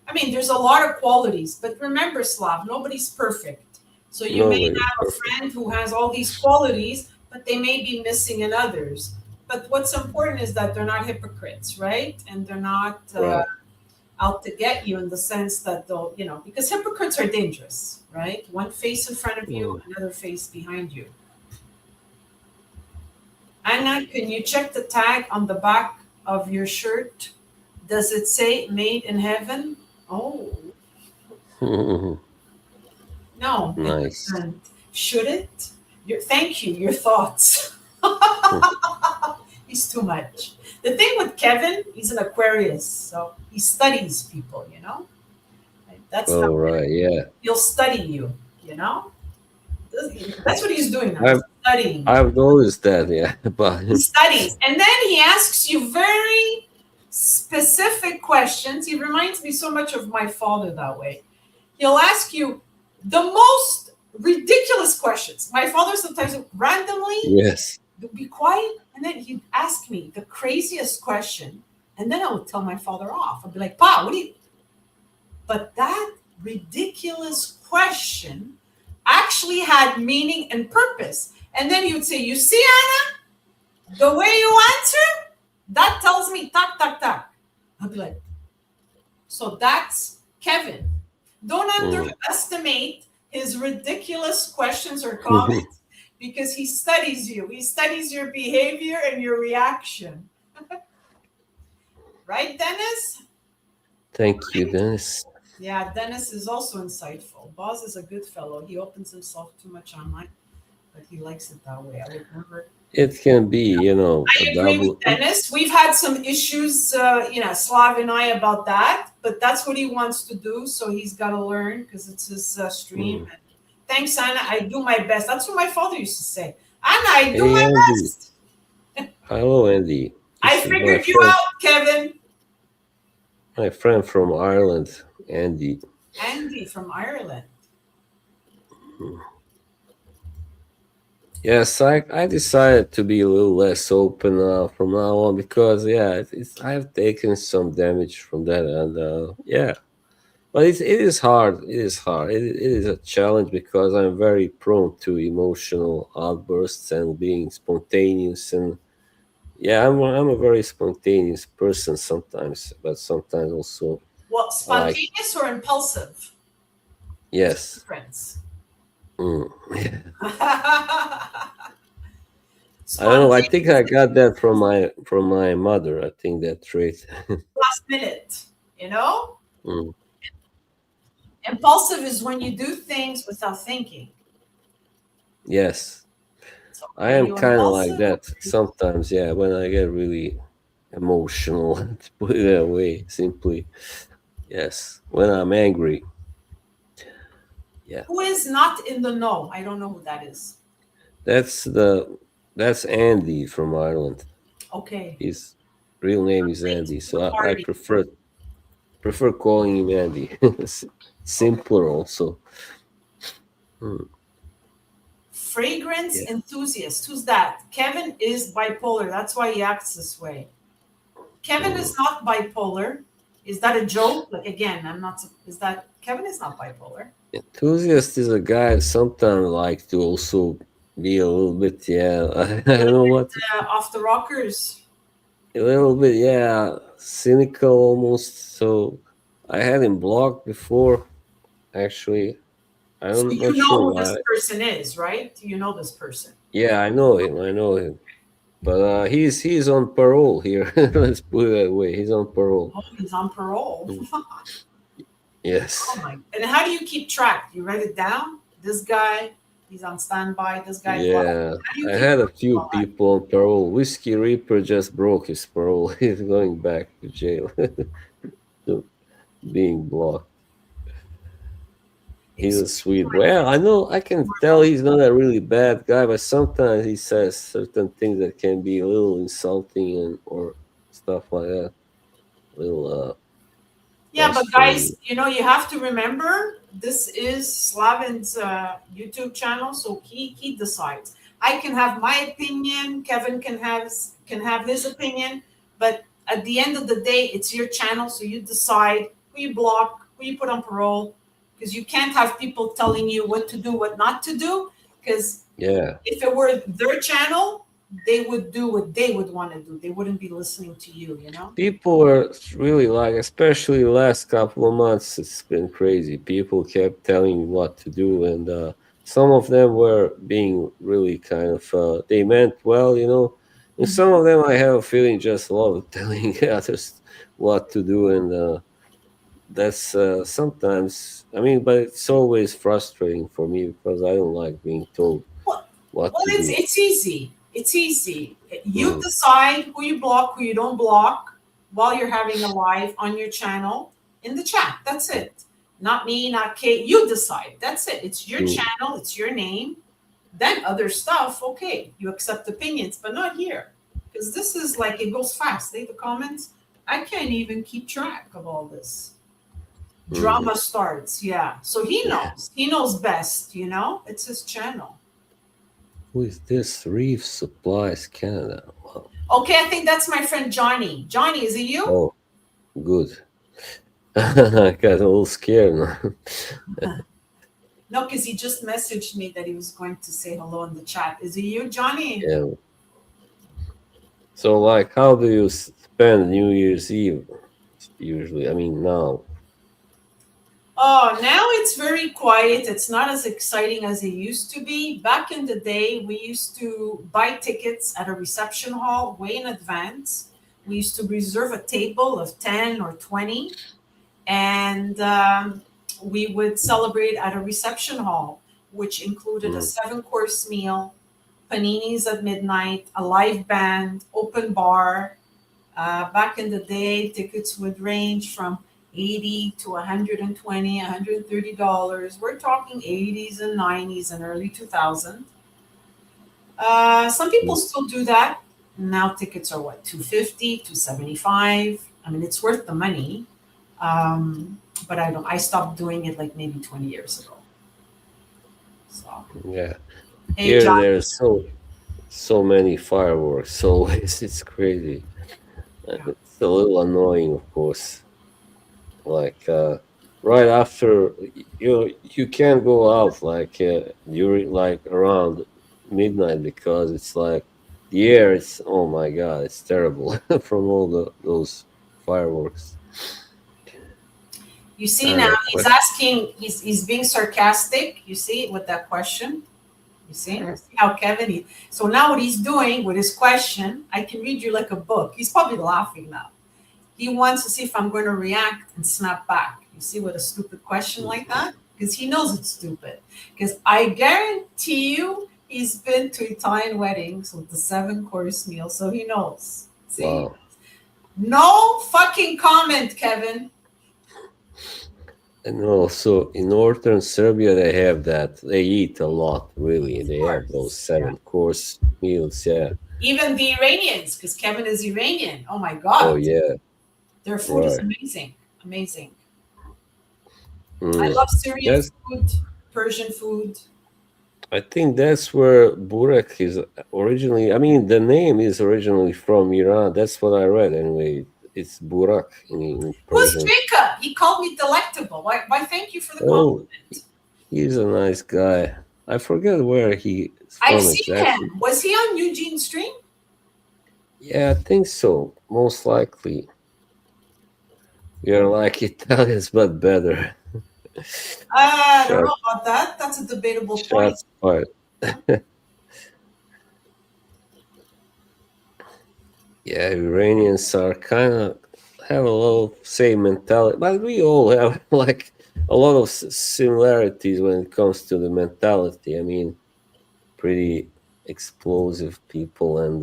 I mean, there's a lot of qualities, but remember, Slav, nobody's perfect. So you may Nobody's have a perfect. friend who has all these qualities, but they may be missing in others. But what's important is that they're not hypocrites, right? And they're not Right. out to get you in the sense that because hypocrites are dangerous, right? One face in front of you, Mm. another face behind you. Anna, can you check the tag on the back of your shirt? Does it say made in heaven? Oh, no, it Nice. doesn't. Should it? Thank you, your thoughts. He's too much. The thing with Kevin, he's an Aquarius, so he studies people. Like, that's how Oh, right. Yeah. he'll study you. That's what he's doing now. I've He's studying. I've noticed that. Yeah. But He studies. And then he asks you very specific questions. He reminds me so much of my father that way. He'll ask you the most ridiculous questions. My father sometimes randomly yes. would be quiet and then he'd ask me the craziest question. And then I would tell my father off. I'd be like, Pa, what do you. But that ridiculous question actually had meaning and purpose. And then you would say, you see, Anna, the way you answer, that tells me tak, tak, tak. I'd be like, so that's Kevin. Don't underestimate his ridiculous questions or comments because he studies you. He studies your behavior and your reaction. Right, Dennis? Thank you, Dennis. Yeah, Dennis is also insightful. Boz is a good fellow. He opens himself too much online, but he likes it that way. I would never. It can be, you know, I a agree with double. Dennis. We've had some issues, Slav and I about that, but that's what he wants to do. So he's got to learn because it's his stream. And thanks, Anna. I do my best. That's what my father used to say. Anna, I do Hey, my Andy. best. Hello, Andy. I This is figured you out, Kevin. my friend from Ireland, Andy. Andy from Ireland. Yes, I decided to be a little less open from now on because I have taken some damage from that, and but it is hard. It is hard. It is a challenge because I'm very prone to emotional outbursts and being spontaneous, and I'm a very spontaneous person sometimes, but sometimes also What, like spontaneous or impulsive? yes. Difference. Mm. I don't know. I think I got that from my mother. I think that trait. Last minute, you know? Mm. Impulsive is when you do things without thinking. Yes, So I are am you kind of like impulsive? that sometimes. Yeah, when I get really emotional, to put it that way, simply. Yes, when I'm angry. Yeah, Who is not in the know? I don't know who that is. that's the that's Andy from Ireland. Okay. His real name is Late to Andy, the so I party. prefer calling him Andy. Simpler also. Mm. Fragrance Yeah. enthusiast. Who's that? Kevin is bipolar. That's why he acts this way. Kevin Mm. is not bipolar. Is that a joke? Like again, I'm not. Is that Kevin is not bipolar? Enthusiast is a guy sometimes like to also be a little bit, yeah, I don't know what, Off the rockers. a little bit, yeah, cynical almost. So I had him blocked before, actually. So I'm you not know sure who this why. person is, right? You know this person. Yeah, I know him. But he's on parole here. Let's put it that way. He's on parole. Oh, he's on parole. Mm. Oh Yes. my! And how do you keep track? You write it down. This guy, he's on standby. This guy's like, Yeah, how do you I keep had a track of few all that? people on parole. Whiskey Reaper just broke his parole. He's going back to jail. So being blocked. He's a Excuse sweet. my Well, I know I can tell word. he's not a really bad guy, but sometimes he says certain things that can be a little insulting and or stuff like that. A little Yeah, but frustrating. guys, you have to remember this is Slavin's YouTube channel, so he decides. I can have my opinion. Kevin can have his opinion, but at the end of the day, it's your channel, so you decide who you block, who you put on parole, because you can't have people telling you what to do, what not to do. Because Yeah. if it were their channel, they would do what they would want to do. They wouldn't be listening to you. You know. People were really like, especially the last couple of months, it's been crazy. People kept telling me what to do, and some of them were being really kind of, they meant well, you know. And Mhm. some of them, I have a feeling, just love telling others what to do, and that's sometimes, I mean, but it's always frustrating for me because I don't like being told Well, what well, to it's do. it's easy. It's easy. You Mm, decide who you block, who you don't block, while you're having a live on your channel in the chat. That's it. Not me, not Kate. You decide. That's it. It's your mm, channel. It's your name. Then other stuff, okay, you accept opinions, but not here, because this is like it goes fast. Leave the comments. I can't even keep track of all this. mm. Drama starts. Yeah. So he Yeah. knows. He knows best. It's his channel. Who is this? Reef Supplies Canada. Wow. Okay, I think that's my friend Johnny. Johnny, is it you? Oh, good. I got a little scared now. No, because he just messaged me that he was going to say hello in the chat. Is it you, Johnny? Yeah. So, like, how do you spend New Year's Eve usually? I mean, now. Oh, now it's very quiet. It's not as exciting as it used to be. Back in the day, we used to buy tickets at a reception hall way in advance. We used to reserve a table of 10 or 20, and we would celebrate at a reception hall, which included a Mm, 7-course meal, paninis at midnight, a live band, open bar. Back in the day, tickets would range from 80 to 120, $130. We're talking 80s and 90s and early 2000s. Some people mm. still do that. Now tickets are what, 250, 275. I mean, it's worth the money. But I stopped doing it like maybe 20 years ago. So, Yeah. hey, Here, John. there's so many fireworks. So it's crazy. Yeah. It's a little annoying, of course. Like right after you can't go out like during like around midnight because it's like the air. It's oh my god, it's terrible from all those fireworks. You see And now a he's question. asking, he's being sarcastic, you see, with that question. You see? See how Kevin is. So now what he's doing with his question, I can read you like a book. He's probably laughing now. He wants to see if I'm going to react and snap back. You see what a stupid question like that? Because he knows it's stupid. Because I guarantee you he's been to Italian weddings with the 7-course meal, so he knows. See? Wow. No fucking comment, Kevin. And also in northern Serbia, they have that. They eat a lot, really. Of They have those course. Yeah. 7-course meals. Yeah. Even the Iranians, because Kevin is Iranian. Oh my Oh God. yeah. Their food is Right. amazing. Amazing. I Mm. love Syrian That's. food, Persian food. I think that's where Burek is originally. I mean, the name is originally from Iran. That's what I read anyway. It's Burak in Who's Persian. Jacob? He called me delectable. Why thank you for the Oh, compliment. he's a nice guy. I forget where he is I've from seen exactly. him. Was he on Eugene's stream? Yeah, I think so. Most likely. We are like Italians, but better. I don't Shot, know about that. That's a debatable point. shots fired. Yeah, Iranians are kind of have a lot of same mentality, but we all have like a lot of similarities when it comes to the mentality. I mean, pretty explosive people, and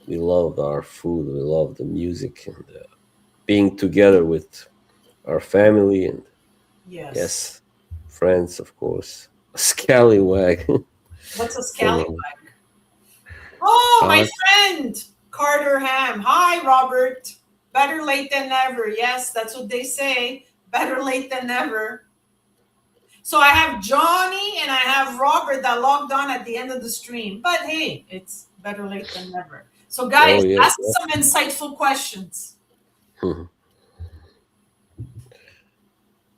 we love our food, we love the music, and being together with our family, and Yes. yes, friends, of course. Scallywag, What's a some scallywag? of Oh, my uh, friend, Carter Ham. Hi, Robert. Better late than never. Yes, that's what they say. Better late than never. So I have Johnny and I have Robert that logged on at the end of the stream. But hey, it's better late than never. So guys, oh yes, ask some insightful questions.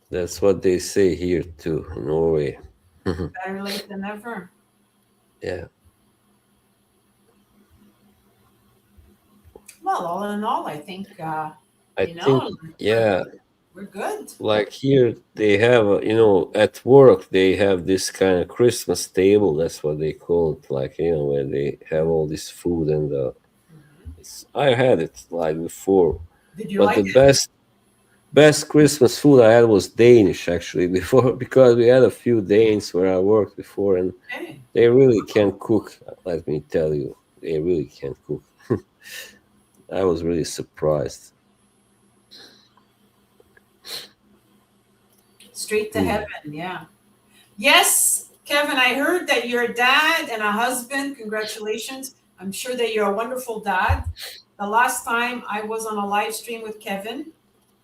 that's what they say here too in Norway. Better late than never. Yeah. Well, all in all, I think I think, we're yeah, good. We're good. like here they have, at work they have this kind of Christmas table. That's what they call it. Like, where they have all this food and I had it like before, Did you but like the it? best Christmas food I had was Danish actually before because we had a few Danes where I worked before and Hey, they really can cook. Let me tell you, they really can cook. I was really surprised. straight to Hmm. heaven. Yeah. Yes, Kevin, I heard that you're a dad and a husband. Congratulations. I'm sure that you're a wonderful dad. The last time I was on a live stream with Kevin,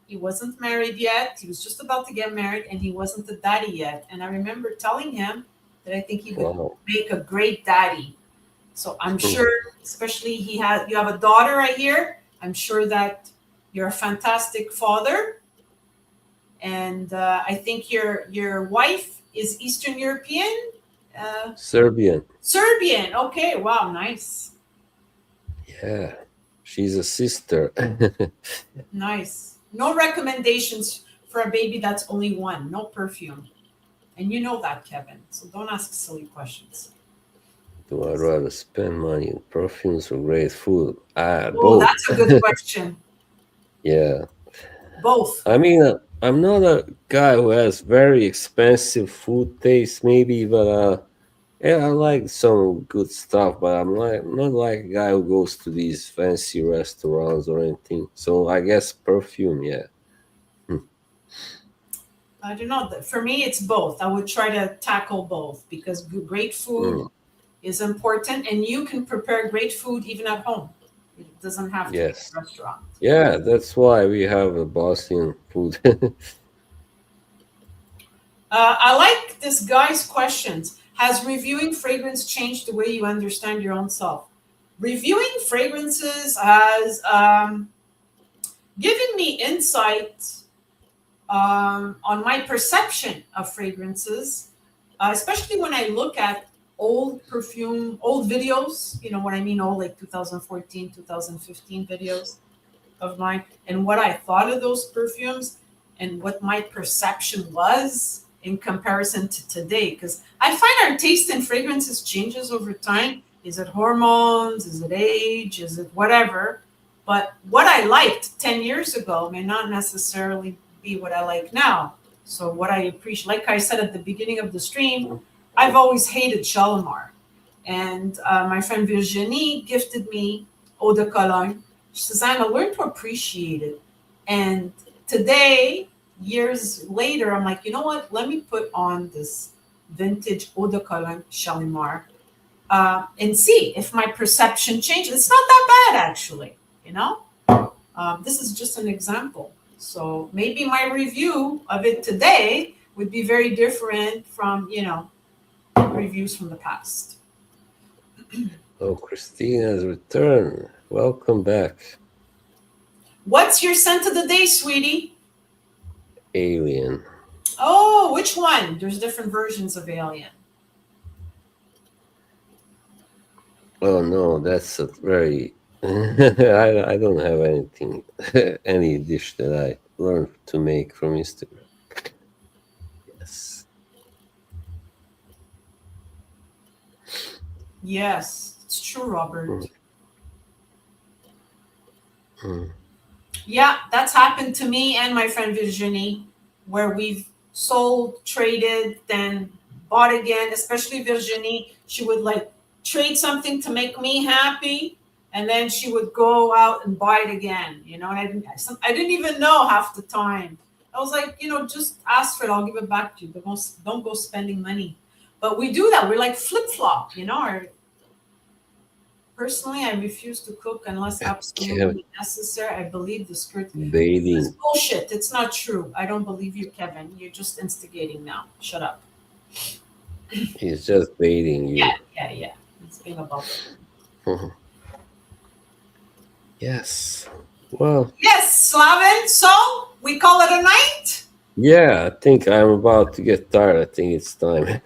he wasn't married yet. He was just about to get married and he wasn't a daddy yet. And I remember telling him that I think he would Wow. make a great daddy. So I'm Hmm. sure, especially you have a daughter right here. I'm sure that you're a fantastic father. And I think your wife is Eastern European, Serbian. Serbian. Okay, wow, nice, Yeah, she's a sister. nice. No recommendations for a baby that's only one. No perfume, and you know that, Kevin. So don't ask silly questions. Do I rather spend money on perfumes or great food? Oh, Both. that's a good question. Yeah. Both. I mean, I'm not a guy who has very expensive food taste, maybe, but yeah, I like some good stuff. But I'm not like a guy who goes to these fancy restaurants or anything. So I guess perfume, yeah. Hmm. I don't know. For me, it's both. I would try to tackle both because great food Mm, is important, and you can prepare great food even at home. It doesn't have to be yes. a restaurant. Yeah, that's why we have a Bosnian food. I like this guy's questions. Has reviewing fragrance changed the way you understand your own self? Reviewing fragrances has given me insight on my perception of fragrances, especially when I look at old perfume, old videos. You know what I mean? Old, like 2014, 2015 videos of mine, and what I thought of those perfumes and what my perception was in comparison to today. Because I find our taste in fragrances changes over time. Is it hormones? Is it age? Is it whatever? But what I liked 10 years ago may not necessarily be what I like now. So, what I appreciate, like I said at the beginning of the stream, I've always hated Shalimar. And my friend Virginie gifted me eau de cologne. She says, Anna, learn to appreciate it. And today, years later, I'm like, you know what? Let me put on this vintage eau de cologne Shalimar and see if my perception changes. It's not that bad, actually, you know? This is just an example. So maybe my review of it today would be very different from, reviews from the past. Oh, Christina's return. Welcome back, What's your scent of the day, sweetie? alien. Oh, which one? There's different versions of Alien. Oh no, that's a very. I don't have anything, any dish that I learned to make from Instagram. Yes. Yes, it's true, Mm, Robert. mm. Yeah, that's happened to me and my friend Virginie, where we've sold, traded, then bought again. Especially Virginie, she would like trade something to make me happy, and then she would go out and buy it again. And I didn't even know half the time. I was like, just ask for it. I'll give it back to you. But don't go spending money. But we do that. We're like flip flop. Personally, I refuse to cook unless Kevin, absolutely necessary. I believe the script. This is baiting. bullshit. It's not true. I don't believe you, Kevin. You're just instigating now. Shut up. He's just baiting Yeah, you. yeah, yeah. It's being a bubble. Yes. Well, Yes, Slaven. So we call it a night. yeah, I think I'm about to get tired. I think it's time.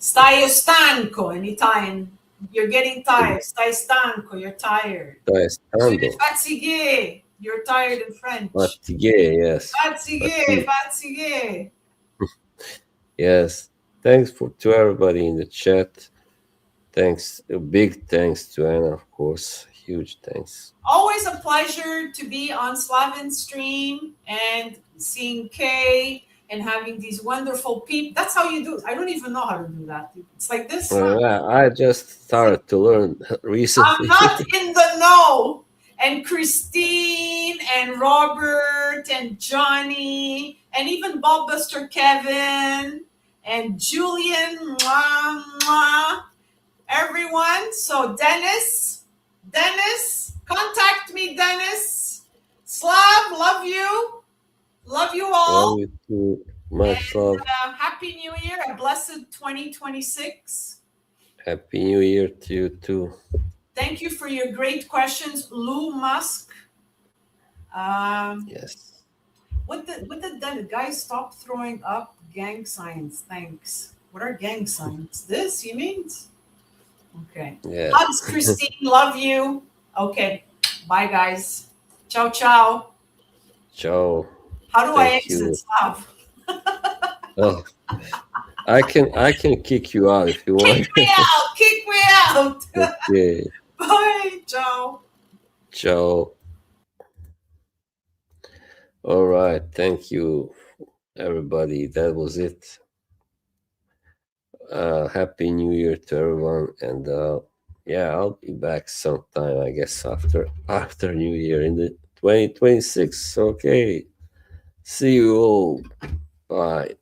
Stai stanco in Italian. You're getting tired. Stai stanco. You're tired. Stai Swedish stando. fatigué. You're tired in French. Fatigué, yes. Fatigué, Fatigue. fatigué. Yes. Thanks to everybody in the chat. Thanks, a big thanks to Anna, of course. Huge thanks. Always a pleasure to be on Slavin's stream and seeing Kay and having these wonderful people. That's how you do it. I don't even know how to do that. It's like this. I just started to learn I'm recently. not in the know. And Christine and Robert and Johnny and even Bobbuster Kevin and Julian, mwah, mwah, everyone. So Dennis, contact me, Dennis. Slav, love you. Love you Love all. you too. Much And love. Happy New Year. A blessed 2026. Happy New Year to you too. Thank you for your great questions, Lou Musk. Yes. What did the guy stop throwing up gang signs? Thanks. What are gang signs? This you mean? Okay. Yeah. Hugs, Christine. Love you. Okay. Bye, guys. Ciao, ciao. Ciao. How do I Thank exit you. stuff? Oh, I can kick you out if you Kick want. me out. Kick me out. Okay. Bye. Ciao. Ciao. All right. Thank you, everybody. That was it. Happy New Year to everyone, and yeah, I'll be back sometime. I guess after New Year in the 2026. Okay. See you all. Bye.